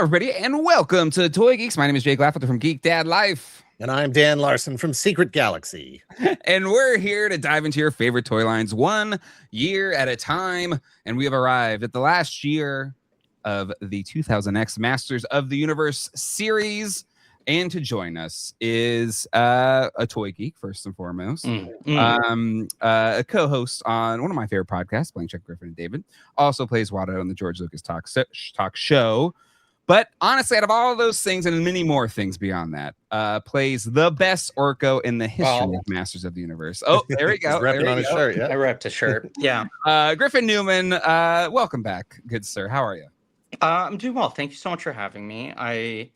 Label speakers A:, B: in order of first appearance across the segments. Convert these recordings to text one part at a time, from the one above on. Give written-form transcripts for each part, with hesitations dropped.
A: everybody, and welcome to Toy Geeks. My name is Jake Lafferty from Geek Dad Life.
B: And I'm Dan Larson from Secret Galaxy.
A: And we're here to dive into your favorite toy lines 1 year at a time. And we have arrived at the last year of the 2000X Masters of the Universe series. And to join us is a toy geek, first and foremost. A co-host on one of my favorite podcasts, Blank Check Griffin and David. Also plays Watto on the George Lucas Talk Show. But honestly, out of all of those things and many more things beyond that, plays the best Orko in the history of Masters of the Universe. Oh, there we go.
B: He's repping on his shirt, yeah.
C: I repped a shirt, yeah.
A: Griffin Newman, welcome back, good sir. How are you?
C: I'm doing well. Thank you so much for having me. I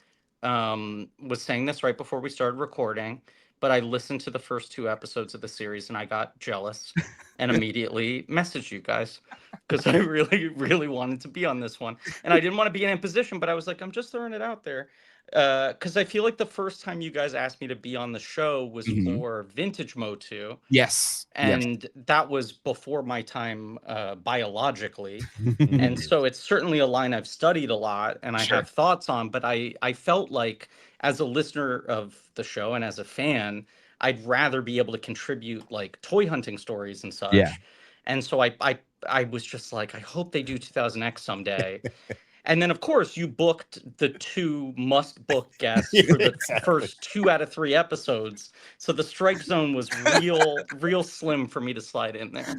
C: was saying this right before we started recording, but I listened to the first 2 episodes of the series and I got jealous and immediately messaged you guys because I really, really wanted to be on this one. And I didn't want to be in a position, but I was like, I'm just throwing it out there. Because I feel like the first time you guys asked me to be on the show was for Vintage MOTU.
A: Yes.
C: And that was before my time biologically. And so it's certainly a line I've studied a lot and I have thoughts on, but I felt like as a listener of the show and as a fan, I'd rather be able to contribute like toy hunting stories and such. Yeah. And so I was just like, I hope they do 2000X someday. And then, of course, you booked the 2 must-book guests for the first 2 out of 3 episodes. So the strike zone was real slim for me to slide in there.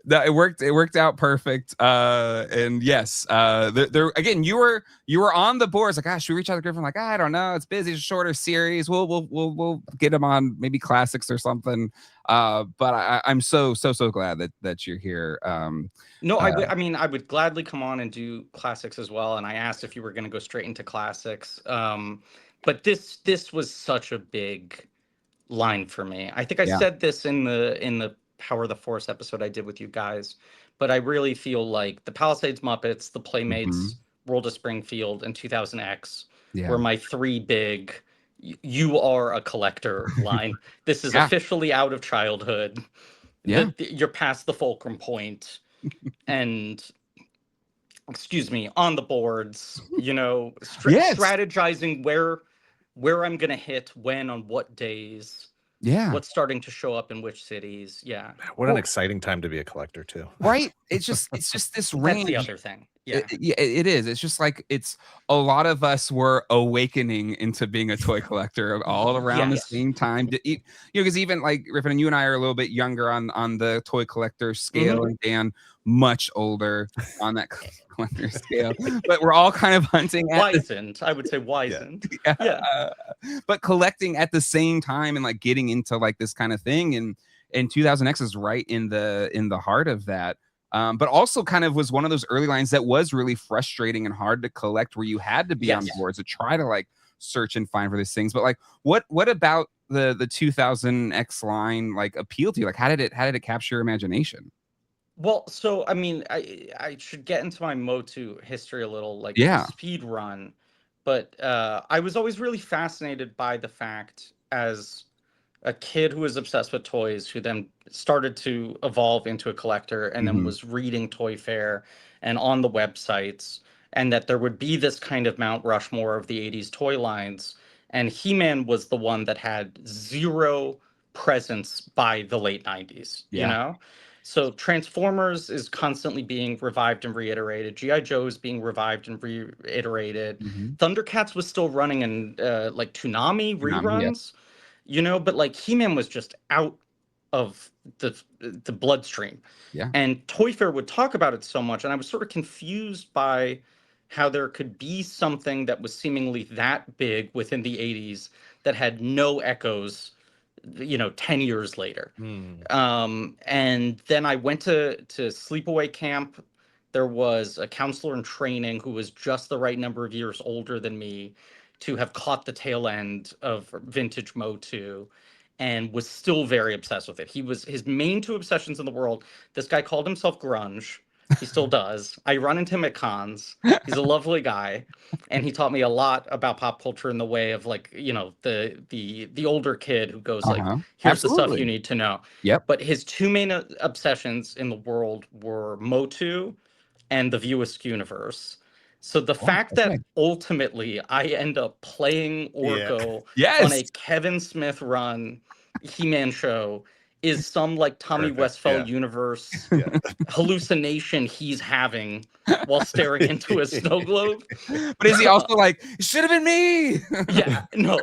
A: No, it worked out perfect. And yes, there again, you were on the boards. Like, gosh, should we reach out to Griffin? Like, I don't know, it's busy, it's a shorter series. We'll get him on maybe classics or something. But I'm so glad that you're here.
C: No, I mean, I would gladly come on and do classics as well. And I asked if you were going to go straight into classics. But this was such a big line for me. I think I said this in the Power of the Force episode I did with you guys, but I really feel like the Palisades Muppets, the Playmates, World of Springfield, and 2000X were my 3 big you are a collector line. This is officially out of childhood. You're past the fulcrum point. And excuse me, on the boards, you know, strategizing where I'm gonna hit when on what days. What's starting to show up in which cities.
B: What an exciting time to be a collector too.
A: Right? It's just this range.
C: That's the other thing.
A: It is. It's just like it's a lot of us were awakening into being a toy collector all around the same time. You know, because even like Griffin and you and I are a little bit younger on the toy collector scale, and Dan much older on that collector scale. But we're all kind of hunting at
C: wizened. I would say wizened.
A: But collecting at the same time and like getting into like this kind of thing, and 2000X is right in the heart of that. But also kind of was one of those early lines that was really frustrating and hard to collect, where you had to be on boards to try to like search and find for these things. But like, what about the 2000X line like appeal to you? Like, how did it capture your imagination?
C: Well, so I mean, I should get into my MOTU history a little, like speed run, but I was always really fascinated by the fact as a kid who was obsessed with toys, who then started to evolve into a collector and then was reading Toy Fair and on the websites, and that there would be this kind of Mount Rushmore of the 80s toy lines. And He-Man was the one that had 0 presence by the late 90s, you know? So Transformers is constantly being revived and reiterated. G.I. Joe is being revived and reiterated. Thundercats was still running in like Toonami reruns. You know, but like He-Man was just out of the bloodstream. And Toy Fair would talk about it so much, and I was sort of confused by how there could be something that was seemingly that big within the 80s that had no echoes, you know, 10 years later. And then I went to sleepaway camp. There was a counselor in training who was just the right number of years older than me to have caught the tail end of vintage MOTU and was still very obsessed with it. His main 2 obsessions in the world. This guy called himself Grunge. He still does. I run into him at cons. He's a lovely guy. And he taught me a lot about pop culture in the way of like, you know, the older kid who goes like, here's the stuff you need to know. But his 2 main obsessions in the world were MOTU and the View Askew universe. So the fact that ultimately I end up playing Orko on a Kevin Smith run He-Man show is some like Tommy Westphal universe hallucination he's having while staring into a snow globe.
A: But is he also like, it should have been me?
C: No.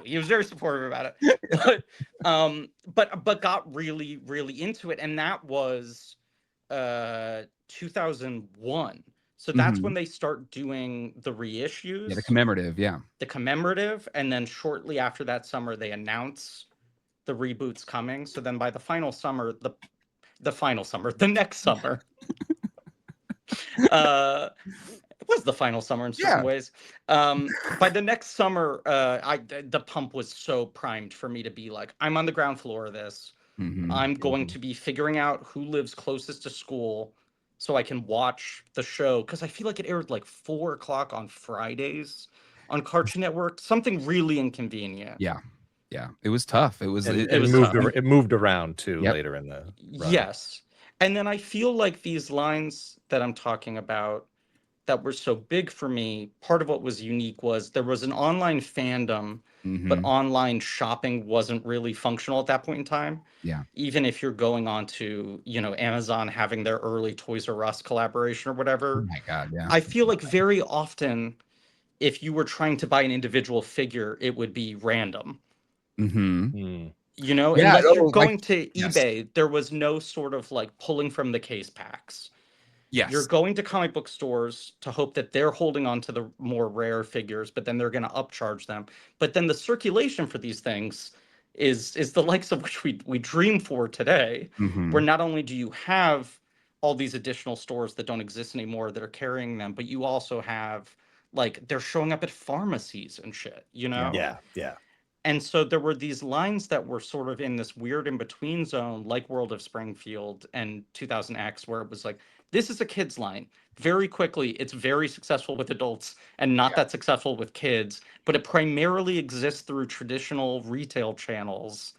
C: He was very supportive about it. But got really, really into it. And that was 2001. So that's when they start doing the reissues.
A: Yeah, the commemorative,
C: The commemorative, and then shortly after that summer, they announce the reboot's coming. So then by the final summer, the next summer, it was the final summer in certain ways. By the next summer, the pump was so primed for me to be like, I'm on the ground floor of this. I'm going to be figuring out who lives closest to school so I can watch the show, because I feel like it aired like 4 o'clock on Fridays on Cartoon Network. Something really inconvenient.
A: Yeah. It was tough. It was
B: it moved around too later in the run.
C: Yes. And then I feel like these lines that I'm talking about that were so big for me, part of what was unique was there was an online fandom, but online shopping wasn't really functional at that point in time.
A: Yeah.
C: Even if you're going on to, Amazon having their early Toys R Us collaboration or whatever.
A: Oh my God, yeah.
C: I feel like very often, if you were trying to buy an individual figure, it would be random. Unless you're going to eBay, there was no sort of like pulling from the case packs.
A: Yes.
C: You're going to comic book stores to hope that they're holding on to the more rare figures, but then they're going to upcharge them. But then the circulation for these things is the likes of which we dream for today, where not only do you have all these additional stores that don't exist anymore that are carrying them, but you also have like they're showing up at pharmacies and shit,
B: Yeah.
C: And so there were these lines that were sort of in this weird in-between zone, like World of Springfield and 2000X, where it was like, this is a kid's line. Very quickly, it's very successful with adults and not that successful with kids, but it primarily exists through traditional retail channels.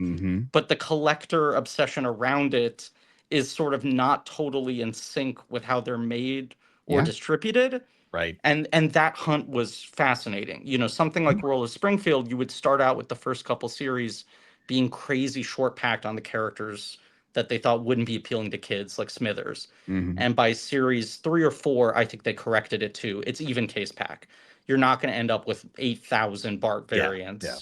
C: But the collector obsession around it is sort of not totally in sync with how they're made or distributed.
B: Right.
C: And that hunt was fascinating. Something like World of Springfield, you would start out with the first couple series being crazy short packed on the characters that they thought wouldn't be appealing to kids, like Smithers. And by series 3 or 4, I think they corrected it too. It's even case pack. You're not going to end up with 8,000 Bart variants.
B: Yeah.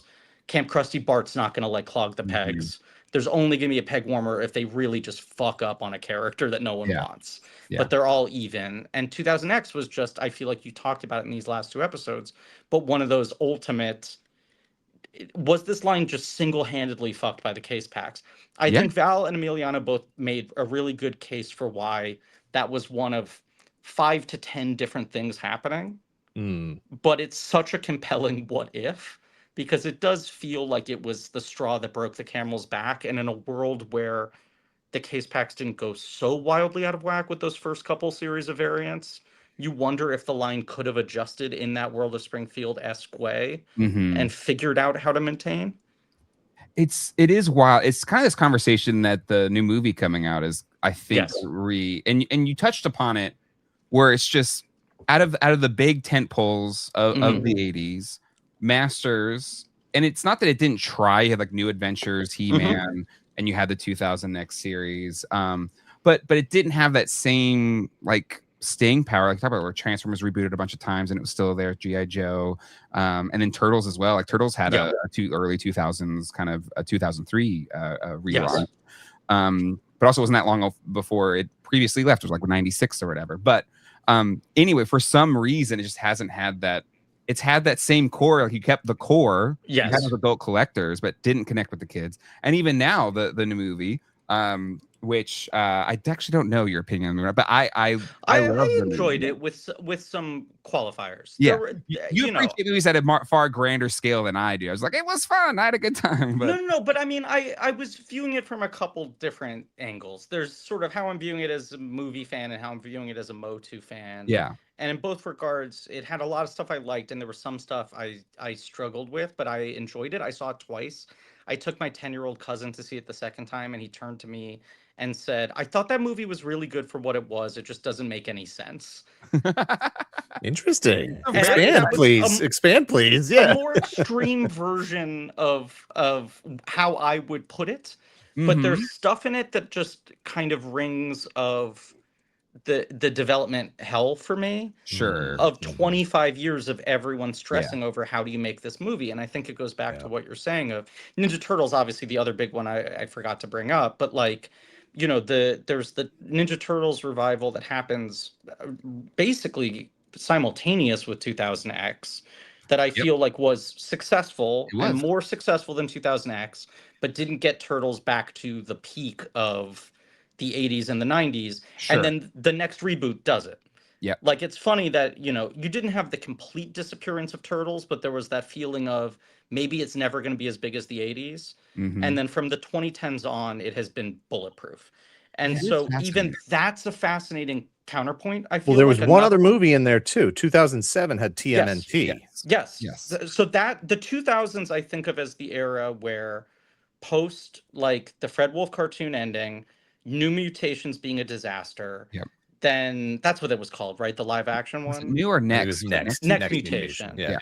C: Camp Krusty Bart's not going to like clog the pegs. There's only going to be a peg warmer if they really just fuck up on a character that no one wants. But they're all even. And 2000X was just, I feel like you talked about it in these last 2 episodes, but one of those ultimate, was this line just single-handedly fucked by the case packs? I think Val and Emiliano both made a really good case for why that was one of 5 to 10 different things happening. But it's such a compelling what if, because it does feel like it was the straw that broke the camel's back. And in a world where the case packs didn't go so wildly out of whack with those first couple series of variants, you wonder if the line could have adjusted in that World of Springfield-esque way and figured out how to maintain.
A: It is wild. It's kind of this conversation that the new movie coming out is, I think, and you touched upon it, where it's just out of the big tent poles of the 80s, Masters, and it's not that it didn't try. You had like New Adventures, He-Man, and you had the 2000X series, but it didn't have that same like staying power. Like talk about where Transformers rebooted a bunch of times and it was still there. G.I. Joe, and then Turtles as well. Like Turtles had a early 2000s kind of a 2003 rerun, but also wasn't that long before it previously left. It was like 96 or whatever. But anyway, for some reason, it just hasn't had that. It's had that same core. Like you kept the core. You had those adult collectors, but didn't connect with the kids. And even now, the new movie, which I actually don't know your opinion on, but I
C: enjoyed it with some qualifiers.
A: Yeah, you appreciate movies at a far grander scale than I do. I was like, it was fun. I had a good time. But...
C: No. But I mean, I was viewing it from a couple different angles. There's sort of how I'm viewing it as a movie fan and how I'm viewing it as a MOTU fan.
A: Yeah.
C: And in both regards, it had a lot of stuff I liked, and there was some stuff I struggled with, but I enjoyed it. I saw it twice. I took my 10-year-old cousin to see it the second time, and he turned to me and said, I thought that movie was really good for what it was. It just doesn't make any sense.
B: Interesting.
C: Expand,
B: please. Expand, please. Yeah.
C: A more extreme version of how I would put it. But there's stuff in it that just kind of rings of the development hell for me.
A: Sure.
C: Of 25 years of everyone stressing over how do you make this movie. And I think it goes back to what you're saying of Ninja Turtles, obviously the other big one I forgot to bring up, but like, you know, there's the Ninja Turtles revival that happens basically simultaneous with 2000X that I feel like was successful and more successful than 2000X, but didn't get Turtles back to the peak of the 80s and the 90s. And then the next reboot does it.
A: Yeah.
C: Like, it's funny that, you know, you didn't have the complete disappearance of Turtles, but there was that feeling of maybe it's never going to be as big as the 80s. And then from the 2010s on, it has been bulletproof. And so even that's a fascinating counterpoint. I feel
B: well, there was one other movie in there too. 2007 had TMNT.
C: Yes. So that the 2000s I think of as the era where post like the Fred Wolf cartoon ending, New Mutations being a disaster. Then that's what it was called, right? The live action one.
A: New or next?
C: Next Mutation.
B: Yeah.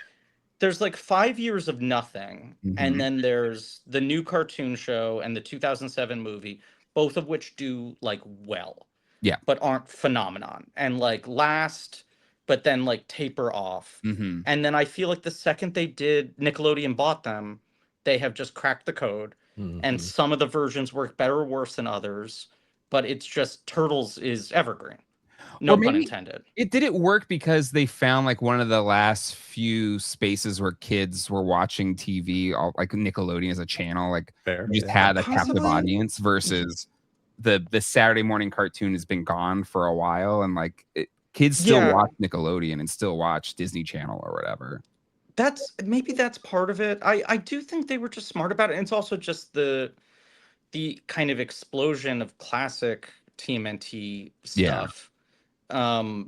C: There's like 5 years of nothing, and then there's the new cartoon show and the 2007 movie, both of which do like well, but aren't phenomenon and like last, but then like taper off. And then I feel like the second they did, Nickelodeon bought them, they have just cracked the code, and some of the versions work better or worse than others. But it's just Turtles is evergreen. No pun intended.
A: It didn't work because they found like one of the last few spaces where kids were watching TV, all like Nickelodeon as a channel, like just had a captive audience versus the Saturday morning cartoon has been gone for a while, and like kids still watch Nickelodeon and still watch Disney Channel or whatever.
C: Maybe that's part of it. I do think they were just smart about it. And it's also just the kind of explosion of classic TMNT stuff.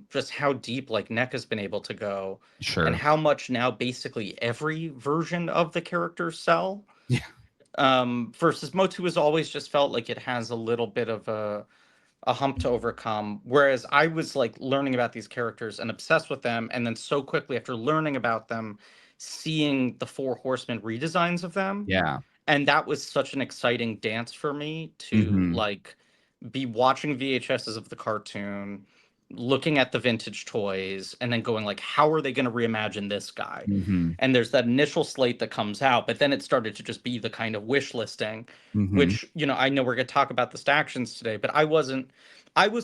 C: Just how deep like NECA has been able to go, and how much now basically every version of the characters sell. Versus MOTU has always just felt like it has a little bit of a hump to overcome. Whereas I was like learning about these characters and obsessed with them, and then so quickly after learning about them, seeing the Four Horsemen redesigns of them. And that was such an exciting dance for me to like be watching VHSs of the cartoon, looking at the vintage toys, and then going like, how are they going to reimagine this guy? And there's that initial slate that comes out, but then it started to just be the kind of wish listing, which, you know, I know we're going to talk about the stactions today, but I was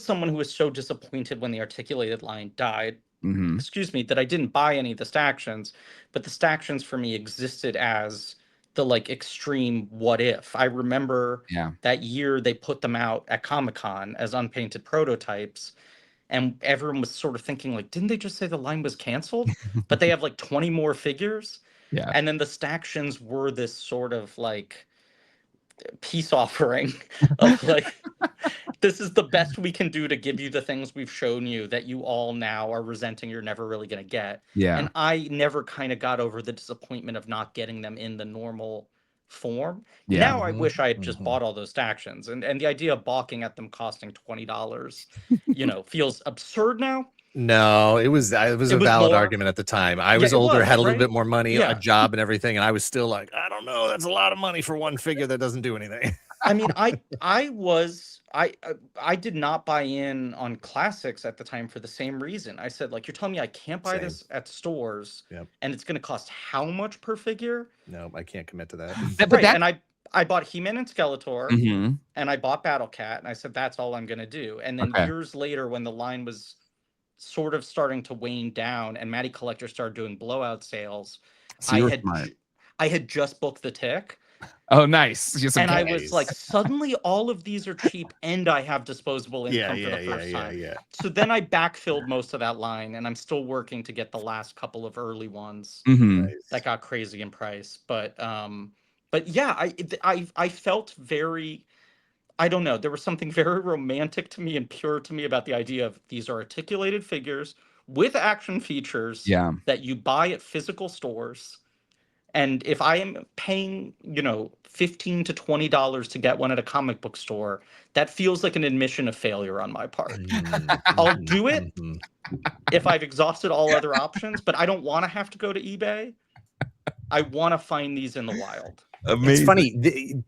C: someone who was so disappointed when the articulated line died, excuse me, that I didn't buy any of the stactions, but the stactions for me existed as the like extreme what if. I remember that year they put them out at Comic-Con as unpainted prototypes, and everyone was sort of thinking like, didn't they just say the line was canceled? But they have like 20 more figures. And then the stactions were this sort of like peace offering of like, this is the best we can do to give you the things we've shown you that you all now are resenting you're never really going to get. And I never kind of got over the disappointment of not getting them in the normal form. Now I wish I had just bought all those stactions, and the idea of balking at them costing $20, you know, feels absurd now.
B: No, it was a valid argument at the time. I was older, had a little bit more money, a job and everything, and I was still like, I don't know, that's a lot of money for one figure that doesn't do anything.
C: I mean, I did not buy in on classics at the time for the same reason. I said, like, you're telling me I can't buy this at stores, and it's going to cost how much per figure?
B: No, I can't commit to that.
C: And I bought He-Man and Skeletor, and I bought Battle Cat, and I said, that's all I'm going to do. And then years later, when the line was sort of starting to wane down and Matty Collector started doing blowout sales, I had just booked the tick.
A: Oh, nice.
C: And I was like, suddenly all of these are cheap and I have disposable income for the first time. So then I backfilled most of that line, and I'm still working to get the last couple of early ones that got crazy in price. But yeah, I felt very, I don't know, there was something very romantic to me and pure to me about the idea of these are articulated figures with action features that you buy at physical stores. And if I am paying, $15 to $20 to get one at a comic book store, that feels like an admission of failure on my part. I'll do it if I've exhausted all other options, but I don't want to have to go to eBay. I want to find these in the wild.
B: Amazing. It's funny,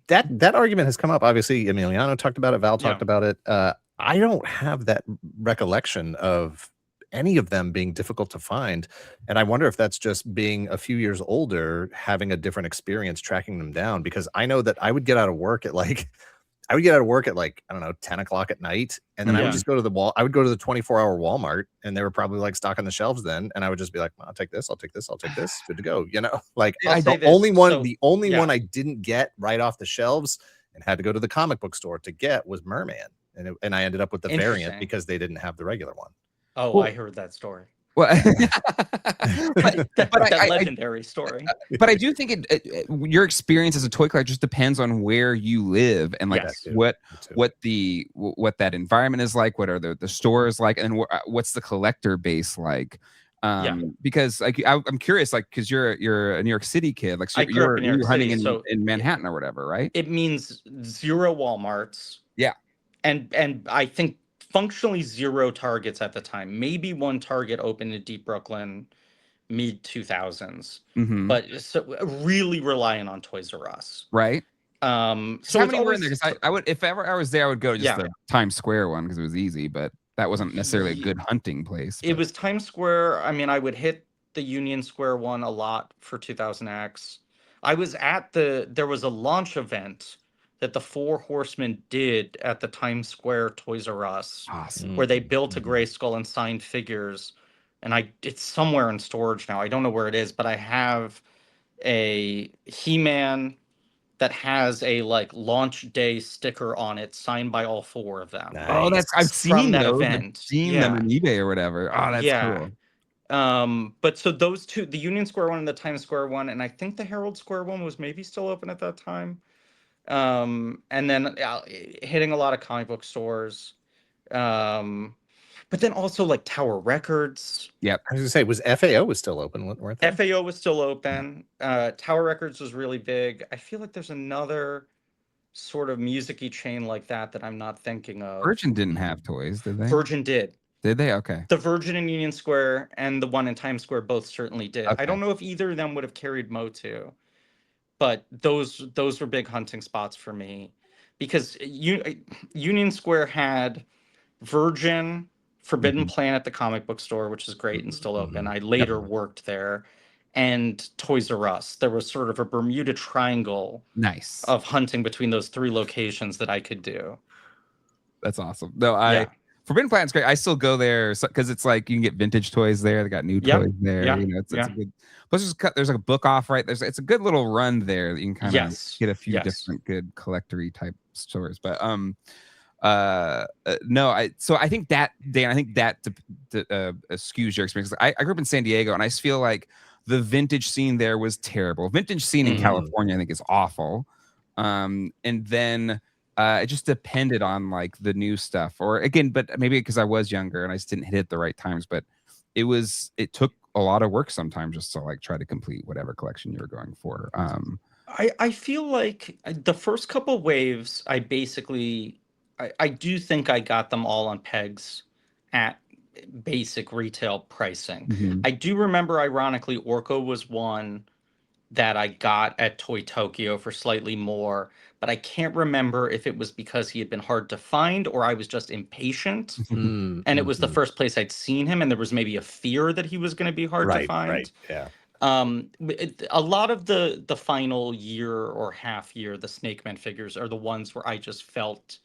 B: that argument has come up. Obviously, Emiliano talked about it, Val talked about it. I don't have that recollection of any of them being difficult to find, and I wonder if that's just being a few years older, having a different experience tracking them down, because I know that I would get out of work at like I don't know, 10 o'clock at night, and then I would just go to the 24-hour Walmart, and they were probably like stocking the shelves then, and I would just be like, I'll take this, good to go, like the only one I didn't get right off the shelves and had to go to the comic book store to get was Merman, and I ended up with the variant because they didn't have the regular one.
C: Oh, well, I heard that story.
A: Well,
C: that legendary story.
A: But I do think your experience as a toy collector just depends on where you live and like what that environment is like, what are the stores like, and what's the collector base like. Because like I'm curious, like because you're a New York City kid, like so you're hunting in Manhattan or whatever, right?
C: It means 0 Walmarts.
A: Yeah,
C: and I think functionally 0 Targets at the time. Maybe 1 Target opened in Deep Brooklyn, mid 2000s, but so really relying on Toys R Us,
A: right?
C: So
A: how many were in there? Because I would, if ever I was there, I would go to just the Times Square one because it was easy, but that wasn't necessarily a good hunting place.
C: It was Times Square. I mean, I would hit the Union Square one a lot for 2000X. I was at there was a launch event that the Four Horsemen did at the Times Square Toys R Us, where they built a Grayskull and signed figures. And it's somewhere in storage now. I don't know where it is, but I have a He-Man that has a like launch day sticker on it, signed by all 4 of them.
A: Nice. Oh, I've seen that event. I've seen them on eBay or whatever. Oh, that's
C: cool. But so those two, the Union Square one and the Times Square one, and I think the Herald Square one was maybe still open at that time. And then hitting a lot of comic book stores, but then also like Tower Records.
A: Yep.
B: I was gonna say, was FAO was still open, weren't they?
C: FAO was still open. Tower Records was really big. I feel like there's another sort of music-y chain like that I'm not thinking of.
A: Virgin didn't have toys, did they?
C: Virgin did.
A: Did they? Okay.
C: The Virgin in Union Square and the one in Times Square both certainly did. Okay. I don't know if either of them would have carried MOTU. But those were big hunting spots for me, because Union Square had Virgin, Forbidden Planet, the comic book store, which is great and still open. I later worked there, and Toys R Us. There was sort of a Bermuda Triangle of hunting between those 3 locations that I could do.
A: That's awesome. No, Forbidden Planet's great. I still go there because it's like you can get vintage toys there. They got new toys there.
C: Yeah.
A: It's a good. Plus, there's like a book off right there. It's a good little run there that you can kind of get a few different good collector-y type stores. But no, so I think that, Dan, I think that skews your experience. I grew up in San Diego, and I just feel like the vintage scene there was terrible. Vintage scene in California, I think, is awful. And then it just depended on like the new stuff, or again, but maybe because I was younger and I just didn't hit it at the right times. But it took a lot of work sometimes just to like try to complete whatever collection you were going for.
C: I feel like the first couple waves, I do think I got them all on pegs at basic retail pricing. I do remember, ironically, Orko was one that I got at Toy Tokyo for slightly more, but I can't remember if it was because he had been hard to find or I was just impatient. And it was the first place I'd seen him, and there was maybe a fear that he was going to be hard to find.
B: Right, yeah.
C: A lot of the final year or half year, the Snakemen figures are the ones where I just felt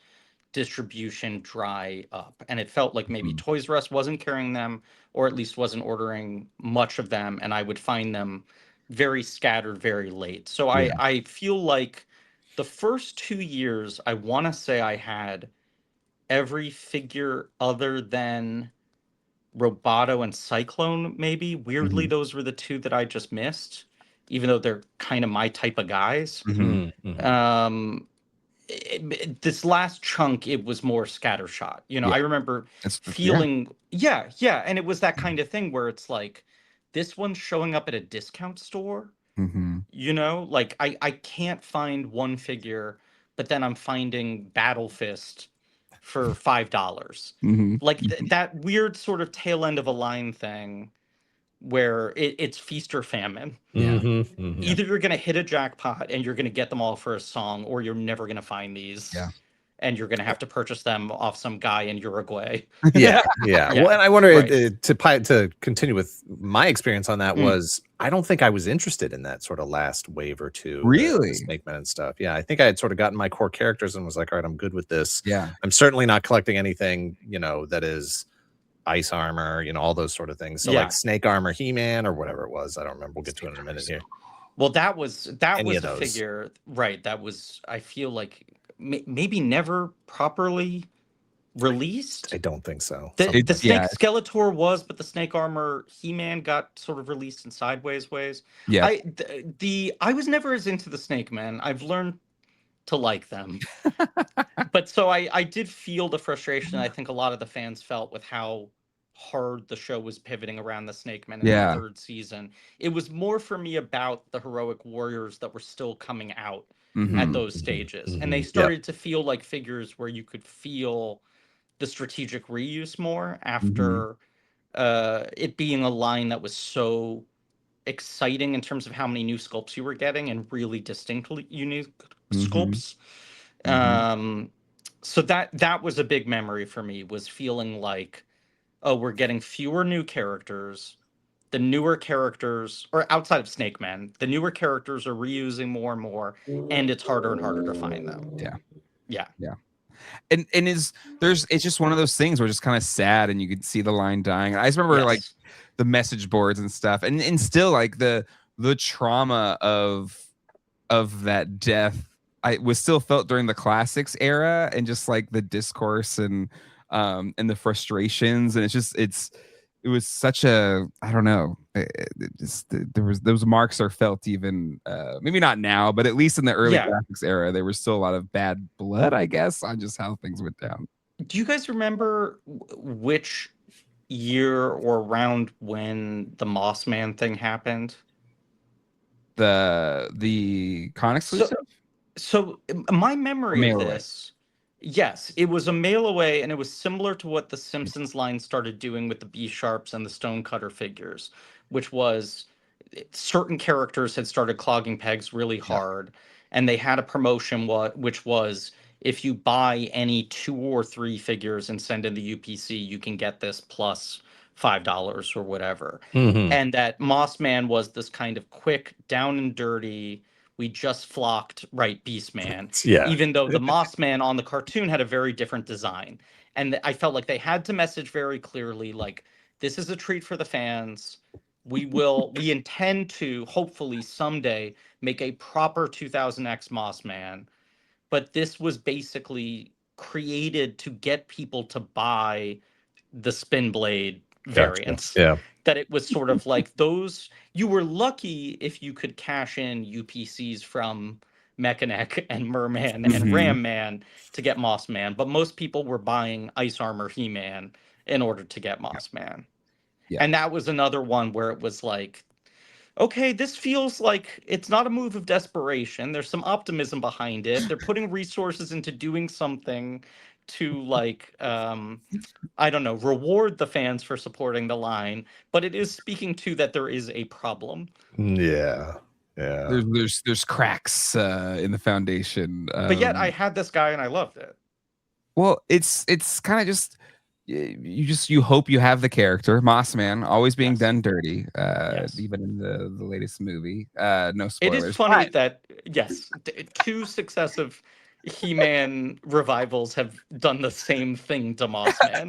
C: distribution dry up, and it felt like maybe Toys R Us wasn't carrying them, or at least wasn't ordering much of them, and I would find them very scattered very late. So I feel like the first 2 years, I want to say I had every figure other than Roboto and Cyclone, maybe. Weirdly, those were the 2 that I just missed, even though they're kind of my type of guys. This last chunk, it was more scattershot. I remember feeling, and it was that kind of thing where it's like, this one's showing up at a discount store. you know, like I can't find one figure, but then I'm finding Battle Fist for $5. Like that weird sort of tail end of a line thing where it's feast or famine. Either you're going to hit a jackpot and you're going to get them all for a song, or you're never going to find these. And you're going to have to purchase them off some guy in Uruguay.
B: Yeah. Well, and I wonder to continue with my experience on that was I don't think I was interested in that sort of last wave or two.
A: Really?
B: The Snakemen and stuff. Yeah, I think I had sort of gotten my core characters and was like, all right, I'm good with this.
A: Yeah.
B: I'm certainly not collecting anything, you know, that is ice armor, you know, all those sort of things. So like snake armor, He-Man, or whatever it was. I don't remember. We'll get to it in a minute here.
C: Well, that was a figure, right? That was, I feel like, maybe never properly released.
B: I don't think so.
C: The Snake Skeletor was, but the snake armor He-Man got sort of released in sideways ways.
A: Yeah.
C: I was never as into the Snakemen. I've learned to like them. But so I did feel the frustration I think a lot of the fans felt with how hard the show was pivoting around the Snakemen in the third season. It was more for me about the heroic warriors that were still coming out at those stages. And they started to feel like figures where you could feel the strategic reuse more after it being a line that was so exciting in terms of how many new sculpts you were getting and really distinctly unique sculpts. So that was a big memory for me, was feeling like, oh, we're getting fewer new characters. The newer characters, or outside of Snakemen, the newer characters are reusing more and more, and it's harder and harder to find them. Yeah.
A: And it's just one of those things where it's just kind of sad, and you could see the line dying. I just remember like the message boards and stuff, and still like the trauma of that death. I was still felt during the classics era, and just like the discourse and the frustrations, and it was such a, I don't know, those marks are felt even maybe not now, but at least in the early graphics era, there was still a lot of bad blood, I guess, on just how things went down.
C: Do you guys remember which year or around when the Mossman thing happened?
A: The con exclusive?
C: So my memory of this, yes, it was a mail away, and it was similar to what the Simpsons line started doing with the B-Sharps and the Stonecutter figures, which was certain characters had started clogging pegs really hard, and they had a promotion which was, if you buy any 2 or 3 figures and send in the UPC, you can get this plus $5 or whatever. And that Mossman was this kind of quick, down and dirty, we just flocked Beastman. Even though the Mossman on the cartoon had a very different design. And I felt like they had to message very clearly, like, this is a treat for the fans. We intend to hopefully someday make a proper 2000X Mossman. But this was basically created to get people to buy the Spin Blade variants. That it was sort of like those, you were lucky if you could cash in UPCs from Mechanic and Merman and Ram Man to get Mossman, but most people were buying Ice Armor He-Man in order to get Mossman. And that was another one where it was like, okay, this feels like it's not a move of desperation. There's some optimism behind it. They're putting resources into doing something to, like, I don't know, reward the fans for supporting the line, but it is speaking to that there is a problem.
A: There's cracks in the foundation.
C: But yet I had this guy and I loved it.
A: Well, it's kind of just you hope you have the character Mossman always being done dirty, even in the latest movie. No spoilers.
C: It is funny that 2 successive He-Man revivals have done the same thing to Mossman.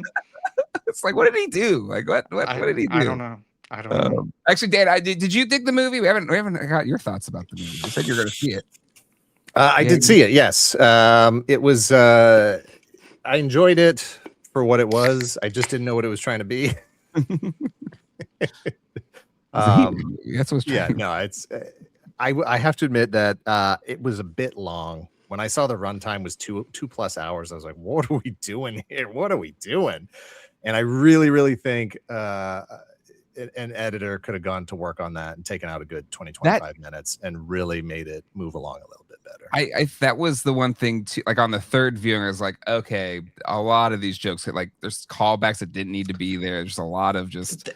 A: It's like, what did he do? Like, what did he do?
C: I don't know.
A: Actually, Dan, did you dig the movie? We haven't got your thoughts about the movie. You said you're going to see it.
B: I did see it. Yes, it was. I enjoyed it for what it was. I just didn't know what it was trying to be.
A: That's what's trying.
B: No, it's. I have to admit that it was a bit long. When I saw the runtime was 2+ hours, I was like, "What are we doing here? What are we doing?" And I really think an editor could have gone to work on that and taken out a good 20-25 minutes and really made it move along a little bit better.
A: I that was the one thing too, like on the third viewing, I was like, okay, a lot of these jokes, like there's callbacks that didn't need to be there. There's a lot of just.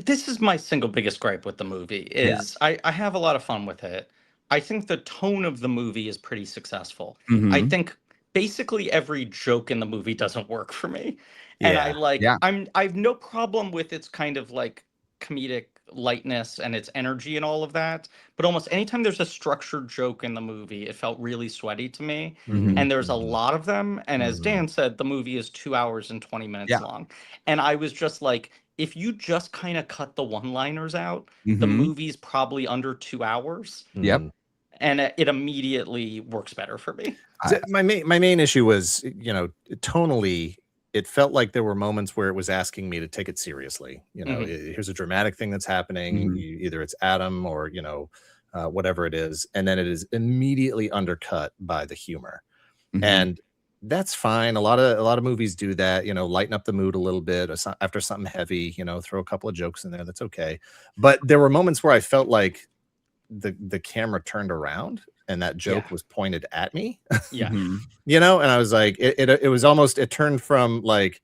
C: This is my single biggest gripe with the movie is I have a lot of fun with it. I think the tone of the movie is pretty successful. I think basically every joke in the movie doesn't work for me. And I have no problem with its kind of like comedic lightness and its energy and all of that, but almost anytime there's a structured joke in the movie, it felt really sweaty to me. And there's a lot of them, and as Dan said, the movie is 2 hours and 20 minutes long, and I was just like, if you just kind of cut the one-liners out, the movie's probably under 2 hours. And it immediately works better for me.
B: My main issue was, you know, tonally, it felt like there were moments where it was asking me to take it seriously. You know, here's a dramatic thing that's happening. Either it's Adam or, you know, whatever it is. And then it is immediately undercut by the humor. And that's fine. A lot of movies do that, you know, lighten up the mood a little bit after something heavy, you know, throw a couple of jokes in there. That's okay. But there were moments where I felt like the camera turned around and that joke was pointed at me. You know, and I was like, it was almost, it turned from like,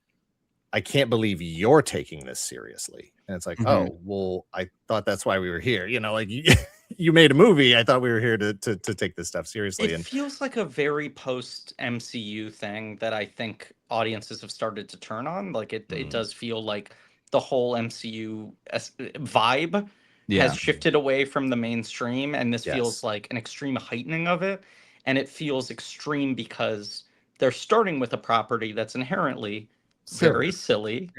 B: I can't believe you're taking this seriously. And it's like, oh, well, I thought that's why we were here. You know, like you made a movie. I thought we were here to take this stuff seriously.
C: It feels like a very post MCU thing that I think audiences have started to turn on. Like it does feel like the whole MCU vibe has shifted away from the mainstream, and this feels like an extreme heightening of it. And it feels extreme because they're starting with a property that's inherently very silly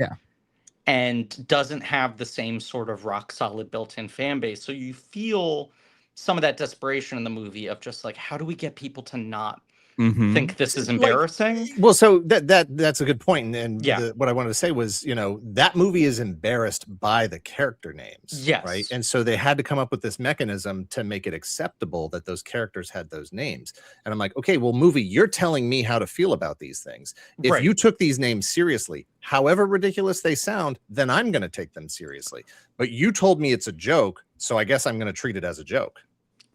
C: and doesn't have the same sort of rock solid built-in fan base. So you feel some of that desperation in the movie of just like, how do we get people to not think this is embarrassing?
B: Like, well, so that's a good point. And what I wanted to say was, you know, that movie is embarrassed by the character names. Right. And so they had to come up with this mechanism to make it acceptable that those characters had those names. And I'm like, okay, well, movie, you're telling me how to feel about these things. If you took these names seriously, however ridiculous they sound, then I'm going to take them seriously. But you told me it's a joke, so I guess I'm going to treat it as a joke.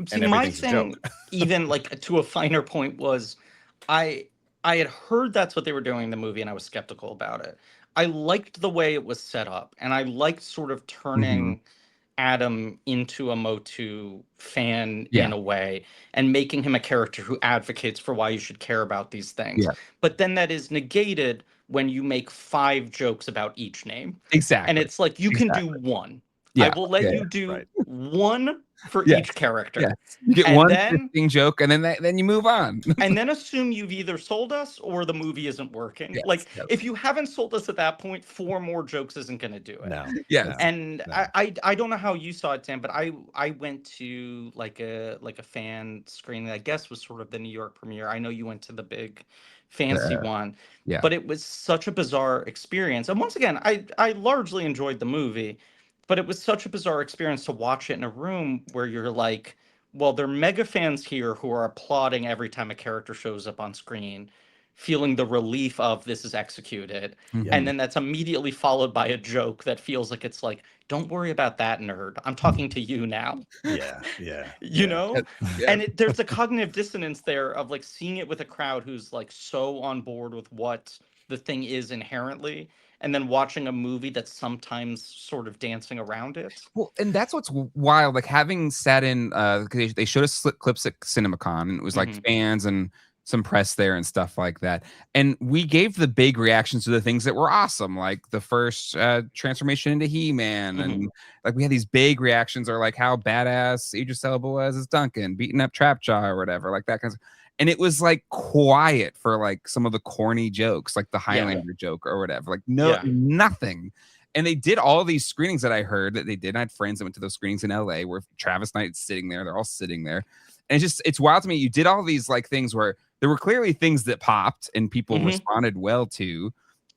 C: See, my thing, even like to a finer point, was I had heard that's what they were doing in the movie, and I was skeptical about it. I liked the way it was set up, and I liked sort of turning Adam into a MOTU fan in a way, and making him a character who advocates for why you should care about these things. But then that is negated when you make 5 jokes about each name. And it's like, you can do one. I will let you do one for each character.
A: You get one interesting joke, and then you move on.
C: And then assume you've either sold us or the movie isn't working. If you haven't sold us at that point, 4 more jokes isn't going to do it. I don't know how you saw it, Tim, but I went to like a fan screening. I guess was sort of the New York premiere. I know you went to the big fancy one, but it was such a bizarre experience. And once again, I largely enjoyed the movie. But it was such a bizarre experience to watch it in a room where you're like, well, there are mega fans here who are applauding every time a character shows up on screen, feeling the relief of this is executed. And then that's immediately followed by a joke that feels like it's like, don't worry about that, nerd. I'm talking to you now. You know? And there's a cognitive dissonance there of like seeing it with a crowd who's like so on board with what the thing is inherently, and then watching a movie that's sometimes sort of dancing around it.
A: Well, and that's what's wild. Like having sat in, they showed us clips at CinemaCon, and it was like fans and some press there and stuff like that. And we gave the big reactions to the things that were awesome, like the first transformation into He-Man. And like we had these big reactions, or like how badass Idris Elba was as Duncan, beating up Trapjaw or whatever, like that kind of. And it was like quiet for like some of the corny jokes, like the Highlander joke or whatever, like nothing. And they did all these screenings that I heard that they did. I had friends that went to those screenings in LA where Travis Knight's sitting there. They're all sitting there. And it's wild to me. You did all these like things where there were clearly things that popped and people responded well to.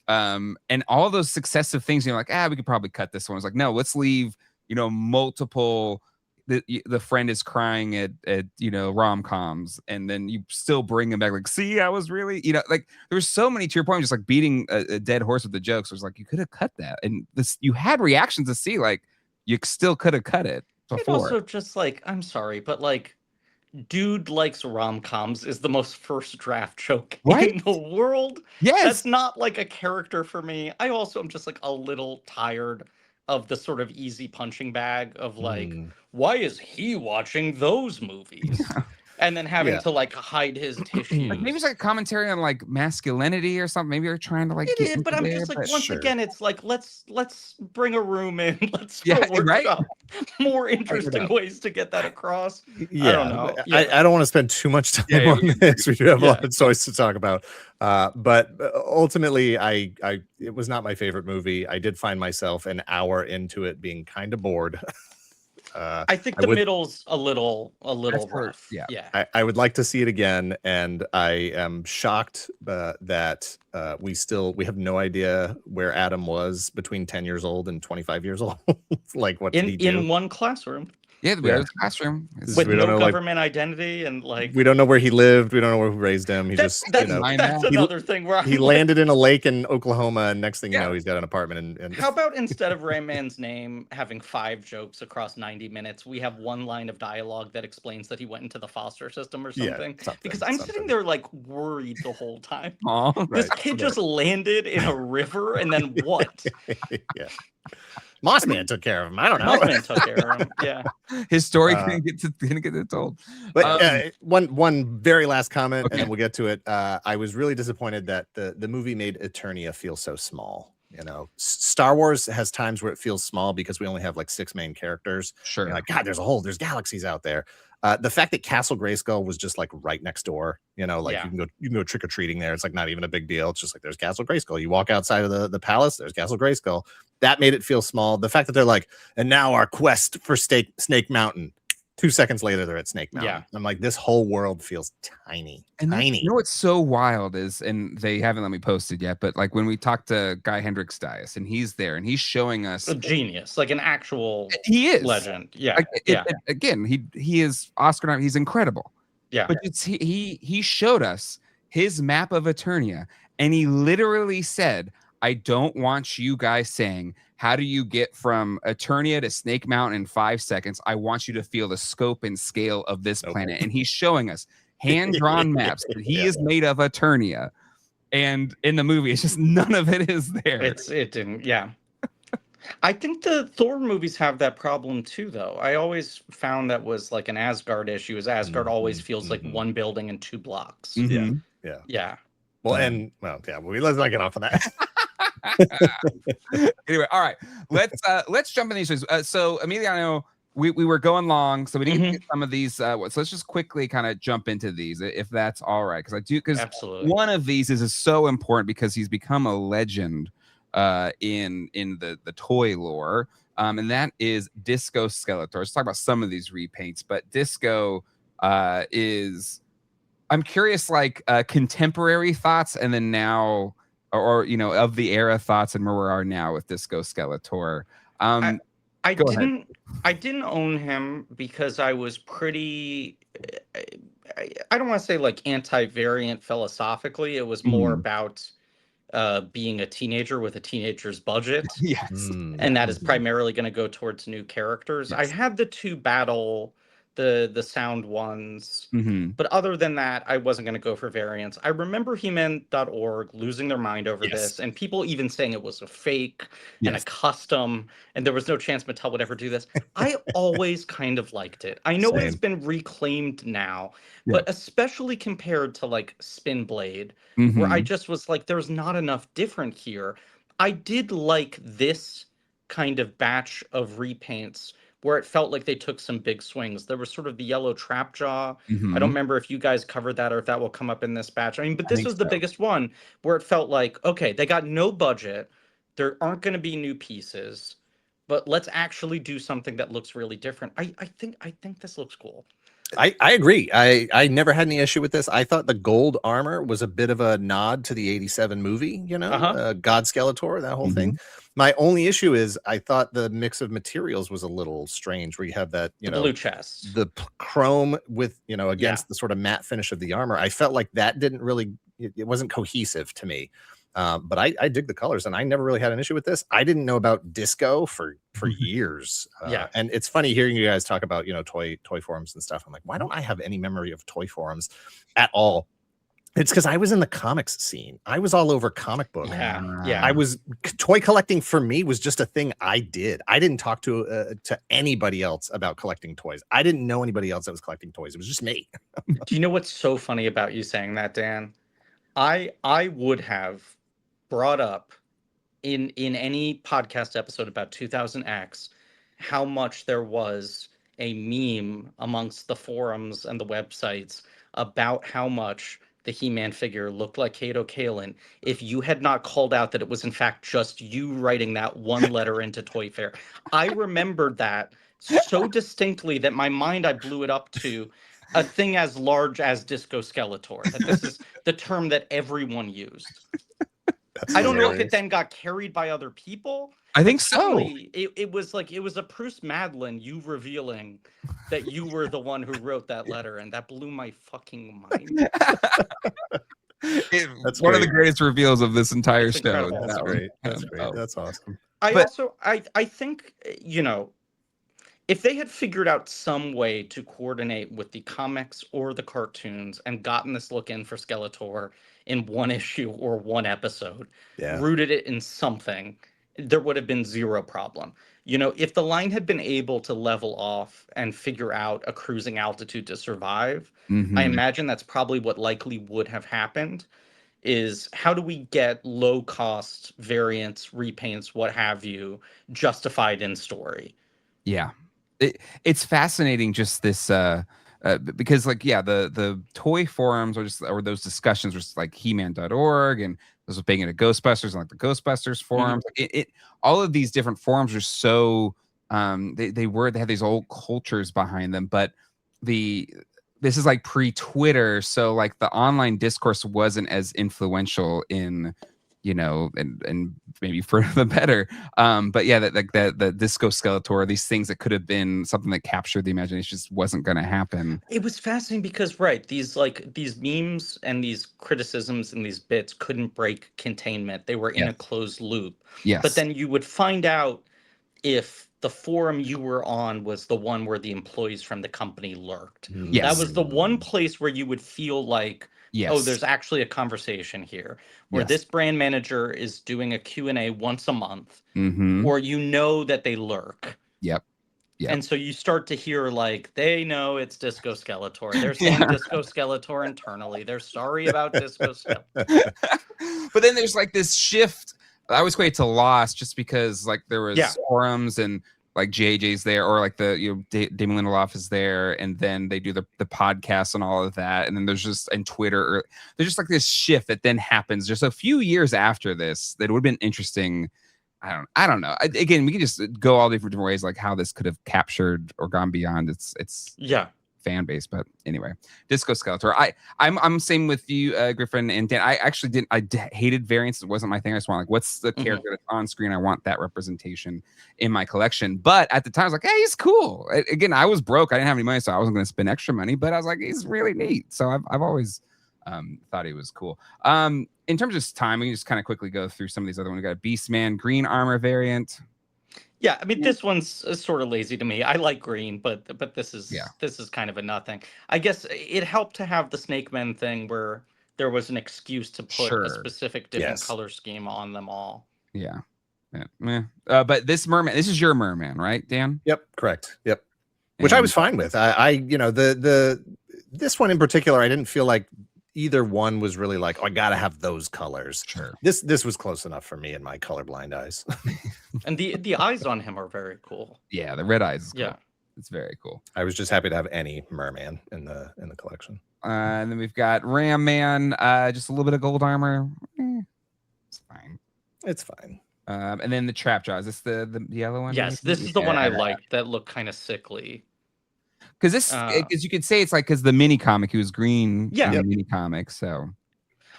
A: And all those successive things, you're like, we could probably cut this one. It's like, no, let's leave, multiple the friend is crying at rom-coms, and then you still bring him back like, see, I was really, like there's so many, to your point, just like beating a dead horse with the jokes. It was like, you could have cut that, and this, you had reactions to see, like, you still could have cut it before.
C: And also just like, I'm sorry, but like, dude likes rom-coms is the most first draft joke in the world.
A: Yes.
C: That's not like a character for me. I also am just like a little tired of the sort of easy punching bag of like, why is he watching those movies? And then having to like hide his tissues.
A: Like maybe it's like a commentary on like masculinity or something. Maybe they're trying to like
C: it is, but I'm just like, once again, it's like, let's bring a room in. Let's workshop more interesting ways to get that across.
B: Yeah,
C: I don't know.
B: I don't want to spend too much time on this. We do have a lot of choice to talk about. But ultimately, it was not my favorite movie. I did find myself an hour into it being kind of bored.
C: I think the middle's a little rough. Yeah.
B: I would like to see it again, and I am shocked that we have no idea where Adam was between 10 years old and 25 years old. Like, what did he do?
C: In one classroom.
A: Yeah, we have a classroom
C: with no government identity, and like
B: we don't know where he lived. We don't know who raised him. He
C: that's another thing where
B: he landed in a lake in Oklahoma, and next thing you know, he's got an apartment. And
C: how about instead of Rain Man's name having 5 jokes across 90 minutes, we have one line of dialogue that explains that he went into the foster system or something? Because I'm sitting there like worried the whole time. This kid just landed in a river, and then what?
B: Mossman took care of him. I don't know.
C: Mossman took care of him. Yeah,
A: his story didn't get it told.
B: But one very last comment, and then we'll get to it. I was really disappointed that the movie made Eternia feel so small. Star Wars has times where it feels small because we only have like 6 main characters.
A: Sure.
B: Like, God, there's galaxies out there. The fact that Castle Grayskull was just like right next door, you can go trick or treating there. It's like not even a big deal. It's just like there's Castle Grayskull. You walk outside of the palace, there's Castle Grayskull. That made it feel small. The fact that they're like, and now our quest for Snake Mountain. 2 seconds later, they're at Snake Mountain.
C: Yeah.
B: I'm like, this whole world feels tiny. Tiny.
A: You know what's so wild is, and they haven't let me post it yet, but like when we talked to Guy Hendricks Dias, and he's there, and he's showing us
C: a genius, like an actual
A: legend.
C: Yeah.
A: Again, he is Oscar nominated. He's incredible.
C: Yeah.
A: But he showed us his map of Eternia, and he literally said, I don't want you guys saying, how do you get from Eternia to Snake Mountain in 5 seconds? I want you to feel the scope and scale of this planet. And he's showing us hand-drawn maps that he is made of Eternia. And in the movie, it's just none of it is there.
C: It didn't, yeah. I think the Thor movies have that problem too, though. I always found that was like an Asgard issue, is Asgard always feels like one building and 2 blocks. Yeah.
B: Well, let's not get off of that.
A: Anyway, all right, let's jump in these things. So Emiliano, we were going long, so we didn't get some of these. So let's just quickly kind of jump into these, if that's all right, because
C: absolutely
A: one of these is so important because he's become a legend in the toy lore, and that is Disco Skeletor. Let's talk about some of these repaints, but Disco is. I'm curious, like contemporary thoughts, and then now. Or of the era thoughts and where we are now with Disco Skeletor.
C: I didn't own him because I was pretty. I don't want to say like anti-variant philosophically. It was more about being a teenager with a teenager's budget.
A: Yes,
C: and that is primarily going to go towards new characters. Yes. I had the 2 battle. The sound ones. But other than that, I wasn't going to go for variants. I remember He-Man.org losing their mind over this, and people even saying it was a fake and a custom, and there was no chance Mattel would ever do this. I always kind of liked it. I know it's been reclaimed now, but especially compared to like Spin Blade, where I just was like, there's not enough different here. I did like this kind of batch of repaints where it felt like they took some big swings. There was sort of the yellow trap jaw. I don't remember if you guys covered that or if that will come up in this batch. I mean, but this was the biggest one where it felt like, okay, they got no budget. There aren't going to be new pieces, but let's actually do something that looks really different. I think this looks cool.
B: I agree. I never had any issue with this. I thought the gold armor was a bit of a nod to the 87 movie, God Skeletor, that whole thing. My only issue is I thought the mix of materials was a little strange, where you have that,
C: the blue chest,
B: the chrome with, against the sort of matte finish of the armor. I felt like that didn't really, it wasn't cohesive to me. But I dig the colors, and I never really had an issue with this. I didn't know about disco for years. And it's funny hearing you guys talk about, toy forums and stuff. I'm like, why don't I have any memory of toy forums at all? It's because I was in the comics scene. I was all over comic book.
C: Yeah.
B: Toy collecting for me was just a thing I did. I didn't talk to anybody else about collecting toys. I didn't know anybody else that was collecting toys. It was just me.
C: Do you know what's so funny about you saying that, Dan? I would have brought up in any podcast episode about 2000X how much there was a meme amongst the forums and the websites about how much the He-Man figure looked like Kato Kaelin if you had not called out that it was in fact just you writing that one letter into Toy Fair. I remembered that so distinctly that my mind, I blew it up to a thing as large as Disco Skeletor, that this is the term that everyone used. I don't know if it then got carried by other people.
A: I think so.
C: It was like, it was a Bruce Madlin, you revealing that you were the one who wrote that letter, and that blew my fucking mind.
A: That's one of the greatest reveals of this entire show.
B: That's great. That's great. That's awesome.
C: I think, if they had figured out some way to coordinate with the comics or the cartoons and gotten this look in for Skeletor in one issue or one episode, rooted it in something, there would have been zero problem. If the line had been able to level off and figure out a cruising altitude to survive, I imagine that's probably what likely would have happened, is how do we get low cost variants, repaints, what have you, justified in story?
A: Yeah. It's fascinating, just this because the toy forums or those discussions were just like He-Man.org, and those was big into Ghostbusters, and like the Ghostbusters forums. All of these different forums are so they had these old cultures behind them, but this is like pre-Twitter, so like the online discourse wasn't as influential in and maybe for the better. But yeah, the Disco Skeletor, these things that could have been something that captured the imagination, just wasn't going to happen.
C: It was fascinating because, these memes and these criticisms and these bits couldn't break containment. They were in a closed loop.
A: Yes.
C: But then you would find out if the forum you were on was the one where the employees from the company lurked.
A: Yes.
C: That was the one place where you would feel like, oh, there's actually a conversation here, where this brand manager is doing a Q&A once a month, or that they lurk.
A: Yep.
C: And so you start to hear, like, they know it's Disco Skeletor. They're saying Disco Skeletor internally. They're sorry about Disco Skeletor.
A: But then there's like this shift. I always equate to Lost, just because like there was forums and like JJ's there, or like the Damon Lindelof is there, and then they do the podcast and all of that, and then there's just Twitter, there's just like this shift that then happens just a few years after this that would have been interesting. I don't know. Again, we can just go all different ways, like how this could have captured or gone beyond its fan base. But anyway, Disco Skeletor. I'm same with you, Griffin and Dan. I actually didn't. I hated variants. It wasn't my thing. I just want, like, what's the character that's on screen? I want that representation in my collection. But at the time, I was like, hey, he's cool. Again, I was broke. I didn't have any money, so I wasn't going to spend extra money. But I was like, he's really neat. So I've always thought he was cool. In terms of time, we can just kind of quickly go through some of these other ones. We got a Beastman green armor variant.
C: Yeah, I mean, this one's sort of lazy to me. I like green, but this is kind of a nothing. I guess it helped to have the Snakemen thing where there was an excuse to put a specific different color scheme on them all.
A: Yeah. But this merman, this is your merman, right, Dan?
B: Yep, correct. Yep. Which I was fine with. This one in particular, I didn't feel like either one was really like, oh, I gotta have those colors.
A: Sure.
B: This was close enough for me in my colorblind eyes.
C: And the eyes on him are very cool.
A: Yeah, the red eyes is cool. Yeah, it's very cool.
B: I was just happy to have any merman in the collection.
A: And then we've got Ram Man, just a little bit of gold armor. It's fine.
B: It's fine.
A: And then the Trap Jaw. Is this the yellow one?
C: Yes, this is the one I liked that looked kind of sickly.
A: Because you could say it's like because the mini comic he was green in the mini comic, so.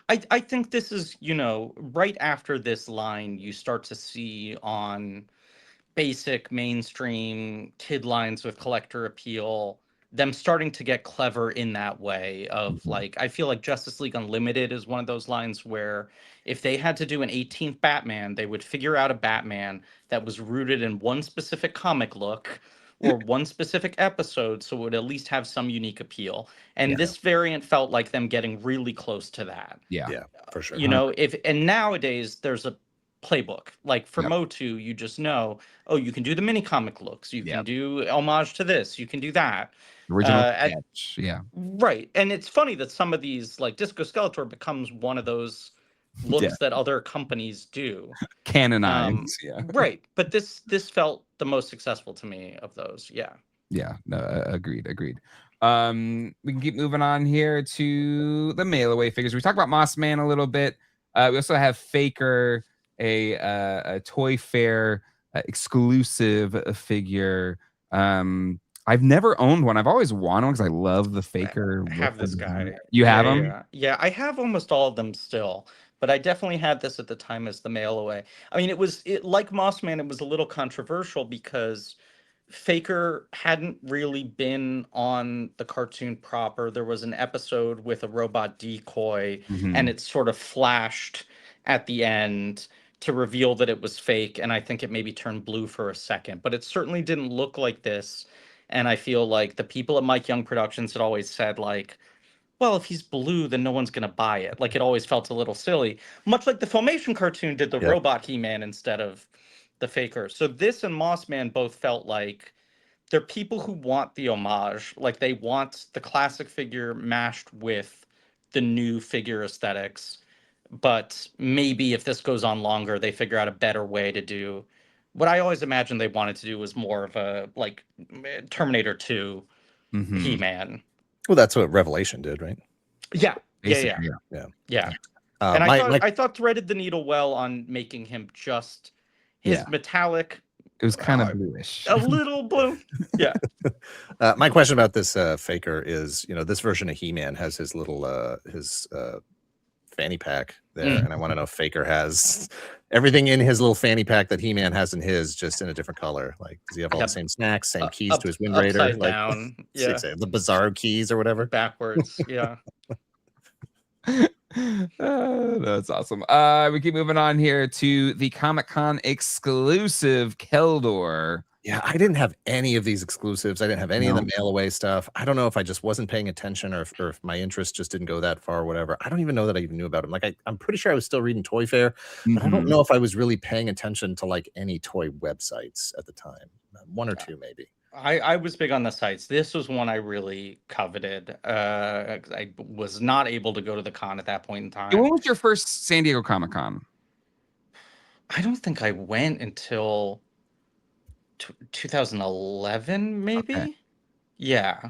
C: I think this is, right after this line, you start to see on basic mainstream kid lines with collector appeal, them starting to get clever in that way of like, I feel like Justice League Unlimited is one of those lines where if they had to do an 18th Batman, they would figure out a Batman that was rooted in one specific comic look or one specific episode, so it would at least have some unique appeal. And this variant felt like them getting really close to that.
B: Yeah, for sure.
C: And nowadays there's a playbook. Like for MOTU, you just know, you can do the mini comic looks, you can do homage to this, you can do that.
A: Original sketch,
C: right. And it's funny that some of these, like Disco Skeletor becomes one of those looks that other companies do.
A: Canonized,
C: right. But this felt the most successful to me of those.
A: No, agreed. We can keep moving on here to the mail away figures. We talked about Moss Man a little bit. We also have Faker, a Toy Fair exclusive figure. I've never owned one. I've always wanted one because I love the Faker.
C: I have this guy.
A: You have him?
C: Yeah, I have almost all of them still, but I definitely had this at the time as the mail away. I mean, it like Moss Man, it was a little controversial because Faker hadn't really been on the cartoon proper. There was an episode with a robot decoy, and it sort of flashed at the end to reveal that it was fake, and I think it maybe turned blue for a second, but it certainly didn't look like this. And I feel like the people at Mike Young Productions had always said, like, well, if he's blue, then no one's going to buy it. Like, it always felt a little silly. Much like the Filmation cartoon did the robot He-Man instead of the Faker. So this and Moss Man both felt like they're people who want the homage. Like, they want the classic figure mashed with the new figure aesthetics. But maybe if this goes on longer, they figure out a better way to do what I always imagined they wanted to do was more of a like Terminator 2 He-Man.
B: Well, that's what Revelation did, right?
C: Yeah.
A: Basically,
C: yeah. And I thought threaded the needle well on making him just his metallic.
A: It was kind of bluish.
C: A little blue. Yeah.
B: My question about this Faker is, this version of He-Man has his little fanny pack there, and I want to know if Faker has everything in his little fanny pack that He-Man has in his, just in a different color. Like, does he have all the same snacks, same keys to his Wind Raider?
C: Upside down.
B: The Bizarro keys or whatever.
C: Backwards. Yeah.
A: That's awesome. We keep moving on here to the Comic-Con exclusive Keldor.
B: Yeah, I didn't have any of these exclusives. I didn't have any of the mail away stuff. I don't know if I just wasn't paying attention or if my interest just didn't go that far or whatever. I don't even know that I even knew about them. Like, I'm pretty sure I was still reading Toy Fair, but I don't know if I was really paying attention to like any toy websites at the time. One or two, maybe.
C: I was big on the sites. This was one I really coveted. I was not able to go to the con at that point in time.
A: When was your first San Diego Comic-Con?
C: I don't think I went until 2011, maybe.
A: Okay.
C: Yeah.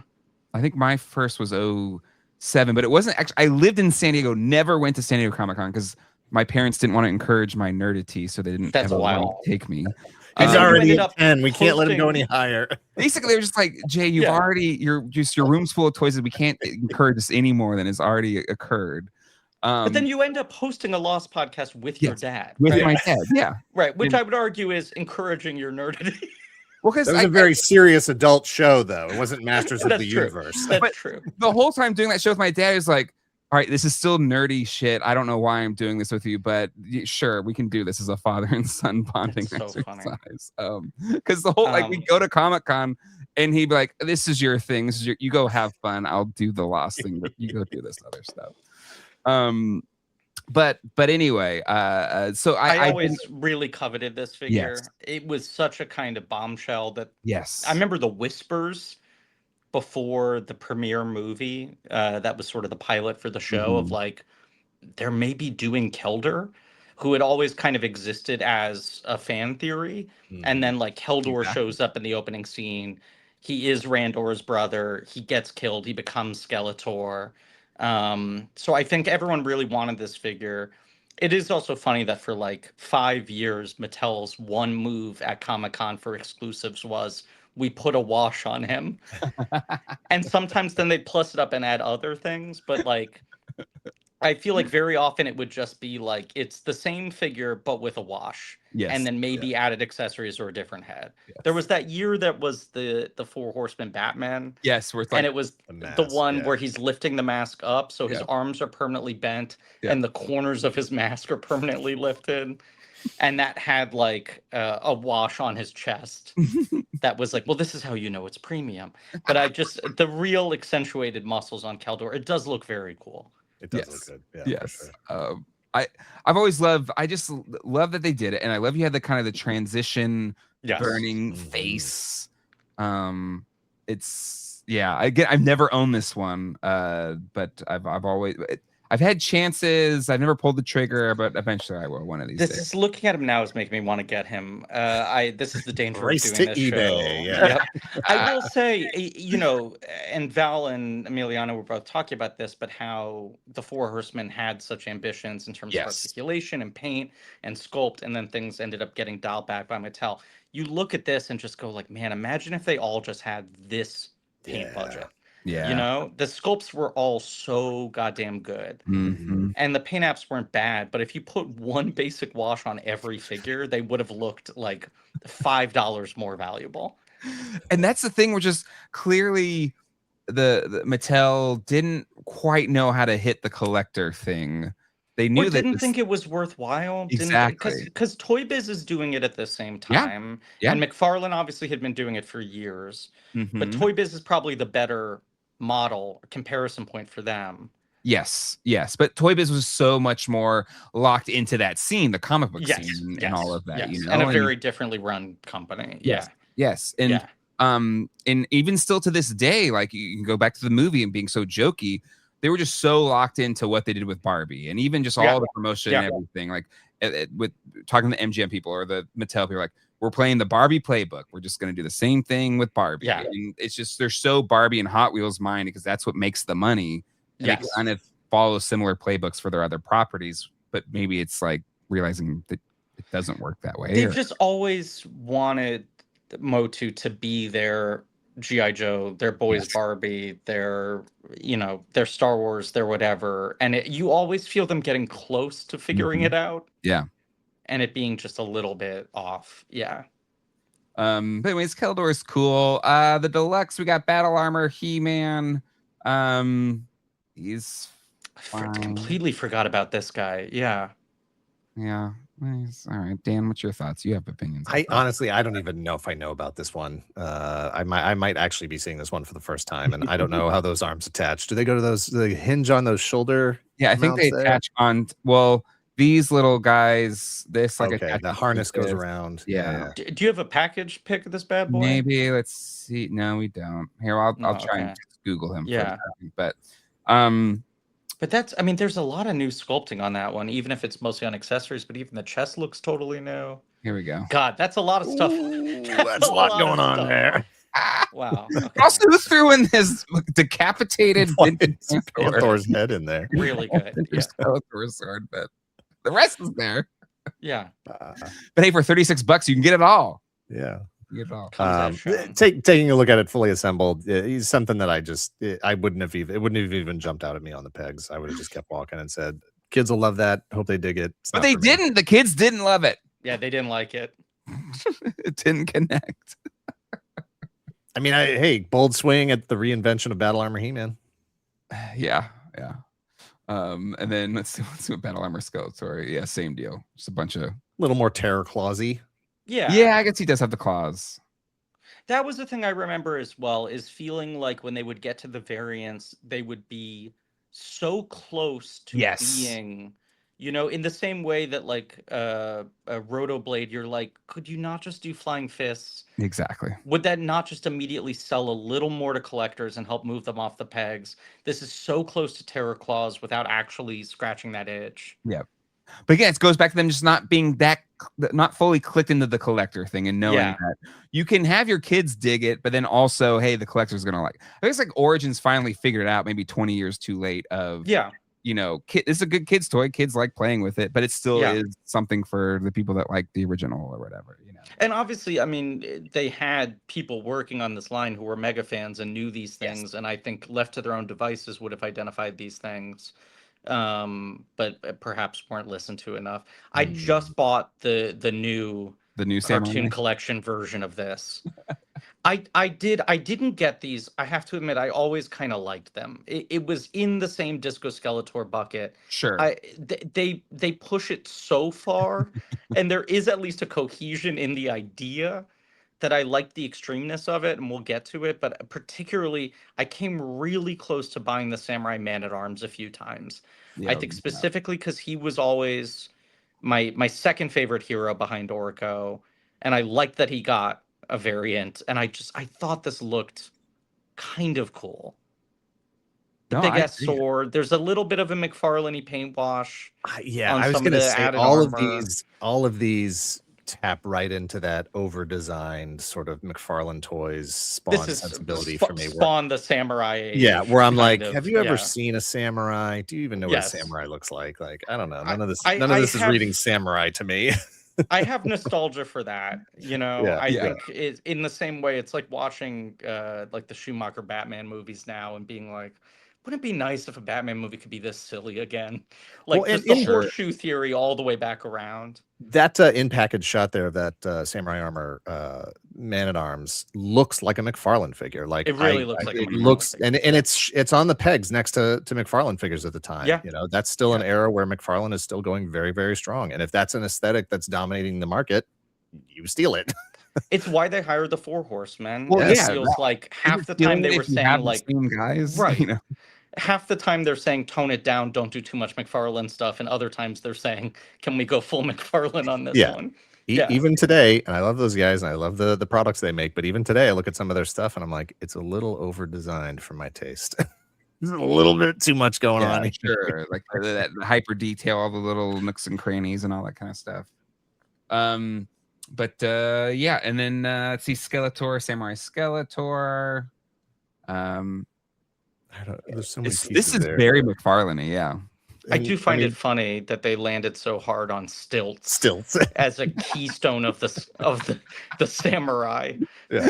A: I think my first was 2007, but it wasn't actually. I lived in San Diego, never went to San Diego Comic-Con because my parents didn't want to encourage my nerdity, so they didn't ever want to take me.
B: He's already at 10. We can't let him go any higher.
A: Basically, they're just like, Jay, your room's full of toys that we can't encourage this any more than has already occurred.
C: But then you end up hosting a Lost podcast with your dad.
A: With my dad, yeah.
C: Right, which I would argue is encouraging your nerdity.
A: Well, because
B: it was a very serious adult show, though. It wasn't Masters of the Universe.
C: That's true.
A: The whole time doing that show with my dad is like, all right, this is still nerdy shit. I don't know why I'm doing this with you, but sure, we can do this as a father and son bonding exercise. Because the whole we go to Comic-Con and he'd be like, "This is your thing. This is you go have fun. I'll do the Lost thing, but you go do this other stuff." But anyway, so
C: I always really coveted this figure. Yes. It was such a kind of bombshell that I remember the whispers before the premiere movie, that was sort of the pilot for the show of like, they're maybe doing Keldor, who had always kind of existed as a fan theory. And then like Keldor shows up in the opening scene. He is Randor's brother. He gets killed. He becomes Skeletor. So I think everyone really wanted this figure. It is also funny that for like 5 years, Mattel's one move at Comic-Con for exclusives was, we put a wash on him. And sometimes then they'd plus it up and add other things, but like I feel like very often it would just be like it's the same figure but with a wash.
A: Yes.
C: And then maybe added accessories or a different head.
A: Yes.
C: There was that year that was the Four Horsemen Batman.
A: Yes, where it's like
C: and it was the one where he's lifting the mask up, so his arms are permanently bent and the corners of his mask are permanently lifted. And that had like a wash on his chest that was like, well, this is how you know it's premium. But the real accentuated muscles on Keldor, it does look very cool.
B: It does look good. Yeah,
A: yes. Sure. I've always loved. I just love that they did it, and I love you had the kind of the transition burning face. It's I've never owned this one, but I've always. I've had chances. I've never pulled the trigger, but eventually I will one of these days.
C: Is looking at him now is making me want to get him. This is the danger
B: Race
C: of doing
B: to
C: this
B: eBay.
C: show. Yep. I will say, and Val and Emiliano were both talking about this, but how the Four Horsemen had such ambitions in terms of articulation and paint and sculpt, and then things ended up getting dialed back by Mattel. You look at this and just go like, man, imagine if they all just had this paint budget. Yeah. The sculpts were all so goddamn good.
A: Mm-hmm.
C: And the paint apps weren't bad, but if you put one basic wash on every figure, they would have looked like $5 more valuable.
A: And that's the thing, where just clearly the Mattel didn't quite know how to hit the collector thing. They knew
C: didn't think it was worthwhile.
A: Exactly.
C: Because Toy Biz is doing it at the same time.
A: Yeah.
C: And McFarlane obviously had been doing it for years. Mm-hmm. But Toy Biz is probably the better model comparison point for them.
A: Yes, but Toy Biz was so much more locked into that scene, the comic book scene, and all of that.
C: And a very differently run company.
A: Yes, and even still to this day, like you can go back to the movie and being so jokey, they were just so locked into what they did with Barbie, and even just all the promotion and everything. Like with talking to the MGM people or the Mattel people, like, we're playing the Barbie playbook. We're just going to do the same thing with Barbie. Yeah. And it's just, they're so Barbie and Hot Wheels minded because that's what makes the money. And they kind of follow similar playbooks for their other properties, but maybe it's like realizing that it doesn't work that way.
C: They've just always wanted MOTU to be their G.I. Joe, their Boys Barbie, their Star Wars, their whatever. And you always feel them getting close to figuring it out.
A: Yeah.
C: And it being just a little bit off. Yeah.
A: But anyways, Keldor is cool. The deluxe, we got Battle Armor, He-Man. He's
C: completely forgot about this guy. Yeah.
A: Yeah. Nice. All right, Dan, what's your thoughts? You have opinions.
B: Honestly, I don't even know if I know about this one. I might actually be seeing this one for the first time, and I don't know how those arms attach. Do they go to those? Do they hinge on those shoulder?
A: Yeah, I think they attach on. Well, these little guys. This like
B: the harness goes around.
C: Yeah. Do you have a package pick of this bad boy?
A: Maybe. Let's see. No, we don't. Here, I'll try and Google him.
C: Yeah.
A: But
C: that's, I mean, there's a lot of new sculpting on that one, even if it's mostly on accessories, but even the chest looks totally new.
A: Here we go.
C: God, that's a lot of stuff.
B: That's a lot going on there.
C: Wow. Okay.
A: Also, who threw in his decapitated
B: Thor's head in there?
C: Really good.
A: Skeletor sword, but the rest is there.
C: Yeah.
A: But hey, for $36, you can get it all.
B: Yeah.
A: Taking
B: a look at it fully assembled is something that I wouldn't have even jumped out at me on the pegs. I would have just kept walking and said, kids will love that. Hope they dig it.
A: But they didn't. The kids didn't love it.
C: Yeah, they didn't like it.
A: It didn't connect.
B: I mean, hey, bold swing at the reinvention of Battle Armor He-Man.
A: Yeah. And then let's see what Battle Armor Skeletor. Yeah, same deal. Just a bunch of
B: little more terror clausy.
C: Yeah,
A: I guess he does have the claws.
C: That was the thing I remember as well, is feeling like when they would get to the variants, they would be so close to being, in the same way that like a Rotoblade, you're like, could you not just do flying fists?
A: Exactly.
C: Would that not just immediately sell a little more to collectors and help move them off the pegs? This is so close to Terror Claws without actually scratching that itch.
A: Yeah. But again, it goes back to them just not being not fully clicked into the collector thing and knowing that you can have your kids dig it, but then also, hey, the collector's going to like. I think it's like Origins finally figured it out maybe 20 years too late it's a good kid's toy. Kids like playing with it, but it still is something for the people that like the original or whatever,
C: And obviously, I mean, they had people working on this line who were mega fans and knew these things, and I think left to their own devices would have identified these things, but perhaps weren't listened to enough. I just bought the new
A: Samurai
C: cartoon collection version of this. I didn't get these. I have to admit, I always kind of liked them. It was in the same Disco Skeletor bucket.
A: Sure.
C: They push it so far, and there is at least a cohesion in the idea that I like the extremeness of it, and we'll get to it. But particularly, I came really close to buying the Samurai Man-at-Arms a few times. I think specifically because he was always my second favorite hero behind Orko, and I liked that he got a variant, and I thought this looked kind of cool. The big ass sword. There's a little bit of a McFarlane-y paint wash.
B: Yeah, I was going to say all of these tap right into that over-designed sort of McFarlane Toys Spawn sensibility for me.
C: Spawn the samurai.
B: Yeah, where I'm like, have you ever seen a samurai? Do you even know what a samurai looks like? Like, I don't know. None of this is reading samurai to me.
C: I have nostalgia for that, you know. I think it's in the same way. It's like watching like the Schumacher Batman movies now and being like, wouldn't it be nice if a Batman movie could be this silly again? Like just the horseshoe theory all the way back around.
B: That in-package shot there of that Samurai Armor Man-at-Arms looks like a McFarlane figure. Like
C: it really looks like
B: it looks, and it's on the pegs next to McFarlane figures at the time.
C: Yeah.
B: You know, that's still an era where McFarlane is still going very, very strong. And if that's an aesthetic that's dominating the market, you steal it.
C: It's why they hired the Four Horsemen.
A: Well,
C: it feels like half the time they were saying like
A: guys,
C: right.
A: You know?
C: Half the time they're saying tone it down, don't do too much McFarlane stuff, and other times they're saying, can we go full McFarlane on this one?
B: Even today, and I love those guys and I love the products they make, but even today I look at some of their stuff and I'm like, it's a little over designed for my taste. There's a little bit too much going on.
A: Sure. Like that hyper detail, all the little nooks and crannies and all that kind of stuff. But yeah, and then let's see, Skeletor, Samurai Skeletor.
B: There's so many
A: this is
B: there.
A: very McFarlane-y, yeah.
C: I do find it funny that they landed so hard on stilts as a keystone of the samurai.
B: Yeah.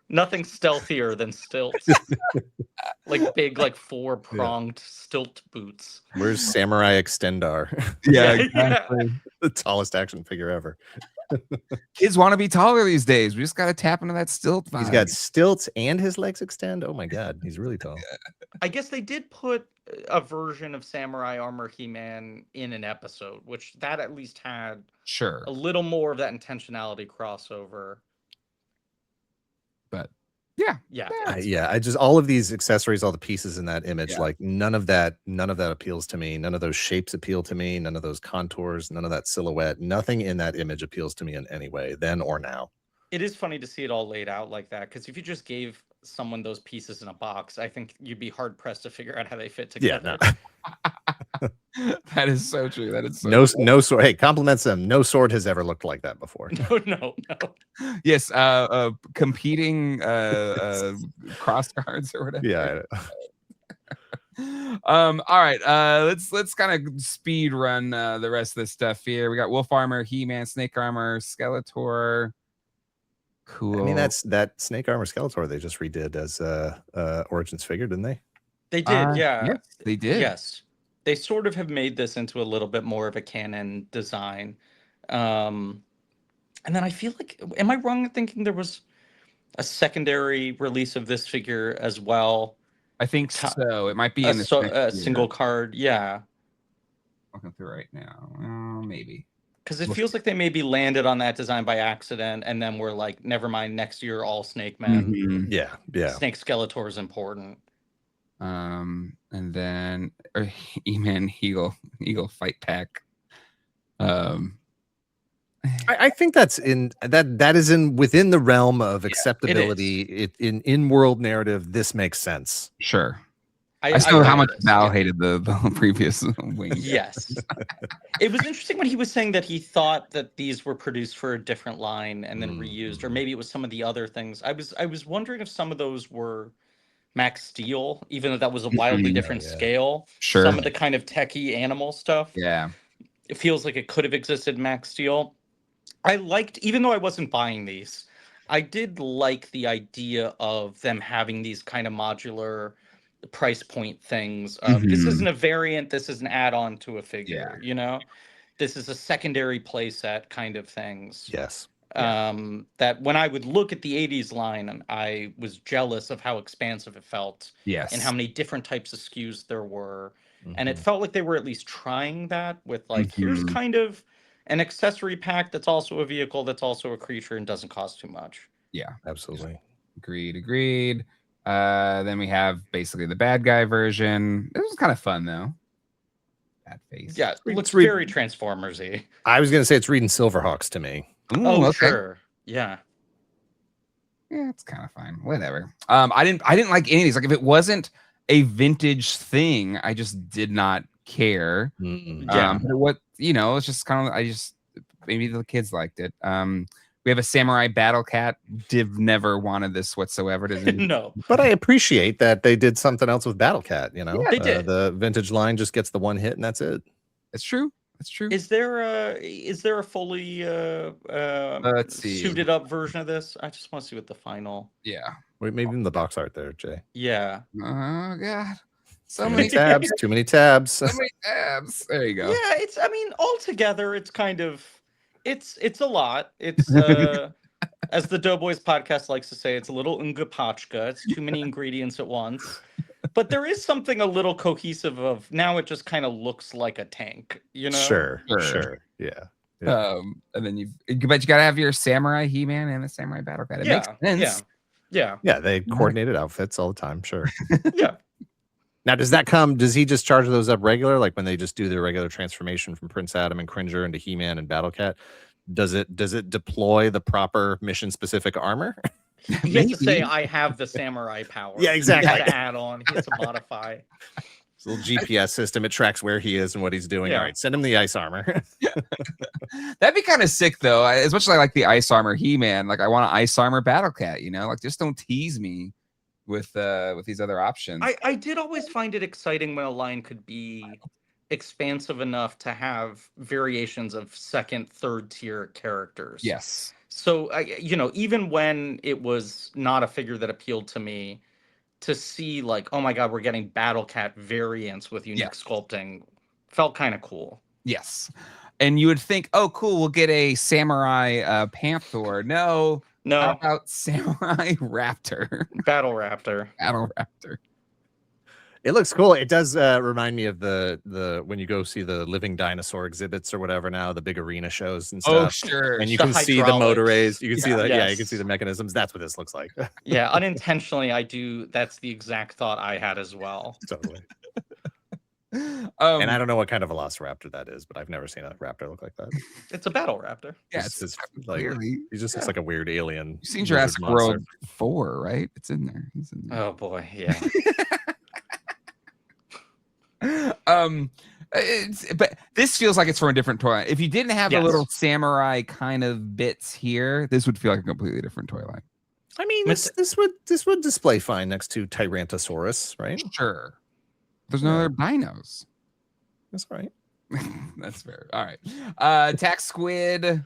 C: Nothing stealthier than stilts. Like big, like four-pronged stilt boots.
B: Where's Samurai Extendar?
A: Yeah, exactly.
B: The tallest action figure ever.
A: Kids want to be taller these days. We just got to tap into that stilt vibe.
B: He's got stilts and his legs extend. Oh my god, he's really tall.
C: I guess they did put a version of Samurai Armor He-Man in an episode, which that at least had a little more of that intentionality crossover.
A: But
C: yeah.
B: I just, all of these accessories, all the pieces in that image, like none of that appeals to me. None of those shapes appeal to me. None of those contours, none of that silhouette. Nothing in that image appeals to me in any way, then or now.
C: It is funny to see it all laid out like that, because if you just gave someone those pieces in a box, I think you'd be hard pressed to figure out how they fit together.
B: Yeah,
A: no. That is so true. That is so
B: no sword. Hey, compliments them. No sword has ever looked like that before.
C: No.
A: Yes, competing cross guards or whatever.
B: Yeah.
A: All right. Let's kind of speed run the rest of this stuff here. We got Wolf Armor, He-Man, Snake Armor, Skeletor. Cool.
B: I mean, that Snake Armor Skeletor they just redid as Origins figure, didn't they?
C: They did, yeah.
A: Yes, they did.
C: Yes. They sort of have made this into a little bit more of a canon design. And then I feel like, am I wrong in thinking there was a secondary release of this figure as well?
A: I think so. It might be in
C: a single card. Yeah.
A: Looking through right now. Maybe.
C: Because it feels like they maybe landed on that design by accident, and then we're like, never mind, next year, all Snakemen.
B: Mm-hmm. Yeah.
C: Snake Skeletor is important.
A: And then E-Man Eagle Fight Pack.
B: I think that's within the realm of acceptability. In world narrative, this makes sense.
A: Sure. I still know how much Val hated the previous wing.
C: Yes. It was interesting when he was saying that he thought that these were produced for a different line and then reused, or maybe it was some of the other things. I was wondering if some of those were Max Steel, even though that was a wildly different scale.
A: Sure.
C: Some of the kind of techie animal stuff.
A: Yeah.
C: It feels like it could have existed Max Steel. I liked, even though I wasn't buying these, I did like the idea of them having these kind of modular price point things of this isn't a variant, this is an add-on to a figure, you know? This is a secondary playset kind of things.
B: Yes.
C: That when I would look at the 80s line, I was jealous of how expansive it felt.
A: Yes.
C: And how many different types of SKUs there were. And it felt like they were at least trying that with like, here's kind of an accessory pack that's also a vehicle, that's also a creature and doesn't cost too much.
B: Yeah, absolutely.
A: Agreed. Then we have basically the bad guy version. This was kind of fun though. That face.
C: Yeah, it looks very Transformers-y.
B: I was gonna say it's reading Silverhawks to me.
A: Ooh,
C: okay.
A: Sure.
C: Yeah.
A: Yeah, it's kind of fine. Whatever. I didn't like any of these. Like if it wasn't a vintage thing, I just did not care.
C: Yeah.
A: But what it's just kind of maybe the kids liked it. We have a samurai battle cat. Div never wanted this whatsoever.
C: No.
B: But I appreciate that they did something else with Battle Cat, you know?
C: Yeah, they did.
B: The vintage line just gets the one hit and that's it.
A: It's true. That's true.
C: Is there a fully
A: Let's see.
C: suited up version of this? I just want to see what the final.
A: Yeah.
B: Wait, maybe in the box art there, Jay.
C: Yeah.
A: Oh god.
B: So many tabs. Too many tabs.
A: So many tabs. There you go.
C: Yeah, I mean, altogether, it's kind of it's a lot. It's as the Doughboys podcast likes to say, it's a little ungapachka. It's too many ingredients at once. But there is something a little cohesive of now it just kind of looks like a tank, you know?
B: Sure. Yeah.
A: And then you gotta have your samurai He-Man and the samurai battle cat. It makes sense.
C: Yeah.
B: They coordinated outfits all the time, sure.
C: Yeah.
B: Now, does he just charge those up regular? Like when they just do their regular transformation from Prince Adam and Cringer into He-Man and Battle Cat? Does it deploy the proper mission specific armor?
C: He has to say, I have the samurai power.
B: Yeah, exactly.
C: He has to add on. He has to modify.
B: It's a little GPS system. It tracks where he is and what he's doing.
C: Yeah.
B: All right, send him the ice armor.
A: That'd be kind of sick, though. As much as I like the ice armor He-Man, like I want an ice armor battle cat. Like just don't tease me with these other options.
C: I did always find it exciting when a line could be expansive enough to have variations of second, third tier characters.
A: Yes.
C: So, even when it was not a figure that appealed to me, to see like, oh my God, we're getting Battle Cat variants with unique sculpting felt kind of cool.
A: Yes. And you would think, oh, cool, we'll get a samurai panther. No. How about samurai raptor?
C: Battle Raptor.
B: It looks cool. It does remind me of the when you go see the living dinosaur exhibits or whatever now, the big arena shows and stuff.
A: Oh, sure.
B: And you can see the motor rays. You can see the
C: yes.
B: you can see the mechanisms. That's what this looks like.
C: Yeah, unintentionally I do. That's the exact thought I had as well.
B: Totally. And I don't know what kind of velociraptor that is, but I've never seen a raptor look like that.
C: It's a battle raptor.
A: Yeah,
B: it's like he just looks like a weird alien.
A: You've seen Jurassic World 4, right? It's in there. He's in there.
C: Oh boy, yeah.
A: But this feels like it's from a different toy. If you didn't have the little samurai kind of bits here, this would feel like a completely different toy line.
B: I mean, this would display fine next to Tyrannosaurus, right?
A: Sure. There's no other dinos.
B: That's right.
A: That's fair. All right. Tax Squid.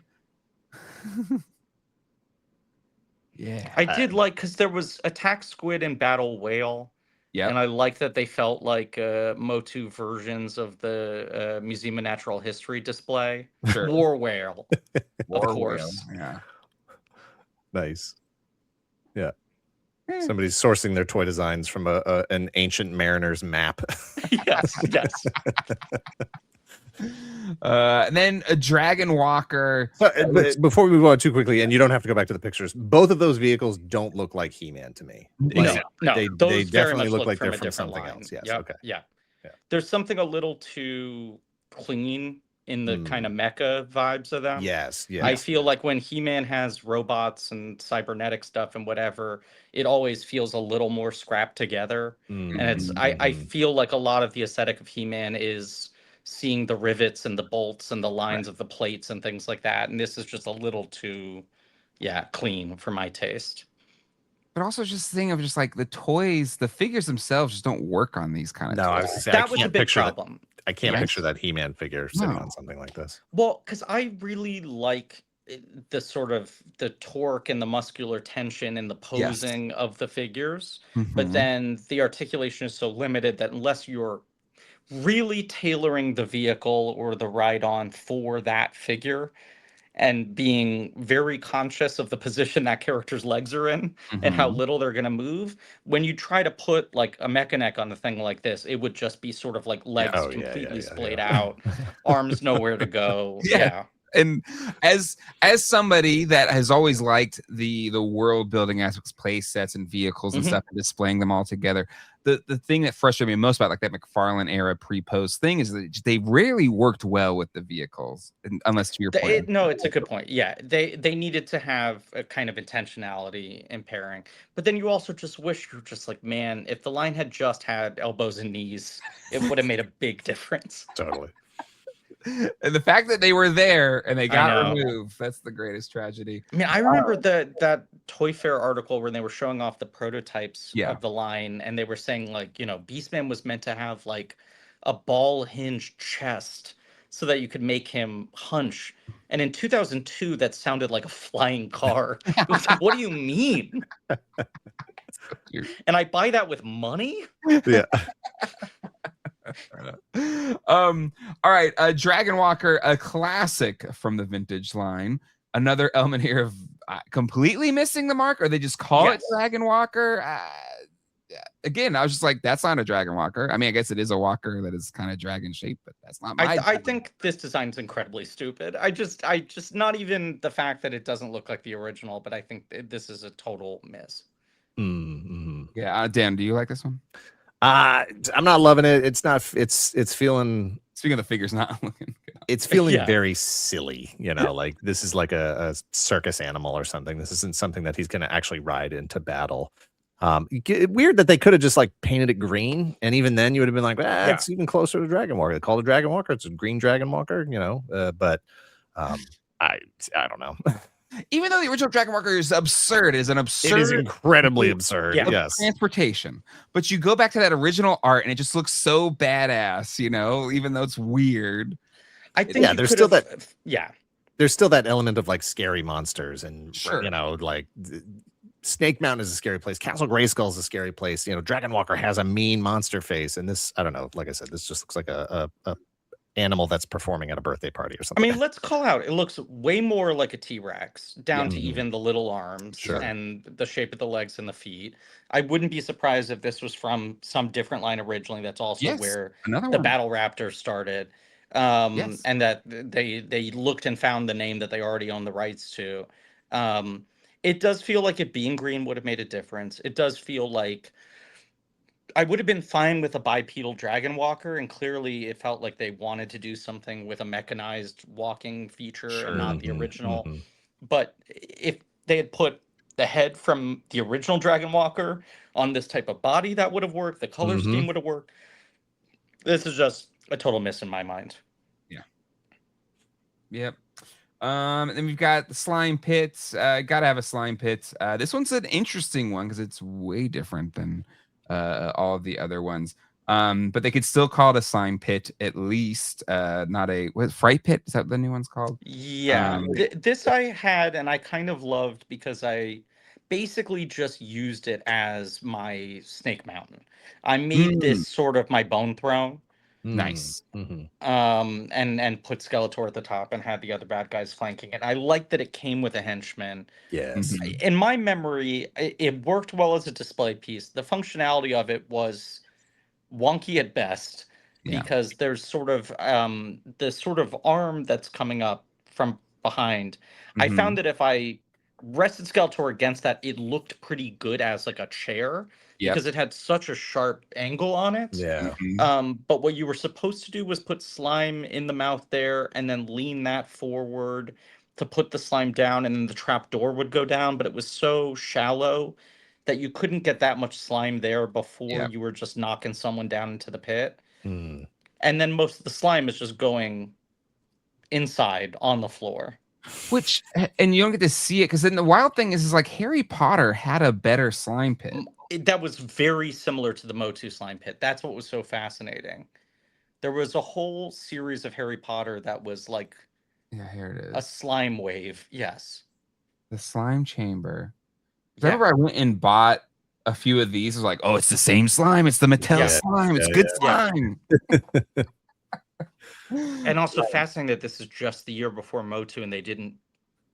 A: Yeah.
C: I did like because there was Attack Squid and Battle Whale. Yeah. And I like that they felt like MOTU versions of the Museum of Natural History display.
A: Sure.
C: War Whale.
A: Of course. Yeah.
B: Nice. Yeah. Somebody's sourcing their toy designs from an ancient mariner's map.
C: Yes.
A: And then a Dragon Walker.
B: But before we move on too quickly, and you don't have to go back to the pictures, both of those vehicles don't look like He-Man to me.
C: No,
B: they definitely look like they're from something else. Yes.
C: Yep.
B: Okay.
C: Yeah. There's something a little too clean in the kind of mecha vibes of them.
B: Yes.
C: I feel like when He-Man has robots and cybernetic stuff and whatever, it always feels a little more scrapped together. And it's I feel like a lot of the aesthetic of He-Man is seeing the rivets and the bolts and the lines of the plates and things like that. And this is just a little too, clean for my taste.
A: But also just the thing of just like the toys, the figures themselves just don't work on these kind of toys.
C: That was a big problem.
B: I can't picture that He-Man figure sitting on something like this.
C: Well, because I really like the sort of the torque and the muscular tension and the posing of the figures. But then the articulation is so limited that unless you're really tailoring the vehicle or the ride-on for that figure and being very conscious of the position that character's legs are in and how little they're going to move, when you try to put like a mechanic on a thing like this, it would just be sort of like legs completely splayed out, arms nowhere to go.
A: And as somebody that has always liked the world building aspects, play sets and vehicles and stuff, and displaying them all together, the thing that frustrated me most about like that McFarlane era pre-post thing is that they rarely worked well with the vehicles, unless to your point.
C: No, it's a good point. Yeah, they needed to have a kind of intentionality in pairing, but then you also just wish you're just like, man, if the line had just had elbows and knees, it would have made a big difference.
B: Totally.
A: And the fact that they were there and they got removed, that's the greatest tragedy.
C: I mean, I remember that Toy Fair article where they were showing off the prototypes of the line, and they were saying like, you know, Beastman was meant to have like a ball hinged chest so that you could make him hunch. And in 2002, that sounded like a flying car. It was like, what do you mean? And I buy that with money?
B: Yeah.
A: All right, Dragon Walker, a classic from the vintage line. Another element here of completely missing the mark, or they just call it Dragon Walker. Again, I was just like, that's not a Dragon Walker. I mean, I guess it is a walker that is kind of dragon shaped, but that's not my.
C: I think this design's incredibly stupid. I just not even the fact that it doesn't look like the original, but I think this is a total miss.
A: Yeah, Dan, do you like this one?
B: I'm not loving it. It's not. It's feeling.
A: Speaking of the figures, not looking good.
B: It's feeling very silly. You know, like this is like a circus animal or something. This isn't something that he's going to actually ride into battle. Weird that they could have just like painted it green, and even then you would have been like, it's even closer to Dragon Walker. They call it Dragon Walker. It's a green Dragon Walker. You know, but I don't know.
A: Even though the original Dragon Walker is absurd, it is
B: incredibly absurd. Yes,
A: transportation. But you go back to that original art, and it just looks so badass. You know, even though it's weird.
C: I think
B: there's still that. There's still that element of like scary monsters, and you know, like Snake Mountain is a scary place. Castle Grayskull is a scary place. You know, Dragon Walker has a mean monster face, and this, I don't know. Like I said, this just looks like a animal that's performing at a birthday party or something.
C: I mean, let's call out, it looks way more like a T-Rex, down to even the little arms and the shape of the legs and the feet. I wouldn't be surprised if this was from some different line originally. That's also where the Battle Raptor started. And that they looked and found the name that they already own the rights to. It does feel like it being green would have made a difference. It does feel like I would have been fine with a bipedal Dragon Walker, and clearly it felt like they wanted to do something with a mechanized walking feature and not the original. But if they had put the head from the original Dragon Walker on this type of body, that would have worked. The color scheme would have worked. This is just a total miss in my mind.
A: Yep. And then we've got the slime pits. Gotta have a slime pit. This one's an interesting one because it's way different than all of the other ones. But they could still call it a slime pit at least. Not a fright pit. Is that what the new one's called?
C: Yeah. This I had, and I kind of loved because I basically just used it as my Snake Mountain. I made this sort of my bone throne.
A: Nice.
C: And put Skeletor at the top and had the other bad guys flanking it. I liked that it came with a henchman.
B: Yes.
C: In my memory, it worked well as a display piece. The functionality of it was wonky at best because there's sort of this sort of arm that's coming up from behind. I found that if I rested Skeletor against that, it looked pretty good as like a chair. Because it had such a sharp angle on it. But what you were supposed to do was put slime in the mouth there and then lean that forward to put the slime down, and then the trap door would go down. But it was so shallow that you couldn't get that much slime there before you were just knocking someone down into the pit. And then most of the slime is just going inside on the floor.
A: Which, and you don't get to see it because then the wild thing is like Harry Potter had a better slime pit.
C: That was very similar to the MOTU slime pit. That's what was so fascinating. There was a whole series of Harry Potter that was like
A: Yeah, here it is.
C: A slime wave. Yes.
A: The slime chamber.
C: Yeah.
A: I remember I went and bought a few of these. I was like, oh, it's the same slime. It's the Mattel slime. It's good slime.
C: And also fascinating that this is just the year before MOTU and they didn't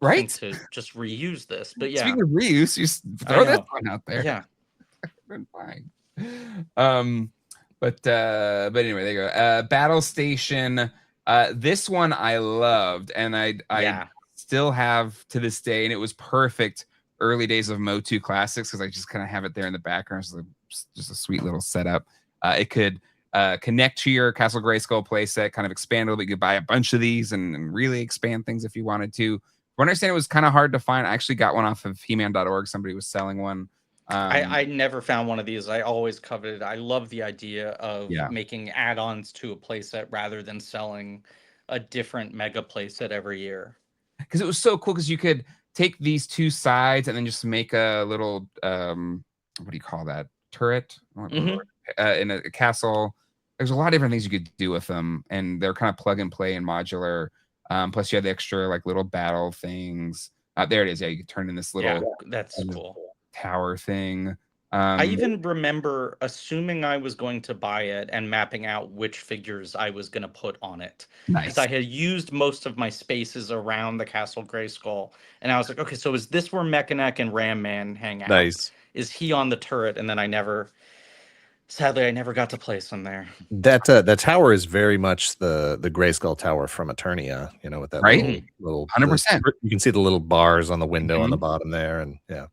A: right
C: think to just reuse this. But yeah.
A: Speaking of reuse, you throw that one out there.
C: Yeah.
A: Fine. But anyway, there you go. Battle Station. This one I loved, and I still have to this day, and it was perfect early days of MOTU Classics because I just kind of have it there in the background. It's just a sweet little setup. It could connect to your Castle Grayskull playset, kind of expand a little bit. You could buy a bunch of these and really expand things if you wanted to. I understand it was kind of hard to find. I actually got one off of He-Man.org. Somebody was selling one.
C: I never found one of these. I always coveted. I love the idea of making add-ons to a playset rather than selling a different mega playset every year.
A: Because it was so cool because you could take these two sides and then just make a little what do you call that, turret in a castle. There's a lot of different things you could do with them, and they're kind of plug and play and modular. Plus you have the extra like little battle things. There it is. Yeah, you could turn in this little
C: that's cool
A: tower thing.
C: I even remember assuming I was going to buy it and mapping out which figures I was going to put on it. Because I had used most of my spaces around the Castle Grayskull. And I was like, okay, so is this where Mechanic and Ram Man hang out?
B: Nice.
C: Is he on the turret? And then sadly, I never got to place him there.
B: That tower is very much the Grayskull Tower from Eternia, you know, with that little
A: 100%.
B: You can see the little bars on the window on the bottom there, and
A: Yep.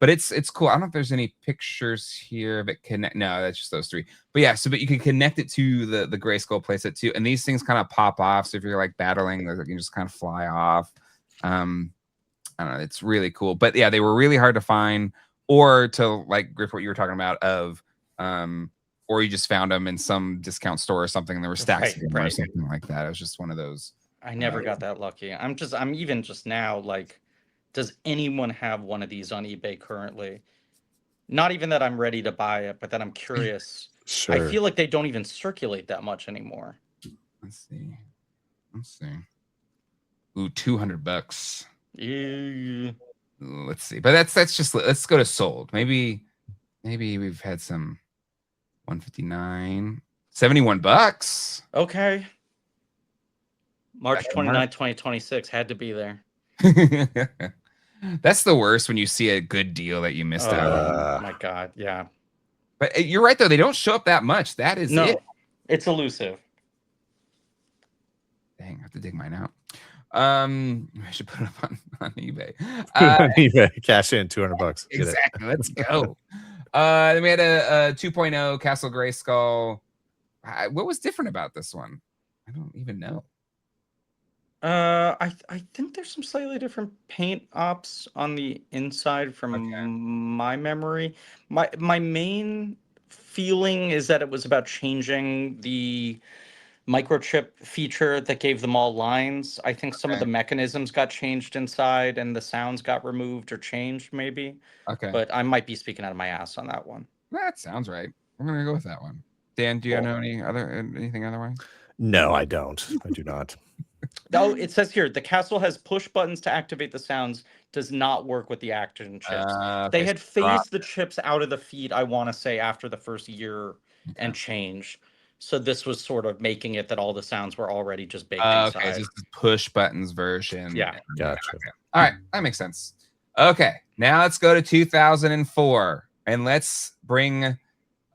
A: But it's cool. I don't know if there's any pictures here of it connect. No, that's just those three. But yeah, but you can connect it to the Grayskull playset too. And these things kind of pop off. So if you're like battling, they can just kind of fly off. I don't know. It's really cool. But yeah, they were really hard to find, or to like Griff, what you were talking about of, or you just found them in some discount store or something, and there were stacks of them or something like that. It was just one of those.
C: I never got that lucky. I'm even just now like, does anyone have one of these on eBay currently? Not even that I'm ready to buy it, but that I'm curious.
B: Sure.
C: I feel like they don't even circulate that much anymore.
A: Let's see. Ooh, $200.
C: Yeah.
A: Let's see. But that's just, let's go to sold. Maybe we've had some 159, $71.
C: Okay. March 29, 2026 had to be there.
A: That's the worst when you see a good deal that you missed out on.
C: Oh my God, yeah.
A: But you're right though, they don't show up that much. That is it.
C: It's elusive.
A: Dang, I have to dig mine out. I should put it up on eBay.
B: eBay, cash in $200.
A: Exactly. Let's go. Then we had a 2.0 Castle Grayskull. What was different about this one? I don't even know.
C: I think there's some slightly different paint ops on the inside from my memory. My main feeling is that it was about changing the microchip feature that gave them all lines. I think some of the mechanisms got changed inside and the sounds got removed or changed maybe.
A: Okay.
C: But I might be speaking out of my ass on that one.
A: That sounds right. I'm gonna go with that one. Dan, do you know anything otherwise?
B: No, I don't. I do not.
C: No, it says here the castle has push buttons to activate the sounds. Does not work with the action chips. They had phased the chips out of the feed, I want to say, after the first year and change. So this was sort of making it that all the sounds were already just baked inside.
A: Okay, so this is push buttons version.
C: Yeah.
B: Gotcha.
A: Okay. All right, that makes sense. Okay, now let's go to 2004 and let's bring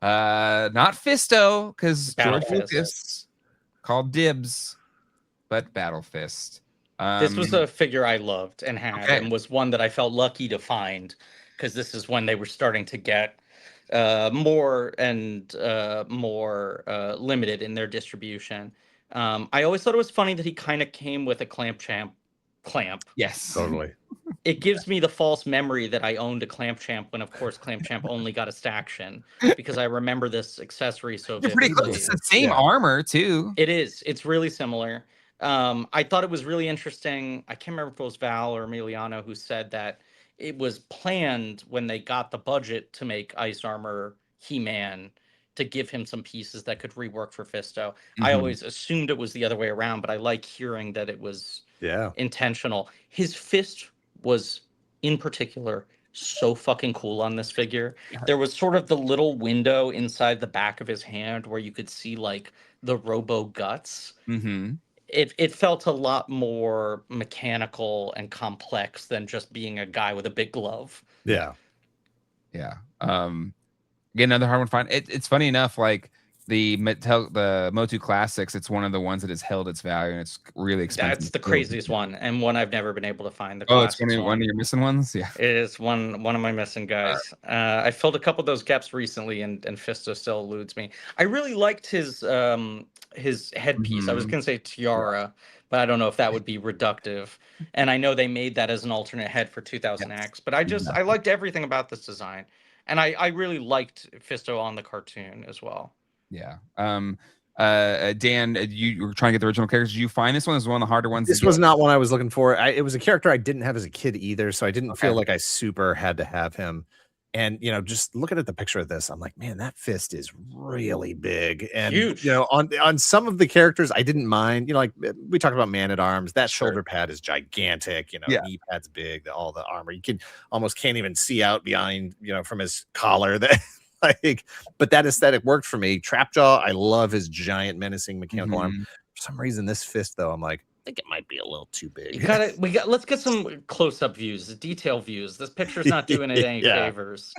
A: not Fisto, because George Lucas called dibs, but Battle Fist.
C: This was a figure I loved and had, and was one that I felt lucky to find, because this is when they were starting to get more and more limited in their distribution. I always thought it was funny that he kind of came with a clamp.
A: Yes,
B: totally.
C: It gives me the false memory that I owned a Clamp Champ when, of course, Clamp Champ only got a staction, because I remember this accessory so vividly.
A: Pretty close. It's the same armor too.
C: It is. It's really similar. I thought it was really interesting. I can't remember if it was Val or Emiliano who said that it was planned when they got the budget to make Ice Armor He-Man to give him some pieces that could rework for Fisto. I always assumed it was the other way around, but I like hearing that it was intentional. His fist was, in particular, so fucking cool on this figure. There was sort of the little window inside the back of his hand where you could see like the robo guts. It felt a lot more mechanical and complex than just being a guy with a big glove.
B: Yeah.
A: Again, another hard one to find. It's funny enough, like the MOTU Classics, it's one of the ones that has held its value, and it's really expensive.
C: That's the craziest one, and one I've never been able to find. The
A: it's one of your missing ones. Yeah,
C: it is one of my missing guys. I filled a couple of those gaps recently, and Fisto still eludes me. I really liked his headpiece. I was gonna say tiara, but I don't know if that would be reductive. And I know they made that as an alternate head for 2000X, but I liked everything about this design, and I really liked Fisto on the cartoon as well.
A: Yeah. Dan, you were trying to get the original characters. Did you find this one as one of the harder ones?
B: This was not one I was looking for. It was a character I didn't have as a kid either, so I didn't feel like I super had to have him. And just looking at the picture of this, I'm like, man, that fist is really big and huge. On some of the characters, I didn't mind. Like we talked about Man at Arms, that shoulder pad is gigantic. Knee pad's big. All the armor, you can almost can't even see out behind. From his collar. That but that aesthetic worked for me. Trapjaw, I love his giant menacing mechanical arm. For some reason, this fist though, I'm like, I think it might be a little too big.
C: Let's get some close-up views, detail views. This picture's not doing it any favors.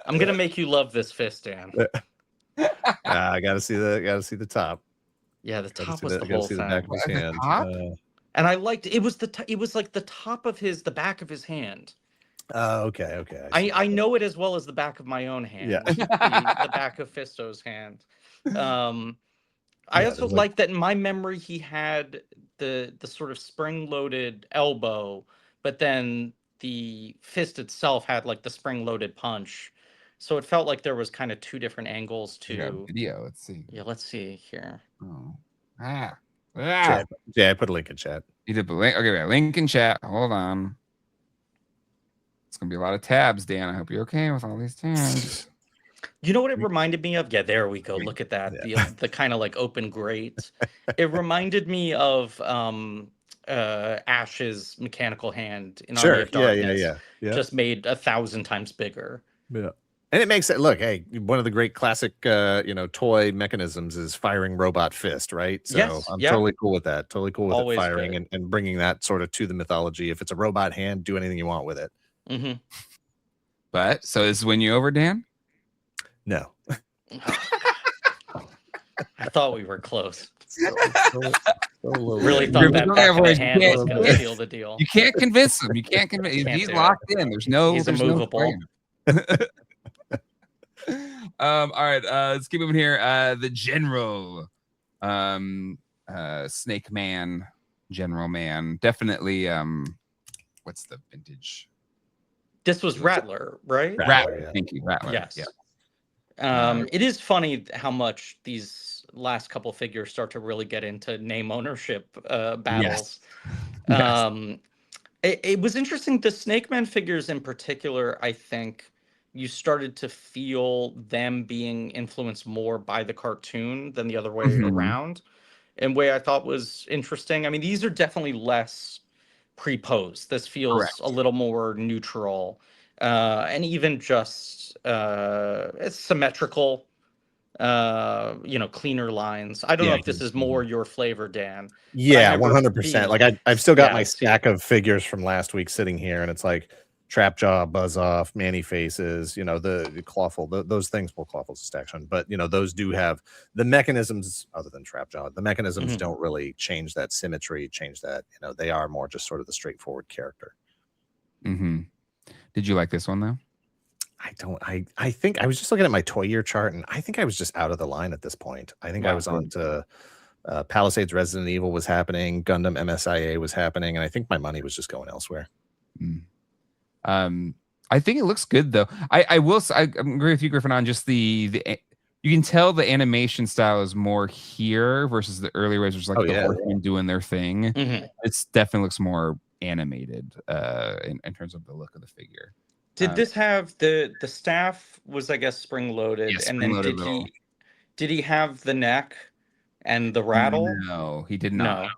C: I'm gonna make you love this fist, Dan.
B: I gotta see the top.
C: Yeah, the top was the whole thing.
B: The back of his hand.
C: And I liked it was like the top of the back of his hand.
B: Okay.
C: I know it as well as the back of my own hand. Yeah. the back of Fisto's hand. I also like that in my memory he had the sort of spring-loaded elbow, but then the fist itself had like the spring-loaded punch. So it felt like there was kind of two different angles to
A: video. Let's see.
C: Yeah, let's see here.
B: Yeah, I put a link in chat.
A: You did put link. Okay, link in chat. Hold on. It's gonna be a lot of tabs, Dan. I hope you're okay with all these tabs.
C: You know what it reminded me of? Yeah, there we go. Look at that. The kind of like open grate. It reminded me of Ash's mechanical hand in Army of Darkness. Yeah. Just made 1,000 times bigger.
B: Yeah. And it makes it look, hey, one of the great classic toy mechanisms is firing robot fist, right? So I'm totally cool with that. Totally cool with it firing and bringing that sort of to the mythology. If it's a robot hand, do anything you want with it.
A: But so this is when you over, Dan?
B: No.
C: I thought we were close. Really thought that hand was going to seal the deal.
A: You can't convince him. You can't convince him. He's locked in. He's
C: immovable.
A: All right, let's keep moving here. The General, Snake Man, General Man, definitely. What's the vintage?
C: This was Rattler, right?
A: Rattler. Thank you, Rattler.
C: Yes. Yeah. It is funny how much these last couple figures start to really get into name ownership battles. Yes. It was interesting. The Snakemen figures in particular, I think you started to feel them being influenced more by the cartoon than the other way around, in a way I thought was interesting. I mean, these are definitely less pre-posed. This feels a little more neutral, and even just it's symmetrical, cleaner lines. I don't know if this is more your flavor, Dan.
B: Yeah, 100%. Like I've still got my stack of figures from last week sitting here, and it's like Trapjaw, Buzz Off, Manny Faces, the Clawful, those things. Well, Clawful's a staction, but those do have the mechanisms other than Trapjaw. The mechanisms don't really change that symmetry, change that, they are more just sort of the straightforward character.
A: Did you like this one though?
B: I think I was just looking at my toy year chart, and I think I was just out of the line at this point. I think I was on to Palisades Resident Evil was happening, Gundam MSIA was happening, and I think my money was just going elsewhere.
A: I think it looks good though. I agree with you, Griffin, on just the you can tell the animation style is more here versus the earlier ways, which is like the Horsemen doing their thing. It's definitely looks more animated in terms of the look of the figure.
C: Did this have the staff was, I guess, spring loaded,
A: Yeah,
C: and then
A: spring-loaded
C: did he have the neck and the rattle?
A: No, he did not.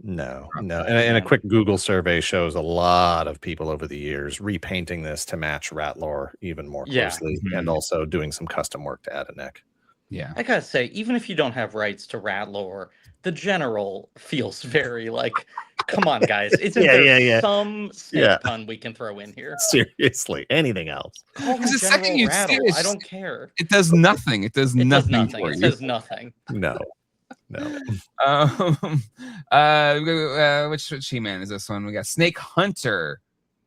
B: No. And a quick Google survey shows a lot of people over the years repainting this to match Ratlore even more closely, and also doing some custom work to add a neck.
A: Yeah,
C: I gotta say, even if you don't have rights to Ratlore, the general feels very like, come on, guys, isn't there some snake pun we can throw in here?
B: Seriously, anything else?
C: Call him General Rattle. I don't care.
A: It does nothing. It does nothing.
C: It says nothing.
B: No.
A: Which He-Man is this one? We got Snake Hunter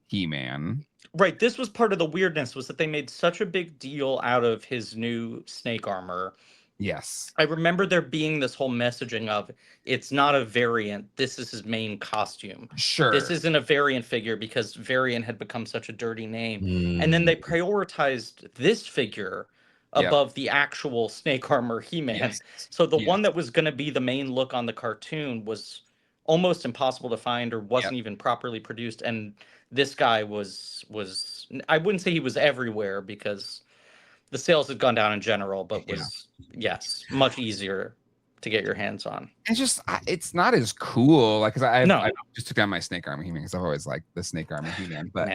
A: He-Man.
C: Right. This was part of the weirdness, was that they made such a big deal out of his new snake armor.
A: Yes.
C: I remember there being this whole messaging of, it's not a variant. This is his main costume.
A: Sure.
C: This isn't a variant figure because variant had become such a dirty name. And then they prioritized this figure above the actual snake armor He-Man.
A: Yes.
C: So the one that was going to be the main look on the cartoon was almost impossible to find, or wasn't even properly produced. And this guy was I wouldn't say he was everywhere because the sales had gone down in general, but was much easier to get your hands on.
A: It's just it's not as cool. Like, cause I just took down my snake armor He-Man because I've always liked the snake armor He-Man. But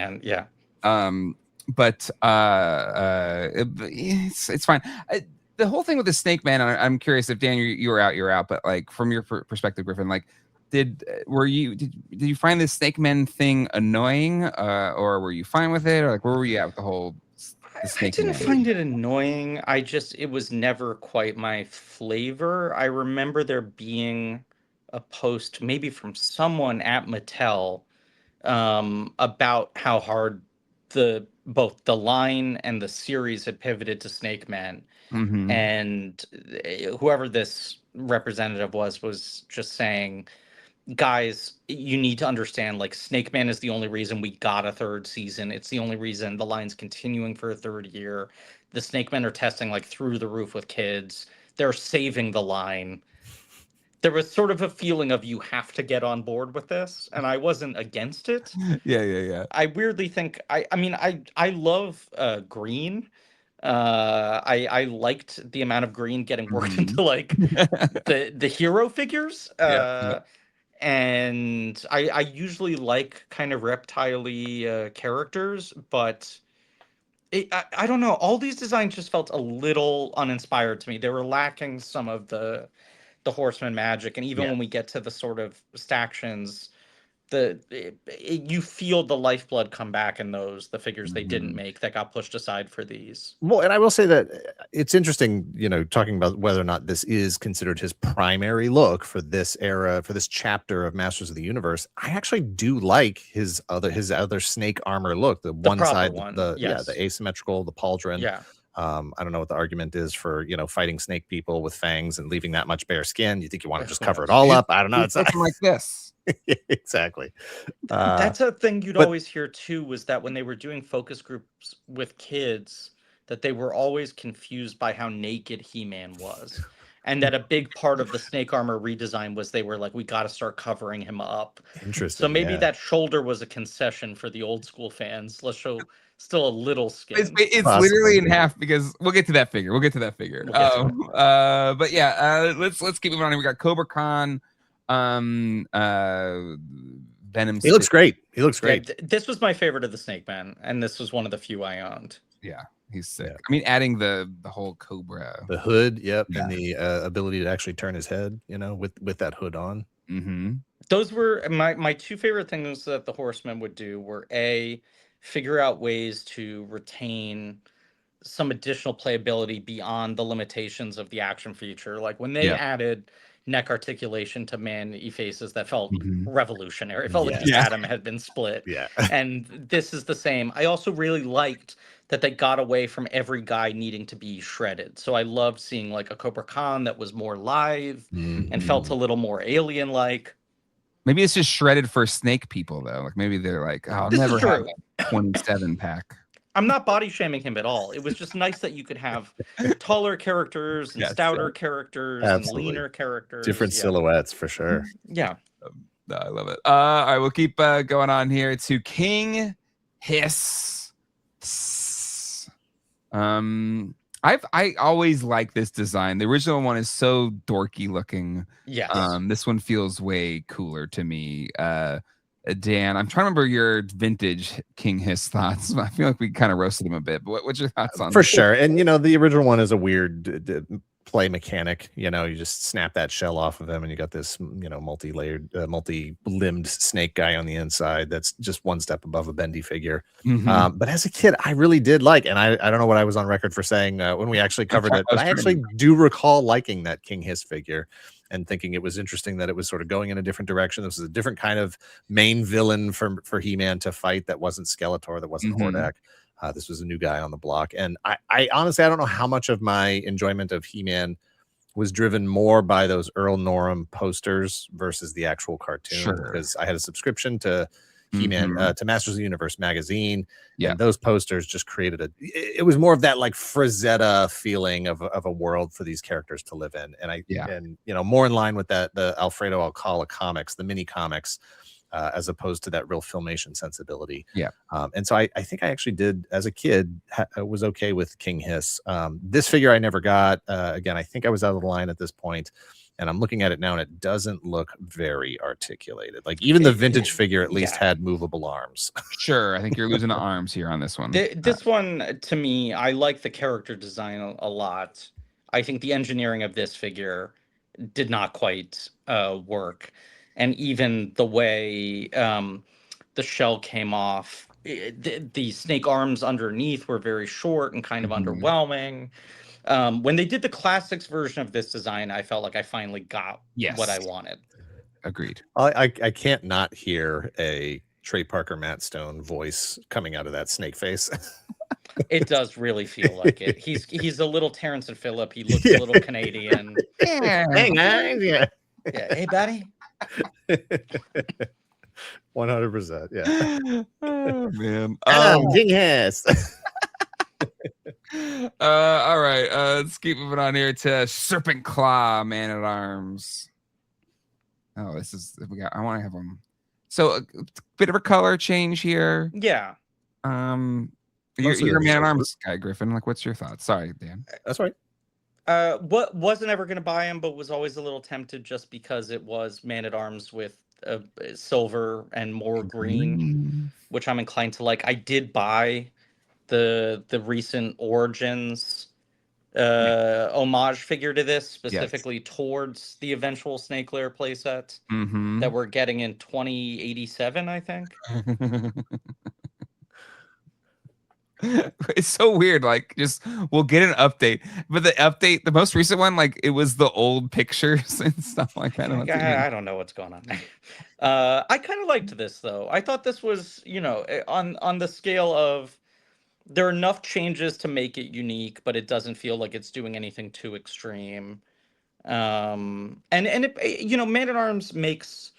A: it's fine. The whole thing with the Snakemen, I'm curious if Dan, you were out, you're out. But like from your perspective, Griffin, like did you find this Snakemen thing annoying, or were you fine with it, or like where were you at with the whole?
C: I didn't find it annoying. It was never quite my flavor. I remember there being a post, maybe from someone at Mattel, about how hard both the line and the series had pivoted to Snakemen. And whoever this representative was just saying, guys, you need to understand, like, Snakeman is the only reason we got a third season. It's the only reason the line's continuing for a third year. The Snakemen are testing like through the roof with kids. They're saving the line. There was sort of a feeling of, you have to get on board with this, and I wasn't against it.
A: Yeah.
C: I weirdly think I love green. I liked the amount of green getting worked into like the hero figures. And I usually like kind of reptile-y characters, but I don't know. All these designs just felt a little uninspired to me. They were lacking some of the Horseman magic, and even when we get to the sort of stactions, you feel the lifeblood come back in the figures they didn't make that got pushed aside for these.
B: Well, and I will say that it's interesting, talking about whether or not this is considered his primary look for this era, for this chapter of Masters of the Universe. I actually do like his other snake armor look, the one side, the asymmetrical, the pauldron. I don't know what the argument is for, fighting snake people with fangs and leaving that much bare skin. You think you want to just cover it all up? I don't know. It's
A: something like this.
B: Exactly.
C: That's a thing you'd always hear too, was that when they were doing focus groups with kids, that they were always confused by how naked He-Man was. And that a big part of the snake armor redesign was they were like, we got to start covering him up.
B: Interesting.
C: So maybe that shoulder was a concession for the old school fans. Let's show still a little skin.
A: It's literally in half, because we'll get to that figure. But yeah, let's keep moving on. We got Cobra Khan. Venom.
B: He looks great.
C: This was my favorite of the Snakemen, and this was one of the few I owned.
A: Yeah, he's sick. I mean, adding the whole Cobra,
B: the hood, and the ability to actually turn his head, with that hood on.
C: Those were my two favorite things that the Horsemen would do. Were figure out ways to retain some additional playability beyond the limitations of the action feature, like when they added neck articulation to man-y faces. That felt revolutionary. It felt like the atom had been split. And this is the same. I also really liked that they got away from every guy needing to be shredded. So I loved seeing like a Cobra Khan that was more live and felt a little more alien-like.
A: Maybe it's just shredded for snake people, though. Like maybe they're like, I'll never have a 27 pack.
C: I'm not body shaming him at all. It was just nice that you could have taller characters and stouter characters and leaner characters.
B: Different silhouettes for sure.
C: Yeah.
A: I love it. All right, we'll keep going on here to King Hiss I always like this design. The original one is so dorky looking.
C: Yes.
A: This one feels way cooler to me. Dan, I'm trying to remember your vintage King Hiss thoughts. I feel like we kind of roasted him a bit, but what's your thoughts on
B: For
A: this?
B: sure. And the original one is a weird play mechanic. You just snap that shell off of him and you got this multi-layered multi-limbed snake guy on the inside that's just one step above a bendy figure. But as a kid, I really did like, and I don't know what I was on record for saying when we actually covered it, but I actually do recall liking that King Hiss figure and thinking it was interesting that it was sort of going in a different direction. This was a different kind of main villain for He-Man to fight that wasn't Skeletor, that wasn't Hordak. This was a new guy on the block. And I honestly, I don't know how much of my enjoyment of He-Man was driven more by those Earl Norem posters versus the actual cartoon. Because I had a subscription to He-Man, to Masters of the Universe magazine. And those posters just created it was more of that like Frazetta feeling of a world for these characters to live in. And more in line with the Alfredo Alcala comics, the mini comics, as opposed to that real Filmation sensibility. And so I think I actually did, as a kid, was okay with King Hiss. This figure I never got. Again, I think I was out of the line at this point, and I'm looking at it now, and it doesn't look very articulated. Like even the vintage figure at least had movable arms.
A: I think you're losing the arms here on this one.
C: This one, to me, I like the character design a lot. I think the engineering of this figure did not quite work. And even the way the shell came off, the snake arms underneath were very short and kind of underwhelming. When they did the classics version of this design, I felt like I finally got what I wanted.
A: Agreed.
B: I can't not hear a Trey Parker Matt Stone voice coming out of that snake face.
C: It does really feel like it. He's a little Terrence and Phillip. He looks a little Canadian.
B: Hey guys,
C: Hey buddy.
B: 100%. Yeah.
A: Oh man.
B: King Hiss.
A: All right. Let's keep moving on here to Serpent Claw Man at Arms. Oh, this is I want to have them. So a bit of a color change here.
C: Yeah.
A: You're a Man at Arms guy, Griffin. Like, what's your thoughts? Sorry, Dan.
B: That's right.
C: What wasn't ever going to buy him, but was always a little tempted just because it was Man at Arms with silver and more green, which I'm inclined to like. I did buy the recent Origins homage figure to this, specifically towards the eventual Snake Lair playset that we're getting in 2087, I think.
A: It's so weird. Like, just we'll get an update, but the most recent one, like it was the old pictures and stuff like that.
C: I don't know what's going on. I kind of liked this though. I thought this was, on the scale of there are enough changes to make it unique, but it doesn't feel like it's doing anything too extreme. And it, Man at Arms makes,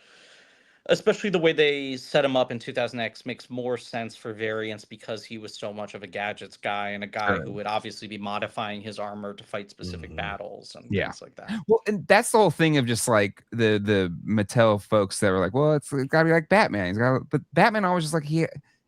C: especially the way they set him up in 2000X, makes more sense for variants because he was so much of a gadgets guy and a guy who would obviously be modifying his armor to fight specific battles and things like that.
A: Well, and that's the whole thing of just like the Mattel folks that were like, well, it's got to be like Batman. But Batman always just like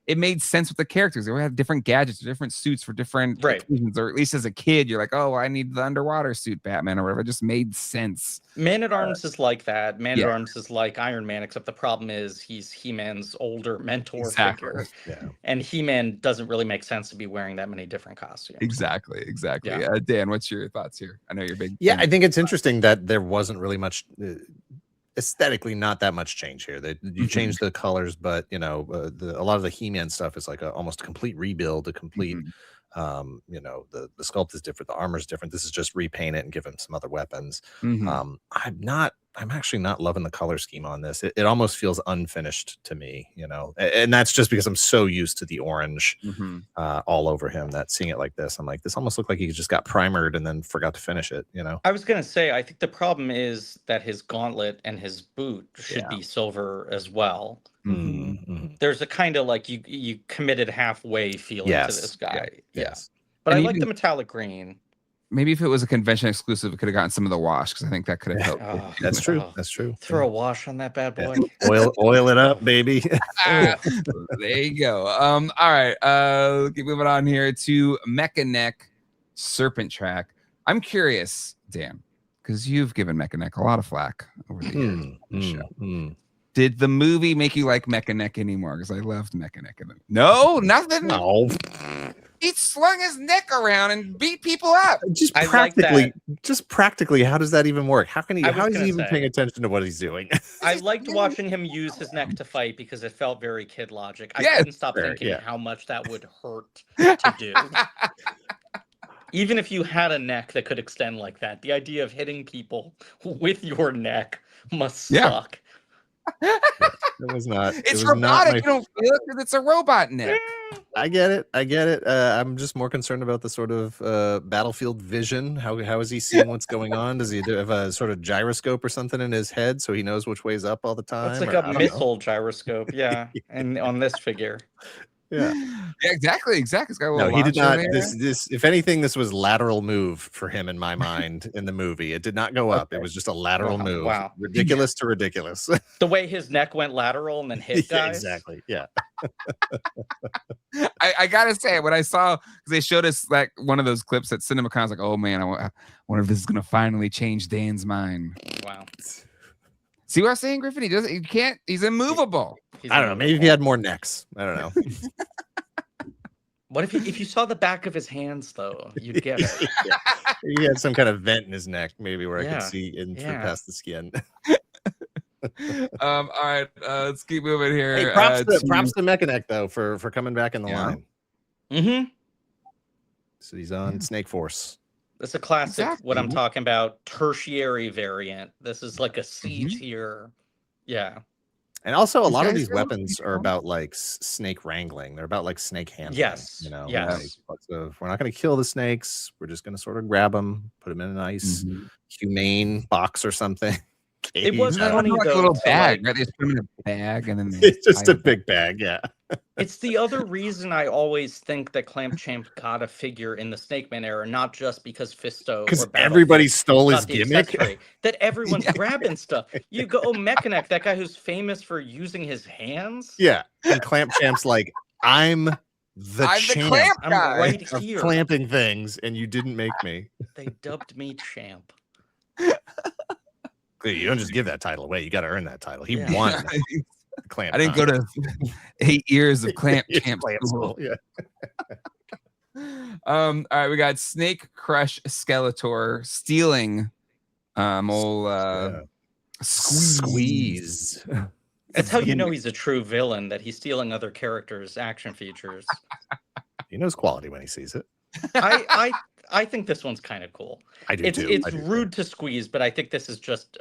A: it made sense with the characters. They had different gadgets, different suits for different occasions, or at least as a kid, you're like, oh, I need the underwater suit Batman or whatever. It just made sense.
C: Man at Arms is like that. Man at Arms is like Iron Man, except the problem is he's He-Man's older mentor figure. And He-Man doesn't really make sense to be wearing that many different costumes.
A: Exactly. Dan, what's your thoughts here? I know you're big.
B: I think it's interesting that there wasn't really much aesthetically, not that much change here. You change the colors, but a lot of the He-Man stuff is like almost a complete rebuild, a complete the sculpt is different, the armor is different. This is just repaint it and give him some other weapons. I'm actually not loving the color scheme on this. It almost feels unfinished to me, and that's just because I'm so used to the orange all over him that seeing it like this, I'm like, this almost looked like he just got primered and then forgot to finish it.
C: I was gonna say, I think the problem is that his gauntlet and his boot should be silver as well. There's a kind of like you committed halfway feeling to this guy. But I like the metallic green.
A: maybe if it was a convention exclusive, it could have gotten some of the wash because I think that could have helped.
C: Oh,
B: That's true.
C: oh.
B: That's true.
C: Throw a wash on that bad boy.
B: Oil it up, baby.
A: There you go. All right. Keep moving on here to Mecha Neck Serpent Track. I'm curious, Dan, because you've given Mecha Neck a lot of flack over the years on the show. Did the movie make you like Mecha Neck anymore? Because I loved Mecha Neck. No, nothing.
B: No.
A: He slung his neck around and beat people up.
B: Just practically, how does that even work? How is he even paying attention to what he's doing?
C: I liked watching him use his neck to fight because it felt very kid logic. I couldn't stop thinking how much that would hurt to do. Even if you had a neck that could extend like that, the idea of hitting people with your neck must suck.
B: It was not.
A: It's robotic. You don't feel it because it's a robot neck.
B: I get it. I'm just more concerned about the sort of battlefield vision. How is he seeing what's going on? Does he have a sort of gyroscope or something in his head so he knows which way's up all the time?
C: It's like a missile gyroscope, and on this figure.
B: Yeah,
A: exactly. It's got a
B: no, he did not. This, if anything, this was lateral move for him in my mind in the movie. It did not go up. It was just a lateral move.
C: Wow,
B: ridiculous to ridiculous.
C: The way his neck went lateral and then hit guys.
B: Exactly. Yeah.
A: I gotta say, when I saw, because they showed us like one of those clips at CinemaCon, I was like, oh man, I wonder if this is gonna finally change Dan's mind.
C: Wow.
A: See what I'm saying, Griffin? He can't. He's immovable.
B: I don't know. Maybe if he had more necks. I don't know.
C: What if you saw the back of his hands though? You'd get it.
B: He had some kind of vent in his neck, maybe where I could see in through past the skin.
A: All right, let's keep moving here.
B: Hey, props to Mecha Neck though for coming back in the line.
C: Mm-hmm.
B: So he's on Snake Force.
C: It's a classic. What I'm talking about, tertiary variant. This is like a C tier. Yeah.
B: And also, a lot of these weapons are about like snake wrangling. They're about like snake handling.
C: Yes.
B: You know,
C: yes.
B: Like, so we're not going to kill the snakes. We're just going to sort of grab them, put them in a nice humane box or something.
C: It was funny
A: like
C: though,
A: a little bag,
C: like,
A: right? They just put them in a bag, and then
B: it's just a big bag. Yeah.
C: It's the other reason I always think that Clamp Champ got a figure in the Snakeman era, not just because Fisto,
B: because everybody stole his gimmick,
C: that everyone's grabbing stuff. You go, oh, Mecha Neck, that guy who's famous for using his hands.
B: Yeah, and Clamp Champ's like, I'm the champ.
C: I'm right here,
B: clamping things, and you didn't make me.
C: They dubbed me champ.
B: You don't just give that title away. You got to earn that title. He won. Clamp.
A: I didn't go to 8 years of Clamp Champ school.
B: Yeah.
A: All right, we got Snake Crush Skeletor stealing
B: Squeeze.
C: That's how you know he's a true villain, that he's stealing other characters' action features.
B: He knows quality when he sees it.
C: I think this one's kind of cool.
B: I do too.
C: It's rude to Squeeze, but I think this is just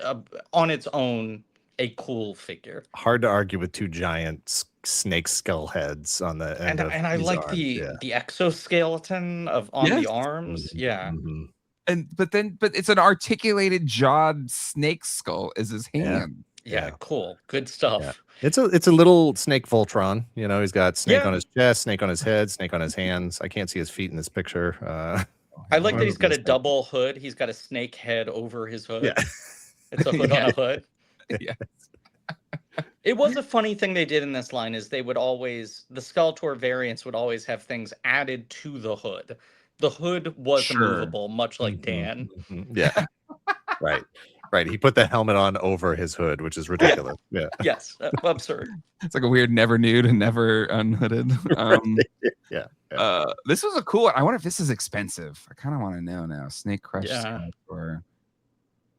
C: on its own a cool figure.
B: Hard to argue with two giant snake skull heads on the end.
C: And I like
B: arms.
C: the exoskeleton on the arms. Yeah.
A: But it's an articulated jawed snake skull is his hand.
C: Yeah, cool. Good stuff.
B: Yeah. It's a little snake Voltron. You know, he's got snake on his chest, snake on his head, snake on his hands. I can't see his feet in this picture.
C: I like that he's got a double hood. He's got a snake head over his hood.
B: Yeah.
C: It's a hood on a hood.
A: Yeah.
C: It was a funny thing they did in this line is they would always, the Skeletor variants would always have things added to the hood. The hood was movable, much like Dan.
B: Yeah. Right. He put the helmet on over his hood, which is ridiculous. Yeah.
C: Yes. Absurd.
A: It's like a weird never nude and never unhooded.
B: Yeah.
A: This was a cool one. I wonder if this is expensive. I kind of want to know now. Snake Crush Skeletor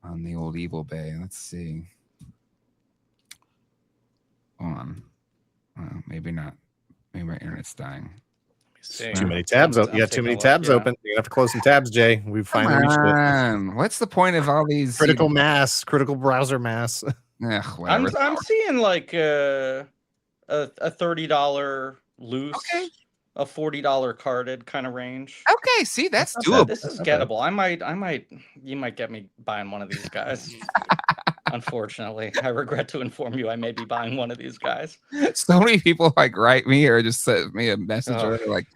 A: on the old Evil Bay. Let's see. Hold on. Maybe not. Maybe my internet's dying.
B: Too many tabs open. You got too many tabs open. You're gonna have to close some tabs, Jay. We've finally reached it.
A: What's the point of all these
B: critical browser mass?
C: I'm seeing like a $30 loose, a $40 carded kind of range.
A: Okay, see, that's doable.
C: This is gettable. You might get me buying one of these guys. Unfortunately, I regret to inform you I may be buying one of these guys.
A: So many people like write me or just send me a message or like,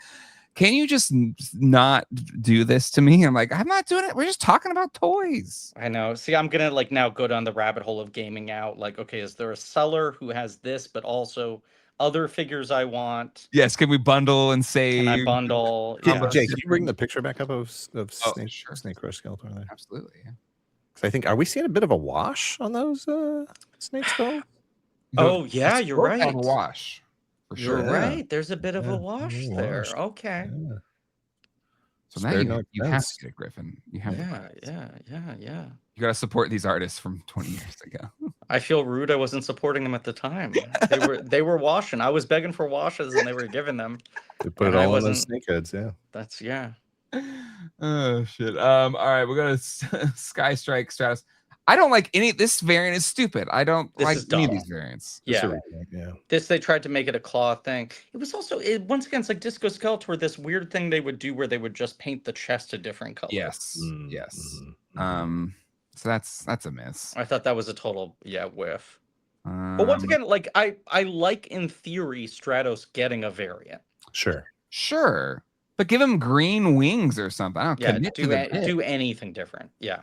A: can you just not do this to me? I'm like, I'm not doing it. We're just talking about toys.
C: I know. See, I'm gonna like now go down the rabbit hole of gaming out. Like, okay, is there a seller who has this, but also other figures I want?
A: Yes, can we bundle and save?
C: Can I bundle?
A: Yeah.
B: Jay, can you bring the picture back up of
A: Snake,
B: sure. Snake Rush Skeletor there?
A: Absolutely. Yeah.
B: I think, are we seeing a bit of a wash on those snake skulls?
C: Oh yeah, you're right.
A: A wash for sure.
C: You're right. There's a bit of a wash there. Okay.
B: Yeah.
A: So now you have to get it, Griffin. You have
C: yeah.
A: You got to support these artists from 20 years ago.
C: I feel rude. I wasn't supporting them at the time. They were washing. I was begging for washes, and they were giving them.
B: They put it all on those snake heads. Yeah.
C: That's
A: Oh shit. All right, we're gonna Sky Strike Stratus. I don't like any. This variant is stupid. I don't like any of these variants.
C: Yeah. This, they tried to make it a claw thing. It was also once again, it's like Disco Skeletor. This weird thing they would do where they would just paint the chest a different color.
A: Yes. Yes. So that's a miss.
C: I thought that was a total whiff. But once again, like I like in theory Stratos getting a variant.
B: Sure.
A: But give him green wings or something. I don't
C: do anything different. Yeah.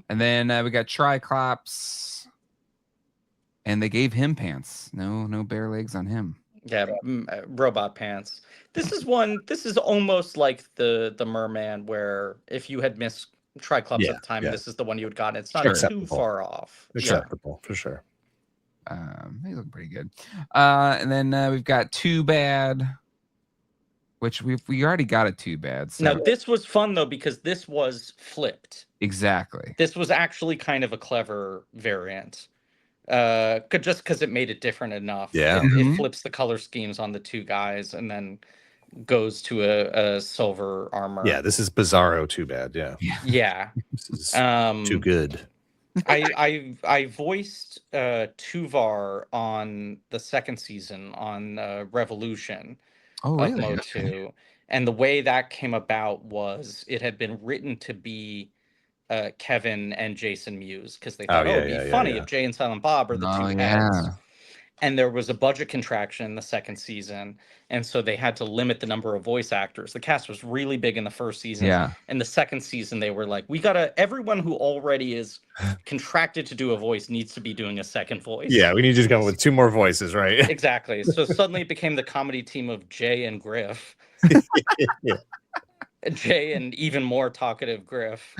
A: And then we got Triclops, and they gave him pants. No bare legs on him.
C: Yeah, robot pants. This is almost like the merman, where if you had missed Triclops at the time, this is the one you had gotten. It's not too far off.
B: Acceptable for sure.
A: They look pretty good. And then we've got Too Bad, which we already got a Too Bad. So.
C: Now this was fun though, because this was flipped.
A: Exactly.
C: This was actually kind of a clever variant. Just because it made it different enough.
B: Yeah.
C: It flips the color schemes on the two guys and then goes to a silver armor.
B: Yeah, this is Bizarro Too Bad.
C: Yeah.
B: This is too good.
C: I voiced Tuvar on the second season on Revolution of MOTU. And the way that came about was it had been written to be Kevin and Jason Mewes, because they thought, it'd be funny if Jay and Silent Bob are the two heads. And there was a budget contraction in the second season, and so they had to limit the number of voice actors. The cast was really big in the first season.
A: Yeah.
C: In the second season, they were like, everyone who already is contracted to do a voice needs to be doing a second voice.
B: Yeah, we need you to come with 2 more voices, right?
C: Exactly. So suddenly it became the comedy team of Jay and Griff. Jay and even more talkative Griff.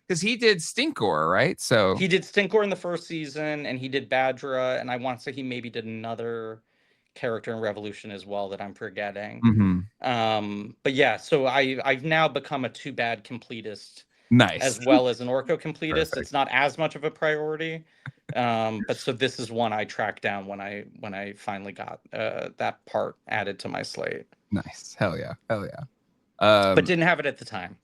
A: Because he did Stinkor, right? So
C: he did Stinkor in the first season, and he did Badgera, and I want to say he maybe did another character in Revolution as well that I'm forgetting. But yeah, so I've now become a Too Bad completist.
A: Nice.
C: As well as an Orko completist. Perfect. It's not as much of a priority. But so this is one I tracked down when I finally got that part added to my slate.
A: Nice. Hell yeah.
C: But didn't have it at the time.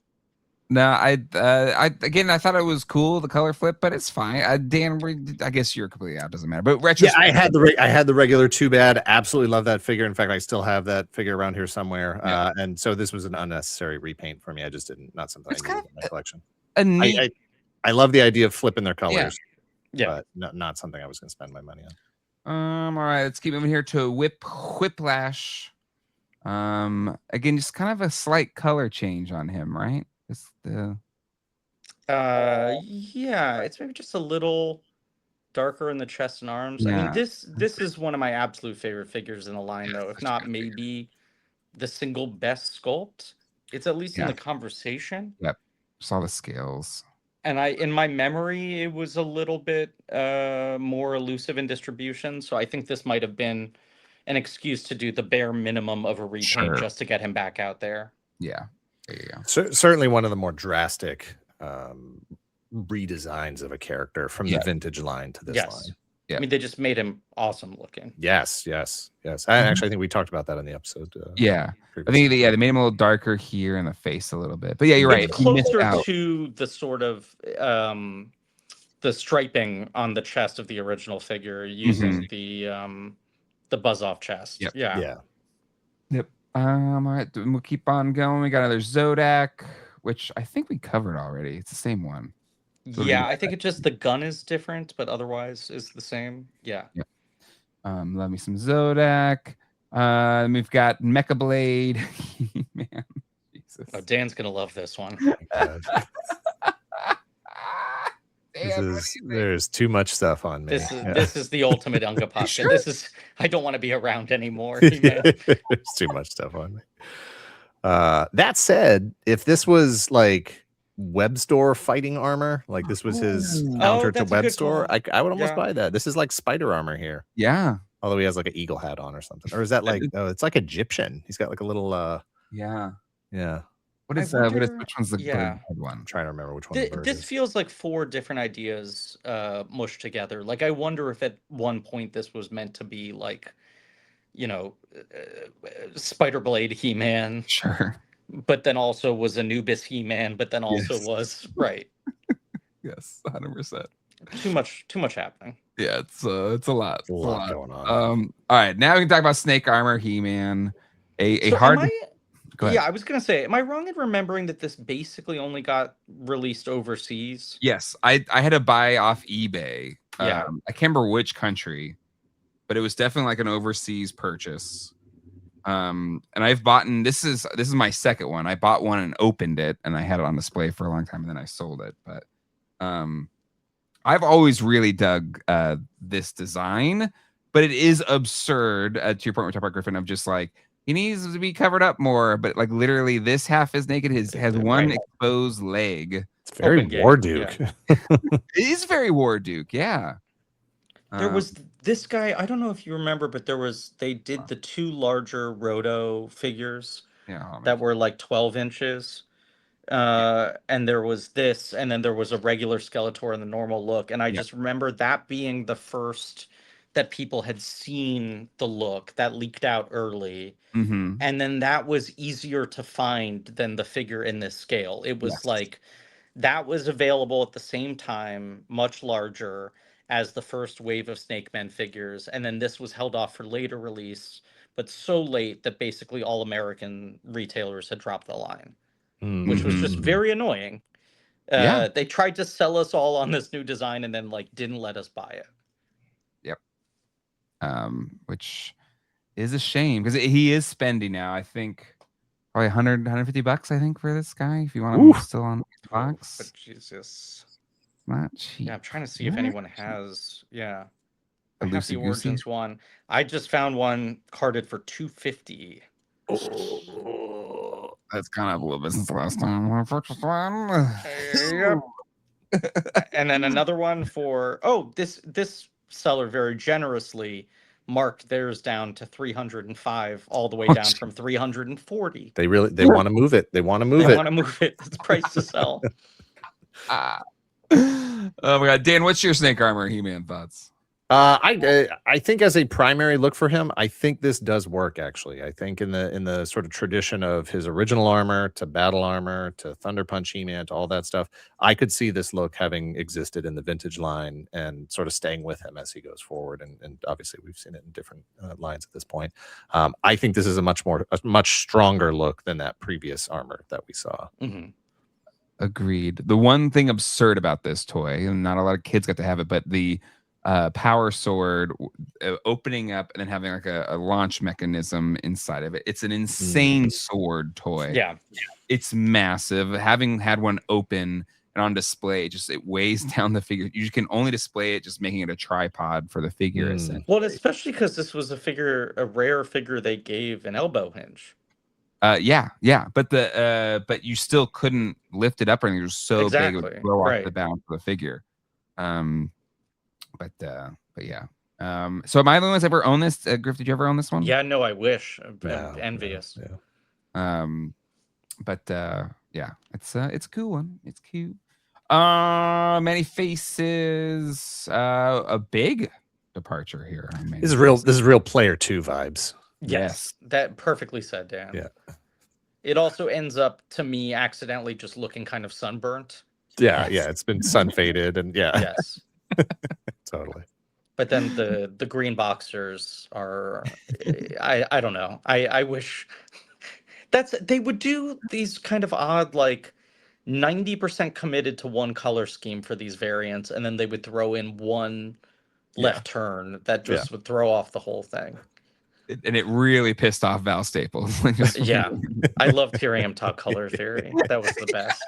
A: No, I thought it was cool, the color flip, but it's fine. Dan, I guess you're completely out. Doesn't matter. But
B: I had the regular Too Bad. Absolutely love that figure. In fact, I still have that figure around here somewhere. And so this was an unnecessary repaint for me. I just not something I needed in my collection. I love the idea of flipping their colors. But not something I was going to spend my money on.
A: All right, let's keep moving here to Whiplash. Again, just kind of a slight color change on him, right?
C: It's maybe just a little darker in the chest and arms. I mean, this is one of my absolute favorite figures in the line, though, if not maybe the single best sculpt. It's at least in the conversation.
A: Yep, saw the scales.
C: And in my memory, it was a little bit more elusive in distribution, so I think this might have been an excuse to do the bare minimum of a repaint just to get him back out there.
A: Yeah. There you go.
B: Certainly one of the more drastic redesigns of a character from the vintage line to this line.
C: Yeah. I mean, they just made him awesome looking.
B: Yes. I think we talked about that in the episode.
A: Previously. I think they made him a little darker here in the face a little bit. But yeah, you're right.
C: Closer to the sort of the striping on the chest of the original figure using the buzz off chest.
A: Yep. All right, we'll keep on going. We got another Zodak, which I think we covered already. It's the same one.
C: So I think it's just the gun is different, but otherwise is the same. Yeah.
A: Love me some Zodak. We've got Mecha Blade. Man, Jesus.
C: Oh, Dan's gonna love this one.
B: There's too much stuff on me.
C: This is the ultimate Unga Pop.
A: Sure?
C: This is I don't want to be around anymore. He-Man.
B: There's too much stuff on me. That said, if this was like web store fighting armor, like this was his counter to web store, I would almost buy that. This is like spider armor here.
A: Yeah.
B: Although he has like an eagle hat on or something. Or is that like it's like Egyptian. He's got like a little
A: yeah.
B: Which
A: one's the bird one?
B: I'm trying to remember which one the bird
C: this
B: is.
C: feels like 4 different ideas mushed together. Like I wonder if at one point this was meant to be like, you know, Spider Blade He-Man.
A: Sure.
C: But then also was Anubis He-Man, but then also was right.
A: Yes, 100%.
C: Too much happening.
A: Yeah, it's a lot.
B: It's a lot going on.
A: All right, now we can talk about Snake Armor, He-Man.
C: So
A: hard.
C: Go ahead. Yeah, I was gonna say, am I wrong in remembering that this basically only got released overseas?
A: Yes, I had to buy off eBay.
C: Yeah.
A: I can't remember which country, but it was definitely like an overseas purchase. And I've bought, and this is my second one. I bought one and opened it, and I had it on display for a long time, and then I sold it. But I've always really dug this design, but it is absurd. To your point, we're talking about Griffin, of just like he needs to be covered up more. But like literally, this half is naked. Has one exposed leg.
B: It's very Warduke.
A: Yeah. It is very Warduke. Yeah.
C: There was this guy, I don't know if you remember, but they did the 2 larger Roto figures that were like 12 inches. And there was this, and then there was a regular Skeletor in the normal look. And I just remember that being the first that people had seen the look that leaked out early.
A: Mm-hmm.
C: And then that was easier to find than the figure in this scale. It was like that was available at the same time, much larger as the first wave of Snakemen figures, and then this was held off for later release, but so late that basically all American retailers had dropped the line, which was just very annoying. They tried to sell us all on this new design and then like didn't let us buy it.
A: Yep. Which is a shame because he is spending now, I think, probably $150, I think, for this guy. If you want him still on the box.
C: But Jesus.
A: Not cheap.
C: Yeah, I'm trying to see if anyone has. Yeah, I have the Origins one. I just found one carded for $250.
A: Oh, that's kind of a little bit since the last time I purchased one.
C: And then another one for this seller very generously marked theirs down to 305, all the way down from 340.
B: They want to move it. They want to move it.
C: It's price to sell.
A: Oh my god, Dan, what's your Snake Armor He-Man thoughts?
B: I think as a primary look for him, I think this does work. Actually, I think in the sort of tradition of his original armor to battle armor to Thunder Punch He-Man to all that stuff, I could see this look having existed in the vintage line and sort of staying with him as he goes forward. And obviously, we've seen it in different lines at this point. I think this is a much stronger look than that previous armor that we saw.
C: Mm-hmm.
A: Agreed. The one thing absurd about this toy, and not a lot of kids got to have it, but the power sword opening up and then having like a launch mechanism inside of it. It's an insane sword toy.
C: Yeah.
A: It's massive. Having had one open and on display, it weighs down the figure. You can only display it just making it a tripod for the figure.
C: Well, especially because this was a rare figure they gave an elbow hinge.
A: Yeah, but you still couldn't lift it up or anything. It was so big it would throw off the balance of the figure. But yeah. So am I the one that's ever owned this? Griff, did you ever own this one?
C: Yeah, no, I wish. I'm envious.
B: Yeah.
A: But yeah, it's a cool one. It's cute. Many faces. A big departure here.
B: This is real player 2 vibes.
C: Yes, that perfectly said, Dan.
B: Yeah.
C: It also ends up, to me, accidentally just looking kind of sunburnt.
B: Yeah, it's been sun faded and
C: Yes.
B: Totally.
C: But then the green boxers are, I don't know. I wish they would do these kind of odd, like 90% committed to one color scheme for these variants, and then they would throw in one left turn that just would throw off the whole thing.
A: And it really pissed off Val Staples.
C: Yeah, I loved hearing him talk color theory. That was the best.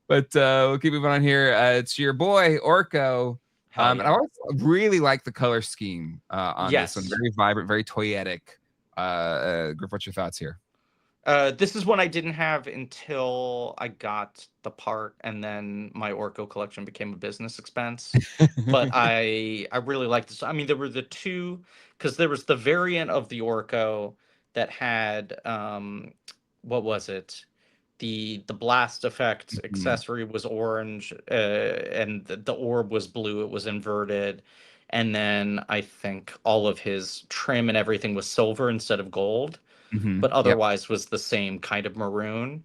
A: But we'll keep moving on here. It's your boy Orko. And I also really like the color scheme on this one. Very vibrant, very toyetic. Griff, what's your thoughts here?
C: This is one I didn't have until I got the part, and then my Orko collection became a business expense. But I really like this. I mean, there were the two, because there was the variant of the Orko that had what was it? The blast effect accessory was orange, and the orb was blue. It was inverted. And then I think all of his trim and everything was silver instead of gold. But otherwise was the same kind of maroon.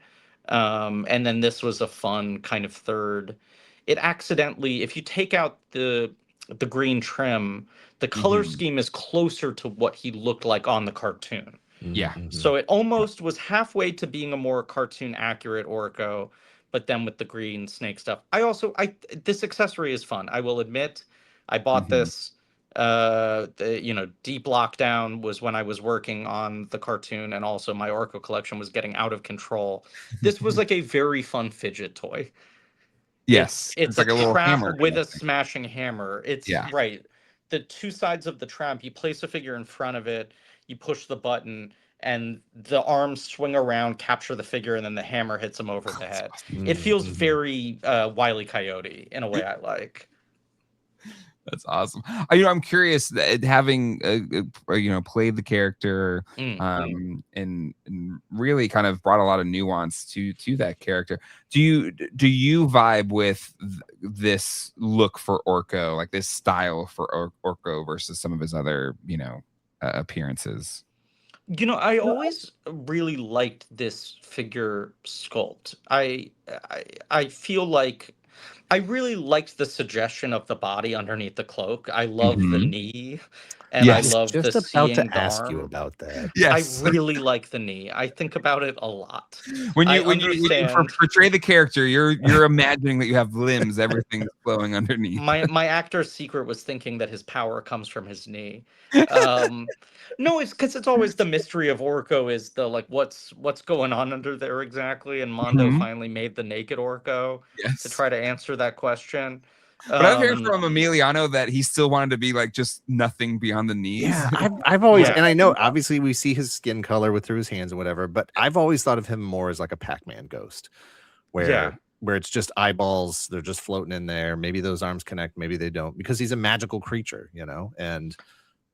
C: And then this was a fun kind of third. It accidentally, if you take out the green trim, the color scheme is closer to what he looked like on the cartoon.
A: Yeah.
C: So it almost was halfway to being a more cartoon accurate Orko, but then with the green snake stuff. This accessory is fun. I will admit, I bought this. Deep Lockdown was when I was working on the cartoon, and also my Orko collection was getting out of control. This was like a very fun fidget toy.
A: Yes,
C: it's like a little trap with a smashing hammer. It's right. The two sides of the trap, you place a figure in front of it, you push the button, and the arms swing around, capture the figure, and then the hammer hits him over the head. It feels very Wile E. Coyote in a way I like.
A: That's awesome. I'm curious, having played the character, and really kind of brought a lot of nuance to that character. Do you vibe with this look for Orko, like this style for Orko versus some of his other appearances?
C: I always really liked this figure sculpt. I feel like I really liked the suggestion of the body underneath the cloak. I love the knee, and I love the seeing the
B: ask
C: arm.
B: you about that.
A: Yes,
C: I really like the knee. I think about it a lot.
A: When you portray the character, you're imagining that you have limbs, everything's flowing underneath.
C: My actor's secret was thinking that his power comes from his knee. No, it's because it's always the mystery of Orko is the what's going on under there exactly, and Mondo finally made the naked Orko to try to answer that question.
A: But I've heard from Emiliano that he still wanted to be like just nothing beyond the knees.
B: Yeah, I've always, and I know obviously we see his skin color through his hands and whatever, but I've always thought of him more as like a Pac-Man ghost, where it's just eyeballs, they're just floating in there. Maybe those arms connect, maybe they don't, because he's a magical creature, and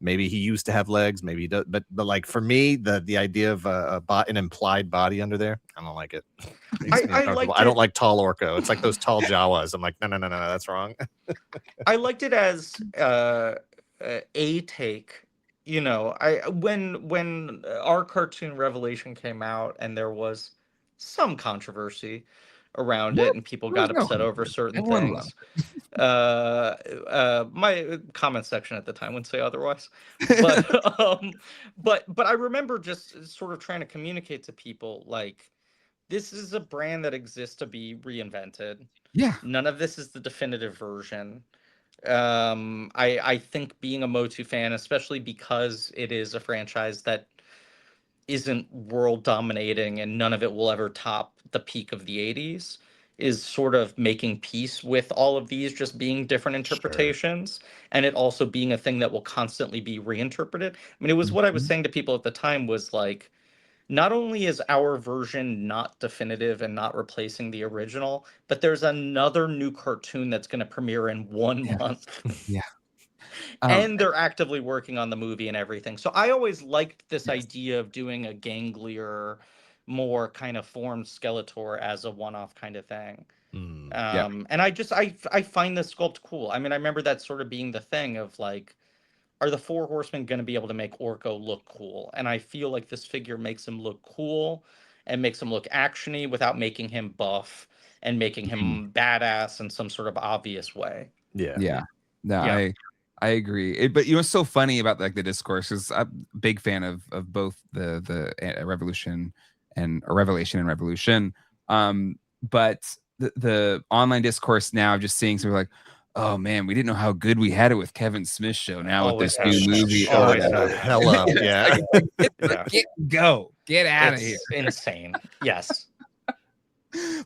B: maybe he used to have legs, maybe he does, but like for me, the idea of an implied body under there, I don't like it. I don't like tall Orko. It's like those tall Jawas. I'm like, no, that's wrong.
C: I liked it as a take. When our cartoon Revelation came out, and there was some controversy around it, and people got upset over certain things. My comment section at the time wouldn't say otherwise, but I remember just sort of trying to communicate to people like, this is a brand that exists to be reinvented.
A: Yeah,
C: none of this is the definitive version. I think being a MOTU fan, especially because it is a franchise that isn't world dominating and none of it will ever top the peak of the 80s, is sort of making peace with all of these just being different interpretations, and it also being a thing that will constantly be reinterpreted. I mean, it was what I was saying to people at the time was like, not only is our version not definitive and not replacing the original, but there's another new cartoon that's going to premiere in 1 month.
A: Yeah.
C: And they're actively working on the movie and everything. So I always liked this idea of doing a ganglier, more kind of formed Skeletor as a one-off kind of thing. And I find this sculpt cool. I mean, I remember that sort of being the thing of like, are the Four Horsemen going to be able to make Orko look cool? And I feel like this figure makes him look cool and makes him look actiony without making him buff and making him badass in some sort of obvious way.
A: No, I agree. But it's so funny about like the discourse, because I'm a big fan of both the Revelation and Revolution. But the online discourse now, just seeing sort of like, Oh man, we didn't know how good we had it with Kevin Smith's show. Now with
C: Always
A: this new movie,
C: Always
B: Shut the
C: have.
B: hell up. Yeah.
A: Get out of here.
C: It's insane. Yes.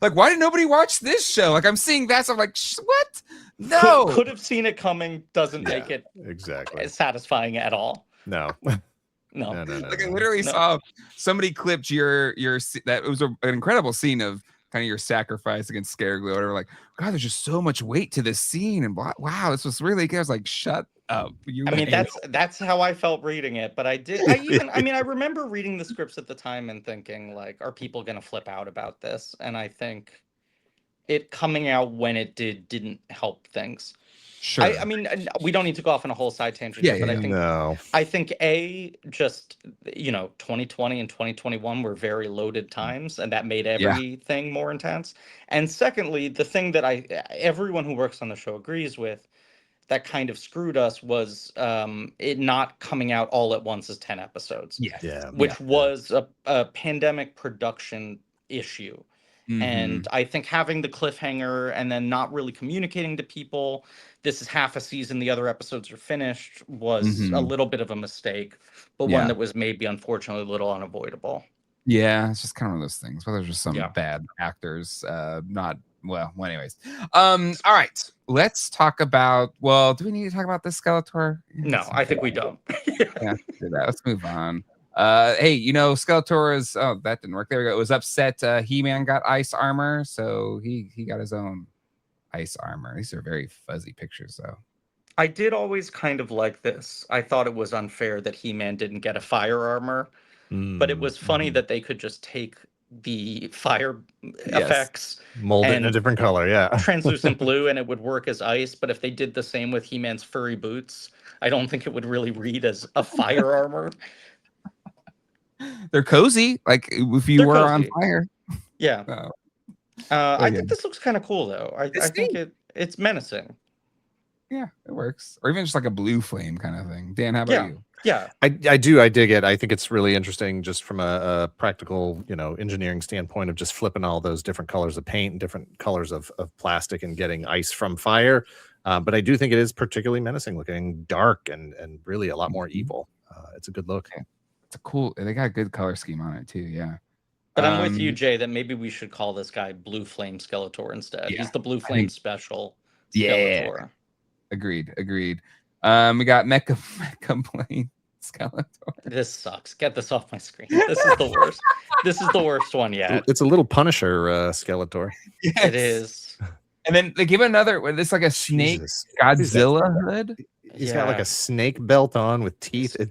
A: Like, why did nobody watch this show? Like, I'm seeing that, so I'm like, what? No.
C: Could have seen it coming. Doesn't make it
B: exactly
C: satisfying at all.
B: no.
C: No.
A: Like, I literally saw somebody clipped your that it was an incredible scene of kind of your sacrifice against Scareglow or whatever. Like, God, there's just so much weight to this scene, and wow, this was really good. I was like, shut up.
C: I mean, that's how I felt reading it, but I remember reading the scripts at the time and thinking, like, are people gonna flip out about this? And I think it coming out when it didn't help things.
A: Sure.
C: I mean, we don't need to go off on a whole side tangent, but I think just 2020 and 2021 were very loaded times, and that made everything more intense. And secondly, the thing that everyone who works on the show agrees with, that kind of screwed us was it not coming out all at once as 10 episodes. Which was a pandemic production issue. Mm-hmm. And I think having the cliffhanger and then not really communicating to people, this is half a season, the other episodes are finished, was a little bit of a mistake, but one that was maybe unfortunately a little unavoidable.
A: Yeah, it's just kind of one of those things. Well, there's just some bad actors, anyways. All right, let's talk about, do we need to talk about this Skeletor?
C: No, I think we don't.
A: Let's move on. Hey, Skeletor is, that didn't work. There we go. It was upset. He-Man got ice armor, so he got his own ice armor. These are very fuzzy pictures, though.
C: I did always kind of like this. I thought it was unfair that He-Man didn't get a fire armor, but it was funny that they could just take the fire effects,
B: mold it in a different color,
C: translucent blue, and it would work as ice. But if they did the same with He-Man's furry boots, I don't think it would really read as a fire armor.
A: They're cozy, like if you were on fire.
C: Yeah. I think this looks kind of cool, though. I think it's menacing.
B: Yeah,
A: it works. Or even just like a blue flame kind of thing. Dan, how about you?
C: Yeah,
B: I dig it. I think it's really interesting just from a practical, engineering standpoint of just flipping all those different colors of paint and different colors of plastic and getting ice from fire. But I do think it is particularly menacing looking, dark and really a lot more evil. It's a good look.
A: Okay. It's a cool, they got a good color scheme on it too. Yeah.
C: But I'm with you, Jay, that maybe we should call this guy Blue Flame Skeletor instead. He's the Blue Flame special Skeletor.
A: Agreed. We got Mecha Blade Skeletor.
C: This sucks. Get this off my screen. This is the worst. This is the worst one yet.
B: It's a little Punisher Skeletor.
C: Yes. It is.
A: And then they give another, it's like a snake Godzilla hood.
B: He's got like a snake belt on with teeth. The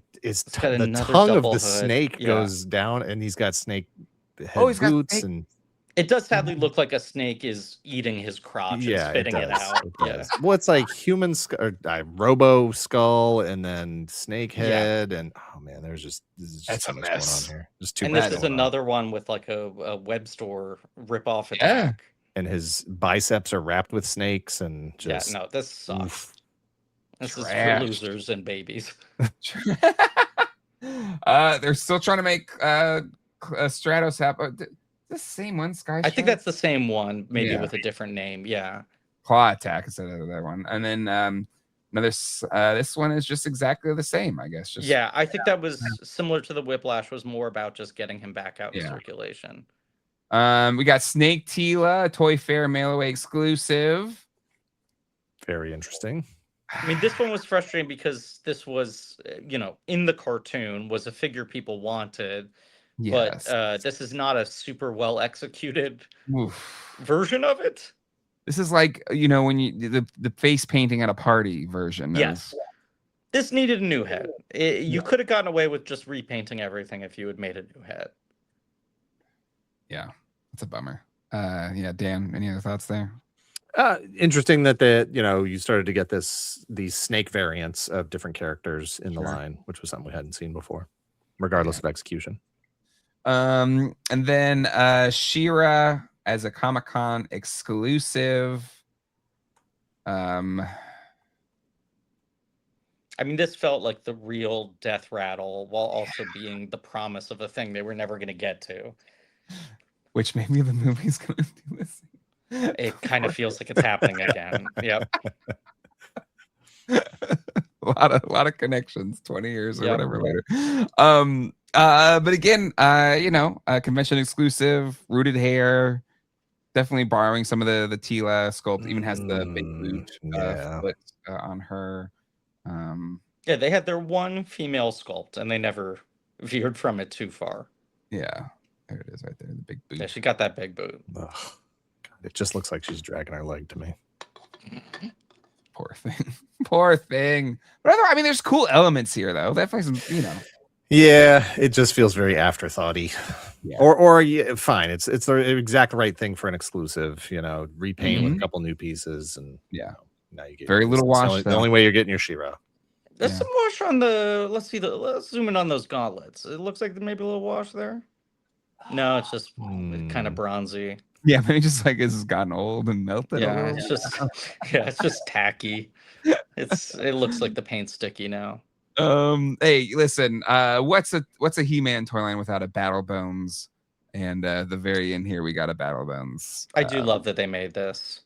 B: tongue of the snake goes down, and he's got snake head boots, and
C: it does sadly look like a snake is eating his crotch and spitting it out.
B: Well, it's like human robo skull, and then snake head, and oh man, this is just so much going on here. There's too much.
C: This is another one with like a web store ripoff attack.
B: And his biceps are wrapped with snakes, and just
C: this sucks. Oof. This is for losers and babies.
A: They're still trying to make Stratos happen. The same one, Sky.
C: I think that's the same one, maybe with a different name. Yeah.
A: Claw Attack instead of that one, and then this one is just exactly the same, I guess.
C: I think that was similar to the Whiplash. Was more about just getting him back out in circulation.
A: We got Snake Tila, Toy Fair mail away exclusive.
B: Very interesting.
C: I mean, this one was frustrating because this was, in the cartoon, was a figure people wanted. Yes. But this is not a super well executed version of it.
A: This is like, when the face painting at a party version.
C: Yes. This needed a new head. You could have gotten away with just repainting everything if you had made a new head.
A: Yeah, it's a bummer. Dan, any other thoughts there?
B: Interesting that you started to get these snake variants of different characters in the line, which was something we hadn't seen before, regardless of execution.
A: And then She-Ra as a Comic-Con exclusive. I
C: mean, this felt like the real death rattle while also being the promise of a thing they were never going to get to.
A: Which maybe the movie's going to do this.
C: It kind of feels like it's happening again. Yep.
A: a lot of connections 20 years or
C: Yep.
A: whatever later. But again, convention exclusive, rooted hair, definitely borrowing some of the Tila sculpt. Even has the big boot foot on her.
C: Yeah, they had their one female sculpt and they never veered from it too far.
A: Yeah, there it is right there, the big boot.
C: Yeah, she got that big boot.
B: Ugh, God, it just looks like she's dragging her leg to me.
A: Poor thing. Poor thing. But I mean, there's cool elements here, though. Definitely some,
B: Yeah, it just feels very afterthoughty.
A: Yeah.
B: Or yeah, fine. It's the exact right thing for an exclusive. Repaint with a couple new pieces, and now you get
A: very little wash.
B: The only way you're getting your She-Ra.
C: There's some wash on the. Let's zoom in on those gauntlets. It looks like maybe a little wash there. No, it's just kind of bronzy.
A: Yeah, maybe just like it's gotten old and melted.
C: Yeah, it's just tacky. It looks like the paint's sticky now.
A: Hey, listen, what's a He-Man toy line without a Battle Bones? And the very end here we got a Battle Bones.
C: I do love that they made this.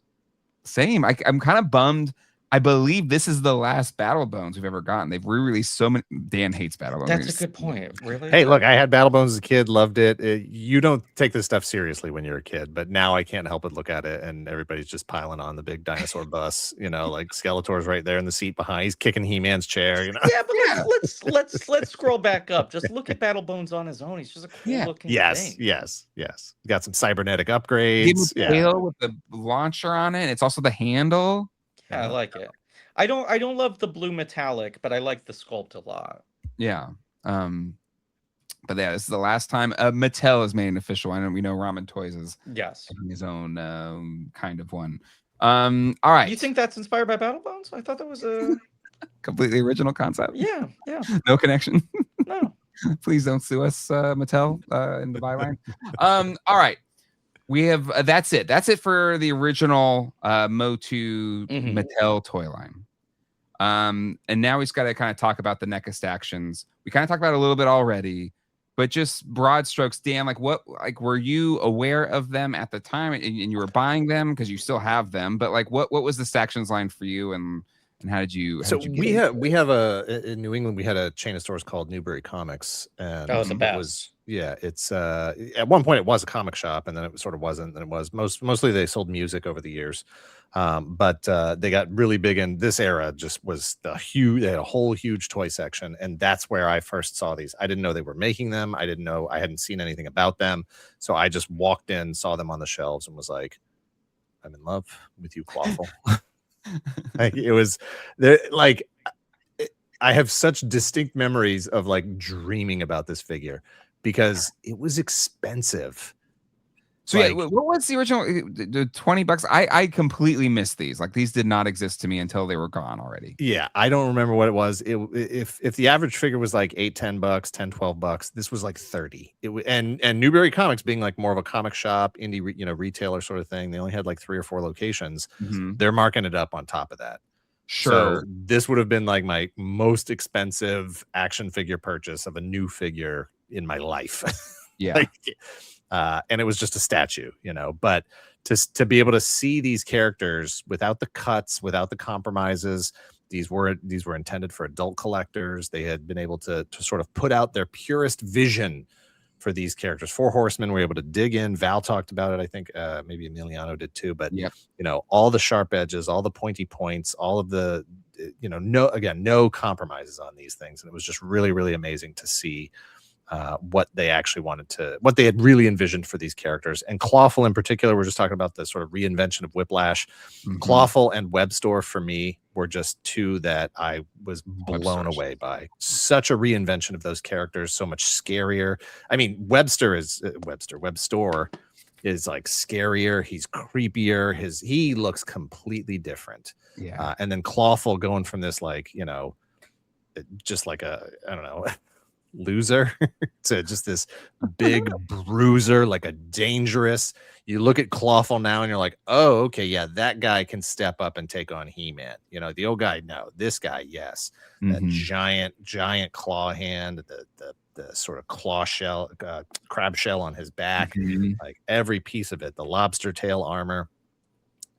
A: Same. I'm kind of bummed. I believe this is the last Battle Bones we've ever gotten. They've re-released so many. Dan hates Battle Bones.
C: That's a good point. Really?
B: Hey, look, I had Battle Bones as a kid, loved it. You don't take this stuff seriously when you're a kid, but now I can't help but look at it, and everybody's just piling on the big dinosaur bus. Like Skeletor's right there in the seat behind. He's kicking He-Man's chair.
C: Yeah, but let's scroll back up. Just look at Battle Bones on his own. He's just a cool looking thing.
B: Yes. Got some cybernetic upgrades.
A: Tail with the launcher on it. It's also the handle.
C: Yeah, I like it. I don't love the blue metallic, but I like the sculpt a lot.
A: Yeah. But yeah, this is the last time Mattel has made an official one, and we know Ramen Toys is his own kind of one. All right.
C: You think that's inspired by Battle Bones? I thought that was a
A: completely original concept.
C: Yeah.
A: No connection.
C: No.
A: Please don't sue us, Mattel, in the byline. All right. We have that's it. That's it for the original MOTU Mattel toy line. And now we've got to kind of talk about the NECA stactions. We kind of talked about it a little bit already, but just broad strokes. Dan, were you aware of them at the time, and you were buying them because you still have them? But what was the stactions line for you, and how did you?
B: We have in New England we had a chain of stores called Newbury Comics, and
C: the best.
B: It's at one point it was a comic shop, and then it sort of wasn't. Then it was mostly they sold music over the years, but they got really big in this era. Just was they had a whole huge toy section, and that's where I first saw these. I didn't know they were making them. I hadn't seen anything about them, so I just walked in, saw them on the shelves, and was like, "I'm in love with you, Clawful." It was there. I have such distinct memories of dreaming about this figure because it was expensive.
A: So what was the original? The $20? I completely missed these. These did not exist to me until they were gone already.
B: Yeah, I don't remember what it was. If the average figure was $8, $10, $10, $12, this was 30. And Newbury Comics being more of a comic shop, indie retailer sort of thing. They only had 3 or 4 locations. They're marking it up on top of that.
A: Sure.
B: So this would have been my most expensive action figure purchase of a new figure in my life.
A: Yeah.
B: And it was just a statue, but to be able to see these characters without the cuts, without the compromises, these were intended for adult collectors. They had been able to sort of put out their purest vision for these characters. Four Horsemen were able to dig in. Val talked about it. I think maybe Emiliano did too, but all the sharp edges, all the pointy points, all of the, no compromises on these things. And it was just really, really amazing to see what they actually what they had really envisioned for these characters. And Clawful in particular, we're just talking about the sort of reinvention of Whiplash. Clawful and Webstore for me were just two that I was blown away by. Such a reinvention of those characters, so much scarier. I mean, Webstore is scarier, he's creepier, he looks completely different.
A: Yeah.
B: And then Clawful going from this just I don't know, loser to just this big bruiser, a dangerous. You look at Clawful now and you're like, oh, okay, yeah, that guy can step up and take on He-Man. The old guy, no. This guy, yes. That giant claw hand, the sort of claw shell, crab shell on his back, every piece of it, the lobster tail armor.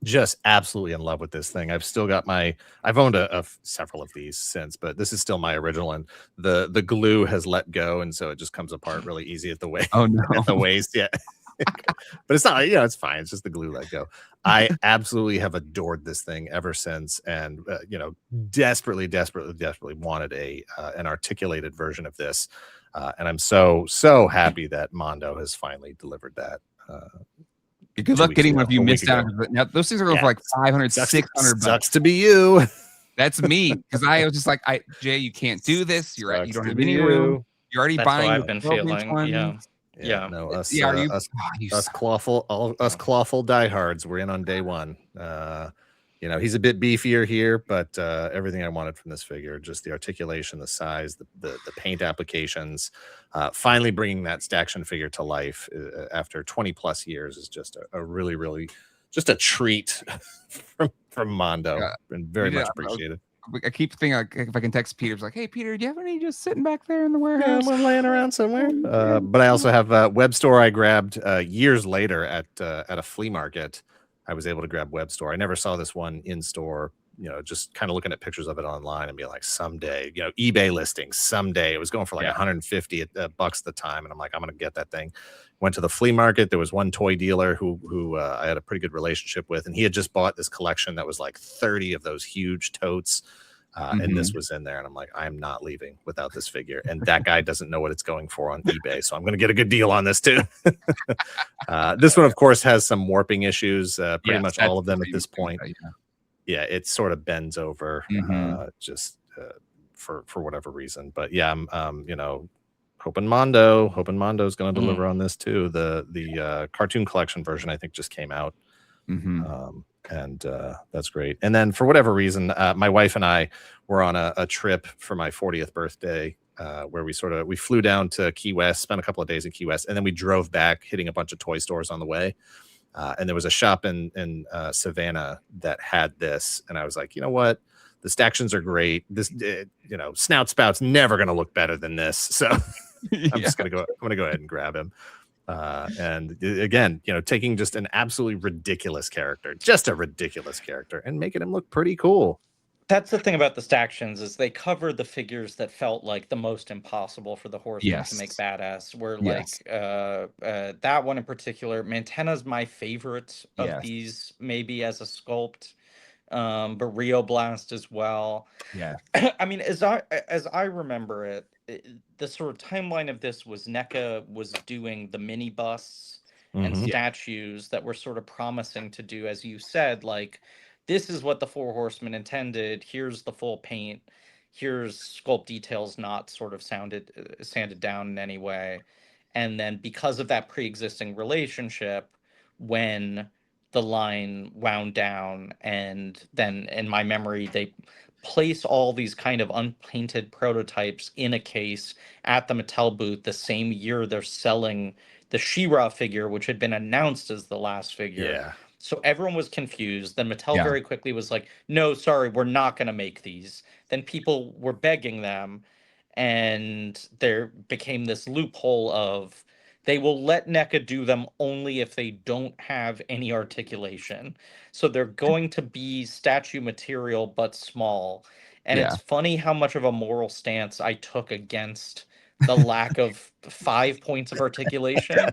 B: just absolutely in love with this thing. I've still got I've owned several of these since, but this is still my original, and the glue has let go, and so it just comes apart really easy at the waist.
A: Oh no.
B: At the waist, yeah. But it's not, it's fine. It's just the glue let go. I absolutely have adored this thing ever since, and desperately wanted an articulated version of this, and I'm so happy that Mondo has finally delivered that.
A: Good luck getting one if you missed out. Now, those things are going for like 500, 600 bucks.
B: Sucks to be you.
A: That's me, because I was just like, Jay, you can't do this. You don't have any
B: room.
A: You're already buying.
C: I've been feeling. Yeah.
B: No, us
A: us
B: clawful diehards. We're in on day one. He's a bit beefier here, but everything I wanted from this figure, just the articulation, the size, the paint applications, finally bringing that staction figure to life after 20 plus years is just a really just a treat from Mondo, and very much appreciated.
A: I keep thinking, like, if I can text Peter, like, hey Peter, do you have any just sitting back there in the warehouse?
B: Yeah, laying around somewhere. But I also have a web store I grabbed years later at a flea market. I was able to grab web store. I never saw this one in store, just kind of looking at pictures of it online and being like, someday, eBay listings, someday. It was going for like 150 bucks at the time. And I'm like, I'm going to get that thing. Went to the flea market. There was one toy dealer who I had a pretty good relationship with, and he had just bought this collection that was like 30 of those huge totes. And this was in there, and I'm like, I'm not leaving without this figure. And that guy doesn't know what it's going for on eBay, so I'm going to get a good deal on this too. This one, of course, has some warping issues. Pretty much all of them at this point. Yeah, it sort of bends over, just for whatever reason. But yeah, I'm hoping Mondo's going to deliver on this too. The cartoon collection version, I think, just came out. And that's great. And then for whatever reason, my wife and I were on a trip for my 40th birthday, where we flew down to Key West, spent a couple of days in Key West, and then we drove back, hitting a bunch of toy stores on the way. And there was a shop in Savannah that had this, and I was like, you know what? The stactions are great. This, Snout Spout's never going to look better than this. So I'm going to go ahead and grab him. And again, taking just an absolutely ridiculous character, and making him look pretty cool.
C: That's the thing about the stactions, is they cover the figures that felt like the most impossible for the Horsemen to make badass. Where that one in particular, Mantenna's my favorite of these, maybe as a sculpt, but Rio Blast as well.
A: Yeah,
C: I mean, as I remember it, the sort of timeline of this was NECA was doing the mini busts and statues that were sort of promising to do, as you said, like, this is what the Four Horsemen intended. Here's the full paint. Here's sculpt details not sort of sanded down in any way. And then because of that pre-existing relationship, when the line wound down, and then in my memory, they place all these kind of unpainted prototypes in a case at the Mattel booth the same year they're selling the She-Ra figure, which had been announced as the last figure.
B: Yeah.
C: So everyone was confused. Then Mattel very quickly was like, no, sorry, we're not going to make these. Then people were begging them, and there became this loophole of they will let NECA do them only if they don't have any articulation. So they're going to be statue material, but small. And it's funny how much of a moral stance I took against the lack of 5 points of articulation.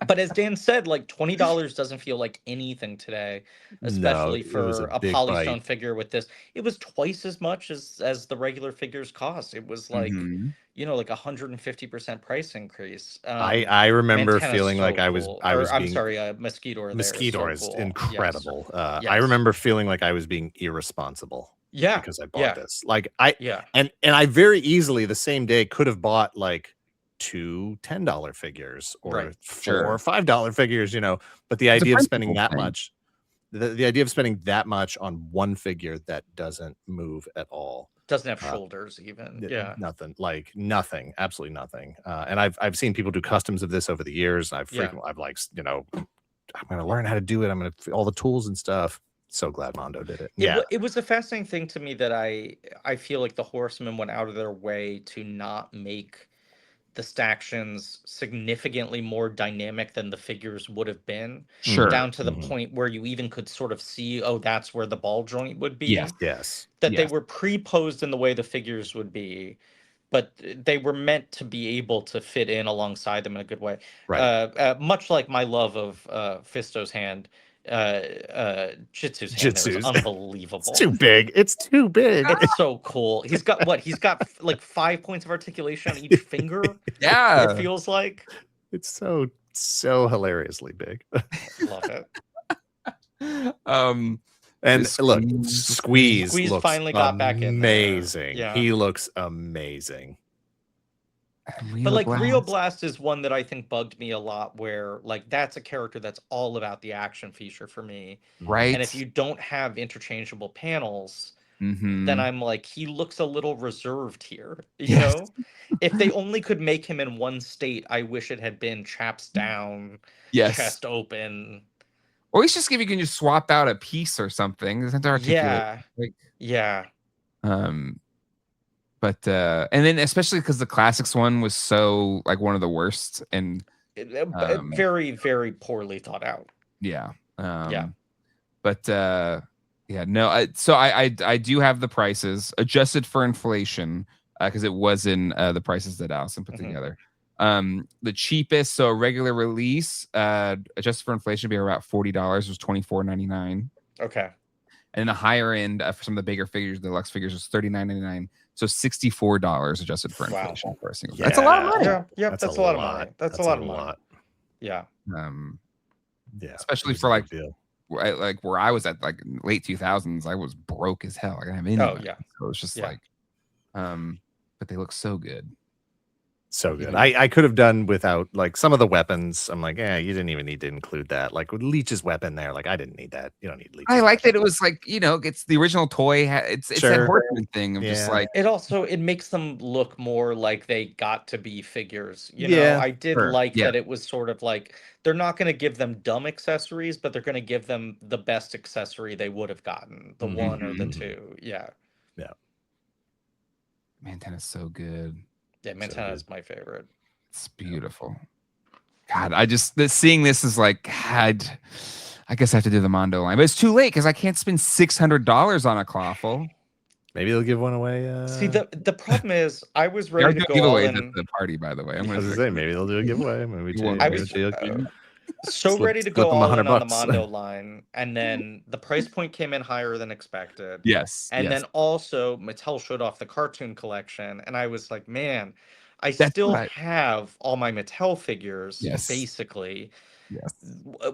C: But as Dan said, like, $20 doesn't feel like anything today, especially for a Polystone figure with this. It was twice as much as the regular figures cost. It was like, like 150% price increase.
B: I remember feeling like I was
C: I'm sorry, Mosquitor.
B: Mosquitor is incredible. I remember feeling like I was being irresponsible.
C: Yeah,
B: because I bought this. Like and I very easily the same day could have bought like 2 $10 figures or 4 $5 figures, but the idea of spending that much, the idea of spending that much on one figure that doesn't move at all,
C: doesn't have shoulders even,
B: nothing, absolutely nothing. And I've seen people do customs of this over the years. I've like, I'm going to learn how to do it. I'm going to all the tools and stuff. So glad Mondo did it.
C: It was a fascinating thing to me that I feel like the Horsemen went out of their way to not make the stactions significantly more dynamic than the figures would have been.
A: Sure.
C: Down to the point where you even could sort of see, oh, that's where the ball joint would be.
B: Yes.
C: That they were pre-posed in the way the figures would be, but they were meant to be able to fit in alongside them in a good way.
B: Right.
C: Much like my love of Fisto's hand, Jitsu's hand there was unbelievable.
B: It's too big. It's too big.
C: It's so cool. He's got what? He's got like 5 points of articulation on each finger.
A: Yeah.
C: It feels like.
B: It's so hilariously big.
C: Love it.
B: And look, Squeeze looks
C: finally got back in there.
B: amazing.
C: Yeah.
B: He looks amazing.
C: But like Rio Blast is one that I think bugged me a lot, where like that's a character that's all about the action feature for me.
A: Right.
C: And if you don't have interchangeable panels, then I'm like, he looks a little reserved here. You know? If they only could make him in one state, I wish it had been chaps down, chest open.
A: Or at least just if you can just swap out a piece or something. Doesn't articulate.
C: Yeah.
A: But and then especially because the classics one was so like one of the worst and
C: very, very poorly thought out.
A: Yeah.
C: Yeah.
A: But yeah, no. So I do have the prices adjusted for inflation because it was in the prices that Allison put together. The cheapest, so a regular release, adjusted for inflation, would be about $40. Was $24.99.
C: Okay.
A: And the higher end for some of the bigger figures, the deluxe figures, was $39.99. So $64 adjusted for inflation for a single. That's a lot of money.
C: Yeah, that's a lot of money. That's a lot of money. Yeah.
B: Yeah.
A: Especially for like where I was at like late 2000s, I was broke as hell. I didn't have any money. So it's just like, but they look so good.
B: So good. I could have done without like some of the weapons. I'm like, you didn't even need to include that. Like with Leech's weapon there, like I didn't need that. You don't need Leech's
A: I like that it was like, it's the original toy. It's that horseman thing of just like
C: it makes them look more like they got to be figures. You know, I did like that it was sort of like they're not going to give them dumb accessories, but they're going to give them the best accessory they would have gotten, the one or the two. Yeah.
B: Yeah.
A: Mantenna's so good.
C: Yeah, Mantenna is my favorite.
A: It's beautiful. God, seeing this is like, I guess I have to do the Mondo line, but it's too late because I can't spend $600 on a clawful.
B: Maybe they'll give one away.
C: See, the problem is, I was ready to go all in.
A: At the party, by the way.
B: I'm going to say maybe they'll do a giveaway.
C: I was so ready to go all in on the Mondo line, and then the price point came in higher than expected.
A: Yes.
C: And then also Mattel showed off the cartoon collection, and I was like, man, I still have all my Mattel figures, basically.
A: Yes.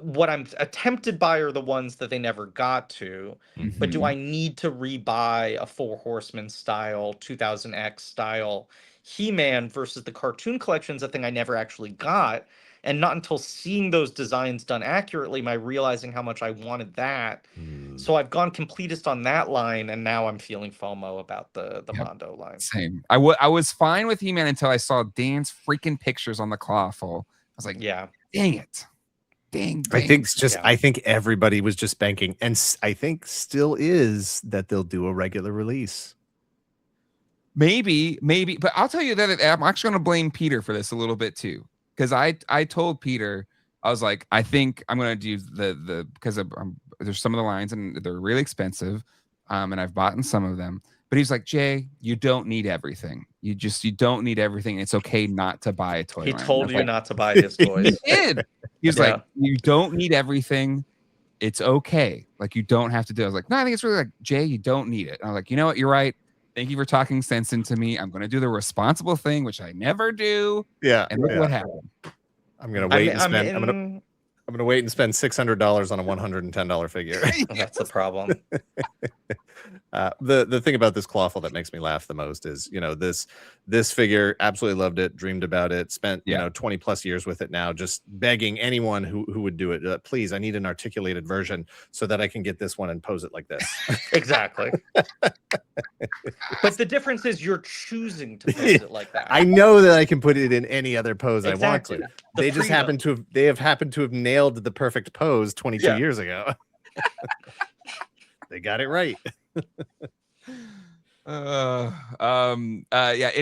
C: What I'm tempted by are the ones that they never got to. But do I need to rebuy a Four Horsemen style, 2000X style He-Man versus the cartoon collections, a thing I never actually got? And not until seeing those designs done accurately am I realizing how much I wanted that. So I've gone completist on that line, and now I'm feeling FOMO about the Mondo line.
A: Same. I was fine with He-Man until I saw Dan's freaking pictures on the clawful. I was like, dang it. Dang.
B: I think it's just I think everybody was just banking, and I think still is, that they'll do a regular release.
A: Maybe, but I'll tell you that I'm actually going to blame Peter for this a little bit too. Because I told Peter, I was like, I think I'm going to do the because there's some of the lines and they're really expensive, and I've bought in some of them. But he's like, Jay, you don't need everything. You don't need everything. It's okay not to buy a toy.
C: He told you not to buy his toys.
A: He did. He was like, you don't need everything. It's okay. Like you don't have to do it. I was like, no, I think it's really like, Jay, you don't need it. And I was like, you know what? You're right. Thank you for talking sense into me. I'm going to do the responsible thing, which I never do.
B: Yeah.
A: And look what happened.
B: I'm going to wait and spend. I'm going to wait and spend $600 on a $110 figure.
C: That's the problem.
B: The thing about this clawful that makes me laugh the most is, this figure, absolutely loved it, dreamed about it, spent 20 plus years with it now, just begging anyone who would do it, please, I need an articulated version so that I can get this one and pose it like this.
C: Exactly. But the difference is you're choosing to pose it like that.
B: I know that I can put it in any other pose I want to. They just happen to have nailed the perfect pose 22 years ago. They got it right.
A: Any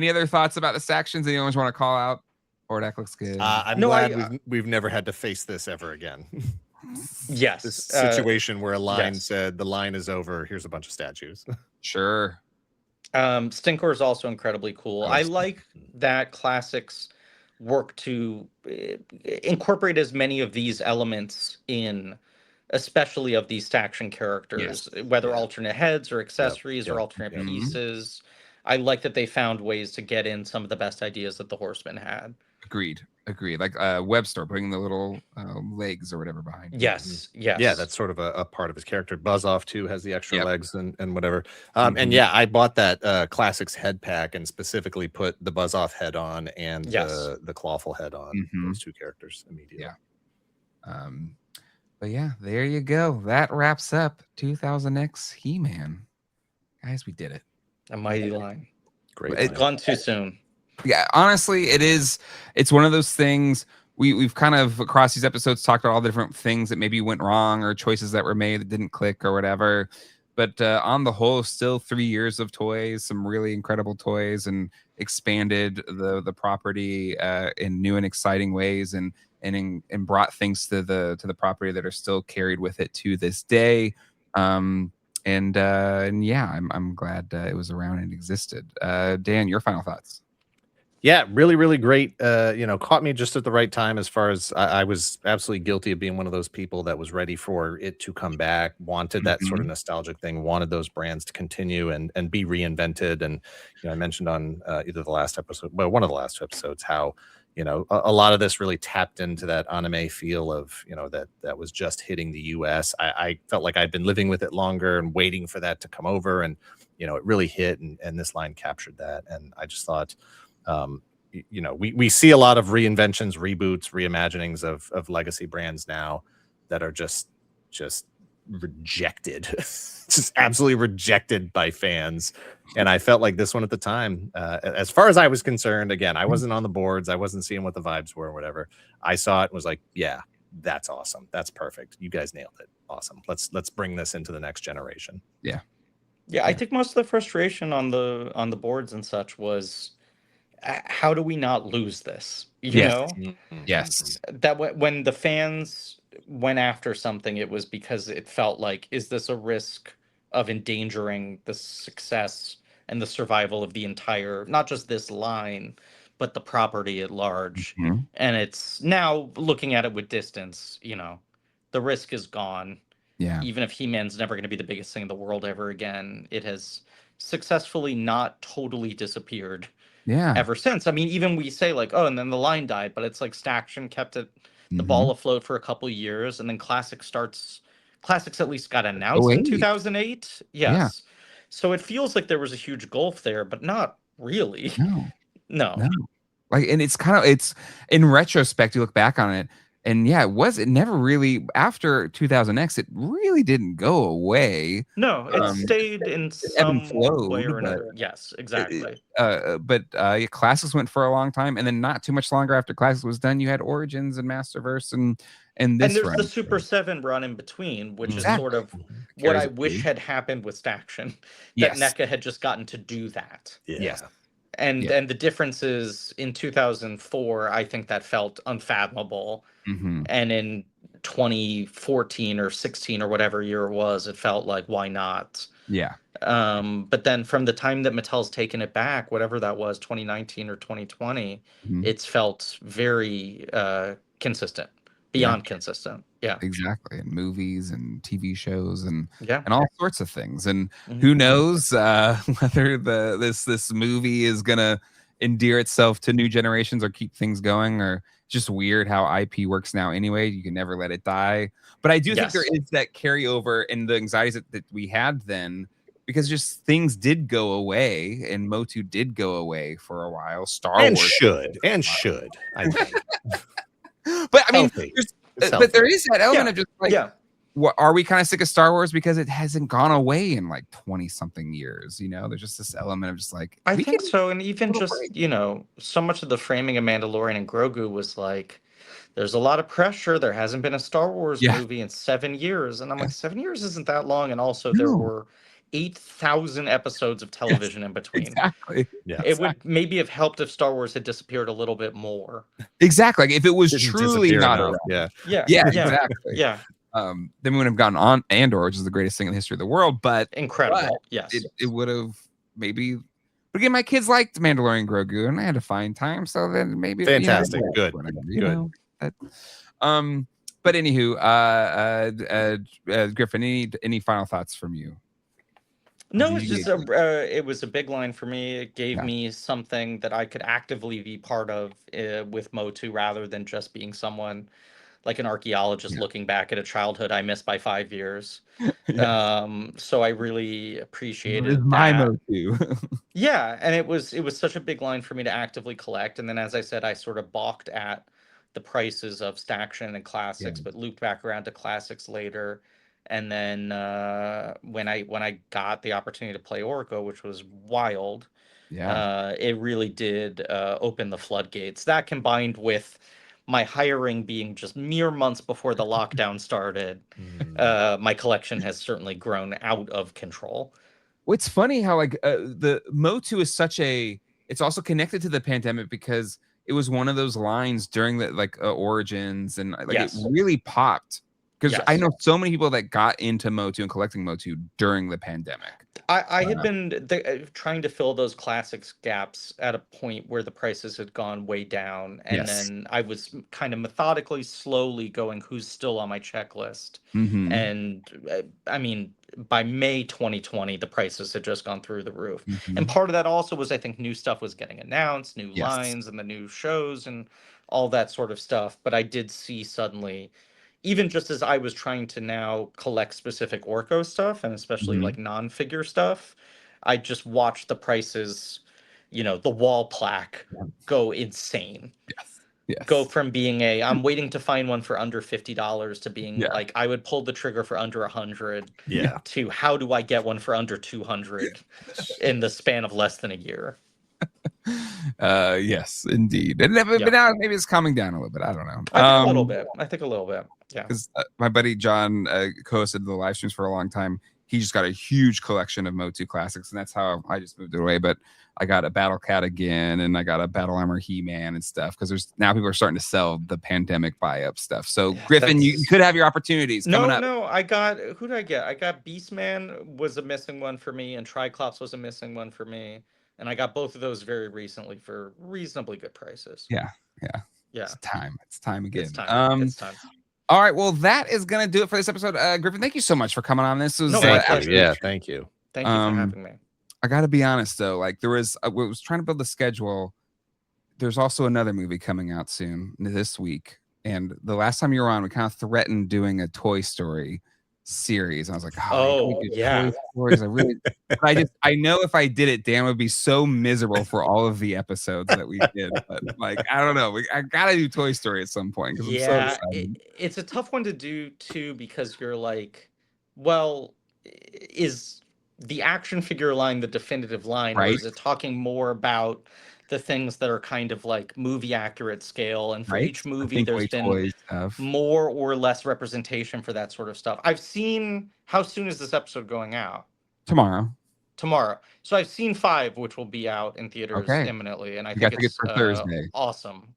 A: other thoughts about the stactions? Anyone want to call out? Hordak looks good.
B: I'm glad we've never had to face this ever again.
C: Yes.
B: This situation where a line
C: yes.
B: said the line is over. Here's a bunch of statues.
A: Sure.
C: Stinkor is also incredibly cool. I like that Classics work to incorporate as many of these elements in, especially of these staction characters, whether alternate heads or accessories or alternate pieces. I like that they found ways to get in some of the best ideas that the Horsemen had.
A: Agreed. Like Webster putting the little legs or whatever behind him.
C: Yes.
B: Yeah, that's sort of a part of his character. Buzz-Off too has the extra legs and whatever. And yeah, I bought that Classics head pack and specifically put the Buzz-Off head on and the Clawful head on those two characters immediately.
A: Yeah. But yeah, there you go. That wraps up 2000X He-Man. Guys, we did it.
C: A mighty line.
B: Great.
C: It's gone too soon.
A: Yeah, honestly, it's one of those things we've kind of across these episodes talked about all the different things that maybe went wrong or choices that were made that didn't click or whatever. But on the whole, still 3 years of toys, some really incredible toys, and expanded the property in new and exciting ways, and brought things to the property that are still carried with it to this day. And yeah, I'm glad it was around and existed. Dan, your final thoughts?
B: Yeah, really, really great. Caught me just at the right time as far as I was absolutely guilty of being one of those people that was ready for it to come back, wanted that sort of nostalgic thing, wanted those brands to continue and be reinvented. And, I mentioned on either the last episode, well, one of the last episodes, how, a lot of this really tapped into that anime feel of, that was just hitting the US. I felt like I'd been living with it longer and waiting for that to come over. And, it really hit and this line captured that. And I just thought, we see a lot of reinventions, reboots, reimaginings of legacy brands now that are just rejected, just absolutely rejected by fans. And I felt like this one at the time, as far as I was concerned, again, I wasn't on the boards, I wasn't seeing what the vibes were or whatever. I saw it and was like, yeah, that's awesome, that's perfect, you guys nailed it, awesome. Let's bring this into the next generation.
C: Yeah, I think most of the frustration on the boards and such was, how do we not lose this? You know?
A: Yes.
C: That when the fans went after something, it was because it felt like, is this a risk of endangering the success and the survival of the entire, not just this line, but the property at large? And it's now, looking at it with distance, the risk is gone.
A: Yeah.
C: Even if He-Man's never going to be the biggest thing in the world ever again, it has successfully not totally disappeared.
A: Yeah.
C: Ever since. I mean, even we say like, oh, and then the line died, but it's like Staction kept it the ball afloat for a couple years, and then Classics at least got announced in 2008. Yes. Yeah. So it feels like there was a huge gulf there, but not really. No.
A: Like, and it's in retrospect, you look back on it, and yeah, it never really, after 2000X, it really didn't go away.
C: No, it stayed in some way or another. Yes, exactly.
A: But Classics went for a long time, and then not too much longer after Classics was done, you had Origins and Masterverse and this.
C: And there's the Super 7 run in between, which is sort of what I wish had happened with Staction. That NECA had just gotten to do that.
A: Yes.
C: And the difference is, in 2004, I think that felt unfathomable. And in 2014 or 16 or whatever year it was, it felt like, why not?
A: Yeah.
C: But then from the time that Mattel's taken it back, whatever that was, 2019 or 2020, it's felt very consistent, beyond consistent. Yeah,
A: exactly. And movies and TV shows and all sorts of things. And who knows whether this movie is gonna endear itself to new generations or keep things going, or just weird how IP works now anyway. You can never let it die. But I do think there is that carryover in the anxieties that we had then, because just things did go away, and MOTU did go away for a while. Star Wars
B: should, I think.
A: But I mean, but there is that element of just like, are we kind of sick of Star Wars because it hasn't gone away in like 20 something years? There's just this element of just like,
C: I think so. And even just, so much of the framing of Mandalorian and Grogu was like, there's a lot of pressure. There hasn't been a Star Wars movie in 7 years. And I'm like, 7 years isn't that long. And also there were 8,000 episodes of television in between.
A: Exactly.
B: Yeah.
C: It would maybe have helped if Star Wars had disappeared a little bit more.
A: Exactly. Like if it was
B: Didn't
A: truly
B: disappear
A: not
B: enough.
A: around.
C: Yeah.
A: Exactly.
C: Yeah.
A: Then we wouldn't have gotten on Andor, which is the greatest thing in the history of the world. But
C: Incredible. Yes.
A: It would have maybe. But again, my kids liked Mandalorian Grogu, and I had to find time. So then maybe
B: Fantastic.
A: Good. But anywho, Griffin, any final thoughts from you?
C: No, it's just it was a big line for me. It gave me something that I could actively be part of with MOTU, rather than just being someone like an archaeologist looking back at a childhood I missed by 5 years. So I really appreciated
A: my
C: that.
A: MOTU.
C: Yeah, and it was such a big line for me to actively collect. And then, as I said, I sort of balked at the prices of Staction and Classics, but looped back around to Classics later. And then when I got the opportunity to play Orko, which was wild, it really did open the floodgates. That, combined with my hiring being just mere months before the lockdown started, my collection has certainly grown out of control.
A: What's funny how like the MOTU is such a, it's also connected to the pandemic because it was one of those lines during the Origins, and like it really popped. Because I know so many people that got into MOTU and collecting MOTU during the pandemic.
C: I had been trying to fill those Classics gaps at a point where the prices had gone way down. And then I was kind of methodically, slowly going, who's still on my checklist. And I mean, by May 2020, the prices had just gone through the roof. And part of that also was, I think, new stuff was getting announced, new lines and the new shows and all that sort of stuff. But I did see suddenly, even just as I was trying to now collect specific Orko stuff, and especially like non-figure stuff, I just watched the prices, the wall plaque go insane. Go from being I'm waiting to find one for under $50 to being like, I would pull the trigger for under 100 to how do I get one for under 200 in the span of less than a year.
A: Yes, indeed. And but now maybe it's calming down a little bit. I don't know.
C: I think a little bit. Yeah.
A: Because my buddy John co-hosted the live streams for a long time. He just got a huge collection of MOTU classics, and that's how I just moved it away. But I got a Battle Cat again, and I got a Battle Armor He-Man and stuff, because there's now people are starting to sell the pandemic buy-up stuff. So Griffin, you could have your opportunities coming up.
C: No, I got, who did I get? I got Beastman was a missing one for me, and Triclops was a missing one for me. And I got both of those very recently for reasonably good prices.
A: Yeah. It's time again. It's time. All right, well, that is gonna do it for this episode. Griffin, thank you so much for coming on. This was
B: thank you. Thank you
C: for having me.
A: I gotta be honest though, like I was trying to build the schedule. There's also another movie coming out soon this week, and the last time you were on, we kind of threatened doing a Toy Story series. I was like, Toy Stories. I know if I did it, Dan would be so miserable for all of the episodes that we did. But like, I don't know. I gotta do Toy Story at some point.
C: Yeah, it's a tough one to do too, because you're like, well, is the action figure line the definitive line, or is it talking more about the things that are kind of like movie accurate scale? And for each movie, there's been more or less representation for that sort of stuff. I've seen, how soon is this episode going out?
A: Tomorrow.
C: So I've seen 5, which will be out in theaters imminently, and I think it's
A: for Thursday.
C: Awesome.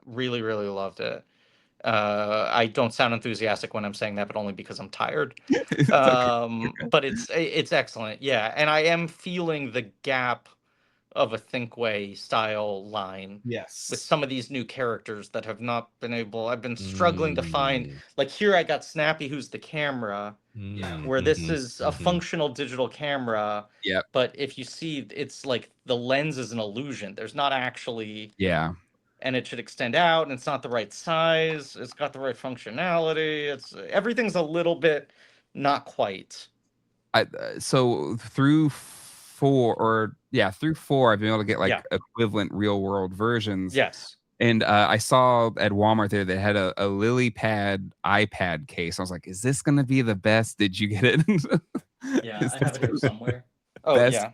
C: Really, really loved it. I don't sound enthusiastic when I'm saying that, but only because I'm tired. But it's excellent. Yeah, and I am feeling the gap of a Thinkway style line.
A: Yes.
C: With some of these new characters that have not been able, I've been struggling to find, like here I got Snappy, who's the camera, where this is a functional digital camera.
A: Yeah.
C: But if you see, it's like the lens is an illusion. There's not actually.
A: Yeah.
C: And it should extend out, and it's not the right size. It's got the right functionality. Everything's a little bit not quite.
A: So through 4, I've been able to get like equivalent real world versions.
C: Yes.
A: And I saw at Walmart there, they had a LilyPad iPad case. I was like, is this going to be the best? Did you get it?
C: Yeah, I have it here somewhere. Oh,
A: best?
C: Yeah.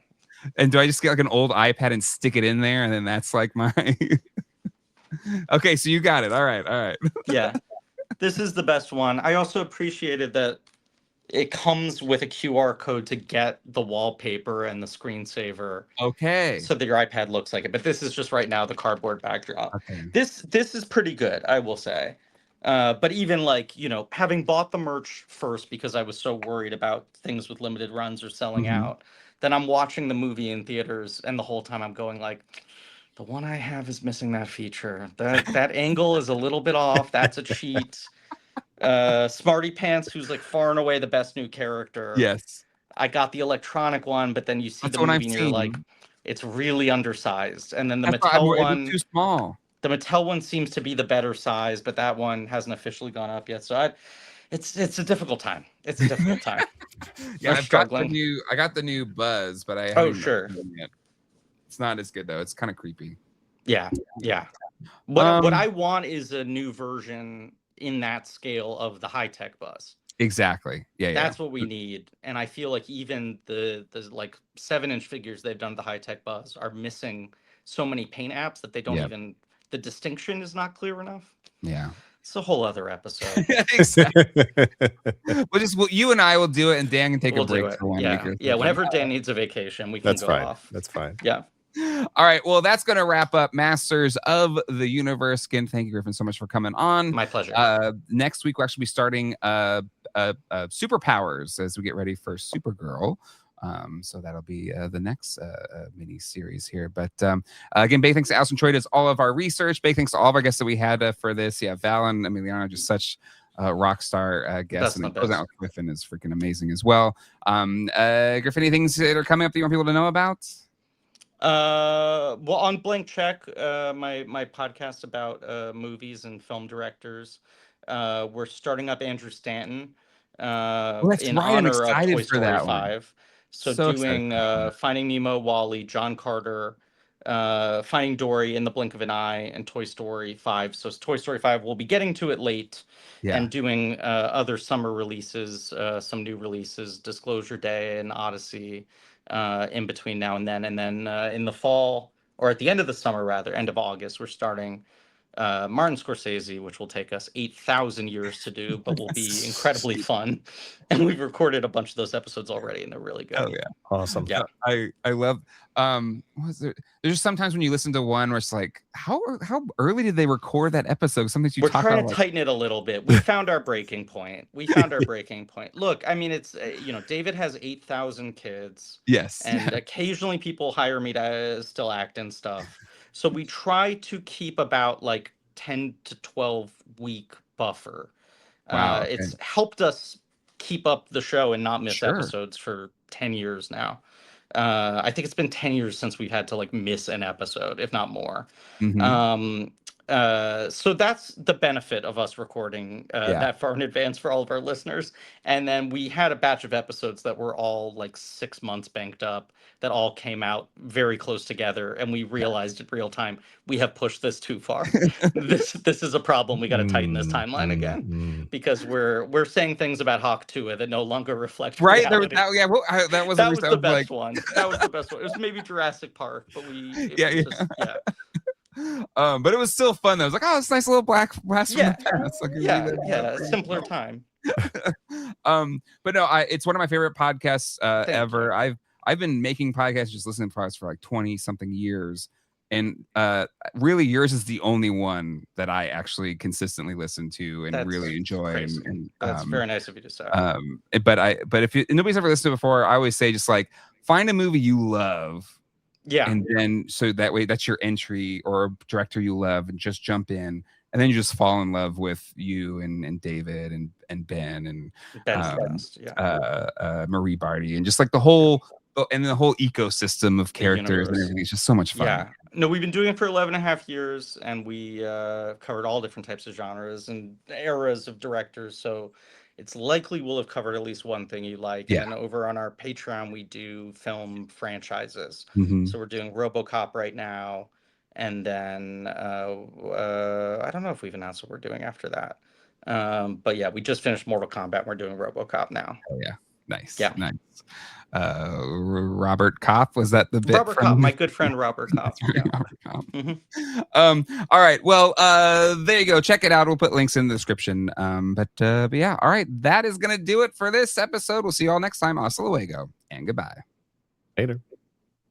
A: And do I just get like an old iPad and stick it in there? And then that's like my... Okay, so you got it. All right.
C: Yeah. This is the best one. I also appreciated that it comes with a QR code to get the wallpaper and the screensaver.
A: Okay.
C: So that your iPad looks like it. But this is just right now the cardboard backdrop.
A: Okay.
C: This is pretty good, I will say. But even like, you know, having bought the merch first because I was so worried about things with limited runs or selling out, then I'm watching the movie in theaters, and the whole time I'm going like, the one I have is missing that feature. That angle is a little bit off. That's a cheat. Smarty Pants, who's like far and away the best new character.
A: Yes.
C: I got the electronic one, but then you see
A: That's
C: the
A: the one I've
C: movie and you're like,
A: seen.
C: it's really undersized. And then the
A: That's why
C: Mattel
A: it looks
C: one,
A: too small.
C: the Mattel one seems to be the better size, but that one hasn't officially gone up yet. So it's a difficult time. It's a difficult time.
A: Yeah,
C: I'm
A: I
C: struggling.
A: got the new Buzz, but I
C: Oh,
A: haven't
C: sure.
A: done it yet. It's not as good though. It's kind of creepy.
C: Yeah. What I want is a new version in that scale of the high-tech Buzz.
A: Exactly. Yeah,
C: That's what we need. And I feel like even the like 7-inch figures they've done to the high-tech Buzz are missing so many paint apps that they don't even, the distinction is not clear enough.
A: Yeah.
C: It's a whole other episode.
A: Exactly. You and I will do it, and Dan can take
C: We'll
A: a break
C: do it.
A: for 1 week or something.
C: Yeah, whenever Dan needs a vacation, we can
B: That's
C: go
B: fine.
C: off.
B: That's fine.
C: Yeah.
A: All right. Well, that's going to wrap up Masters of the Universe. Again, thank you, Griffin, so much for coming on.
C: My pleasure.
A: Next week, we'll actually be starting Superpowers as we get ready for Supergirl. So that'll be the next mini series here. But again, big thanks to Allison Troy does all of our research. Big thanks to all of our guests that we had for this. Yeah, Val and Emiliano, just such rock star guests. And closing out with Griffin is freaking amazing as well. Griffin, any things that are coming up that you want people to know about?
C: Well, on Blank Check, my podcast about movies and film directors, we're starting up Andrew Stanton in honor of Toy Story 5. So doing Finding Nemo, Wall-E, John Carter, Finding Dory, In the Blink of an Eye, and Toy Story 5. So Toy Story 5, we'll be getting to it late and doing other summer releases, some new releases, Disclosure Day and Odyssey. In between now and then in the fall, or at the end of the summer rather, end of August, we're starting Martin Scorsese, which will take us 8,000 years to do, but will be incredibly fun. And we've recorded a bunch of those episodes already, and they're really good.
A: Oh yeah,
B: awesome.
A: Yeah, I love. There's just sometimes when you listen to one where it's like, how early did they record that episode? Something you
C: we're
A: talk
C: trying
A: about,
C: to tighten it a little bit. We found our breaking point. Look, I mean, it's David has 8,000 kids.
A: Yes,
C: and occasionally people hire me to still act and stuff. So we try to keep about like 10 to 12 week buffer.
A: Wow,
C: it's helped us keep up the show and not miss episodes for 10 years now. I think it's been 10 years since we've had to like miss an episode, if not more. So that's the benefit of us recording that far in advance for all of our listeners. And then we had a batch of episodes that were all like 6 months banked up that all came out very close together, and we realized in real time we have pushed this too far. this is a problem. We got to tighten this timeline again because we're saying things about Hawk Tuah that no longer reflect reality.
A: That was
C: the best one. That was the best one. It was maybe Jurassic Park, but
A: but it was still fun though. It was like, oh, it's a nice little blast from the past.
C: Like, simpler time.
A: But no, it's one of my favorite podcasts ever. I've been making podcasts, just listening to podcasts for like 20 something years, and really yours is the only one that I actually consistently listen to and really enjoy. And
C: that's very nice of you to say.
A: But if nobody's ever listened to it before, I always say just like find a movie you love.
C: Yeah.
A: And then so that way that's your entry or a director you love, and just jump in, and then you just fall in love with you and David and Ben and Marie Barty, and just like the whole ecosystem of characters and everything. It's just so much fun.
C: Yeah. No, we've been doing it for 11.5 years, and we covered all different types of genres and eras of directors. So it's likely we'll have covered at least one thing you like. And then over on our Patreon, we do film franchises. So we're doing RoboCop right now. And then I don't know if we've announced what we're doing after that. But yeah, we just finished Mortal Kombat. We're doing RoboCop now.
A: Oh, yeah. Nice.
C: Yeah.
A: Nice. Robert Kopp, was that the bit?
C: Robert Kopp, my good friend Robert Kopp. Yeah.
A: Robert Kopp.
C: Mm-hmm.
A: All right. Well, there you go. Check it out. We'll put links in the description. But yeah. All right. That is gonna do it for this episode. We'll see you all next time. Hasta luego and goodbye.
B: Later.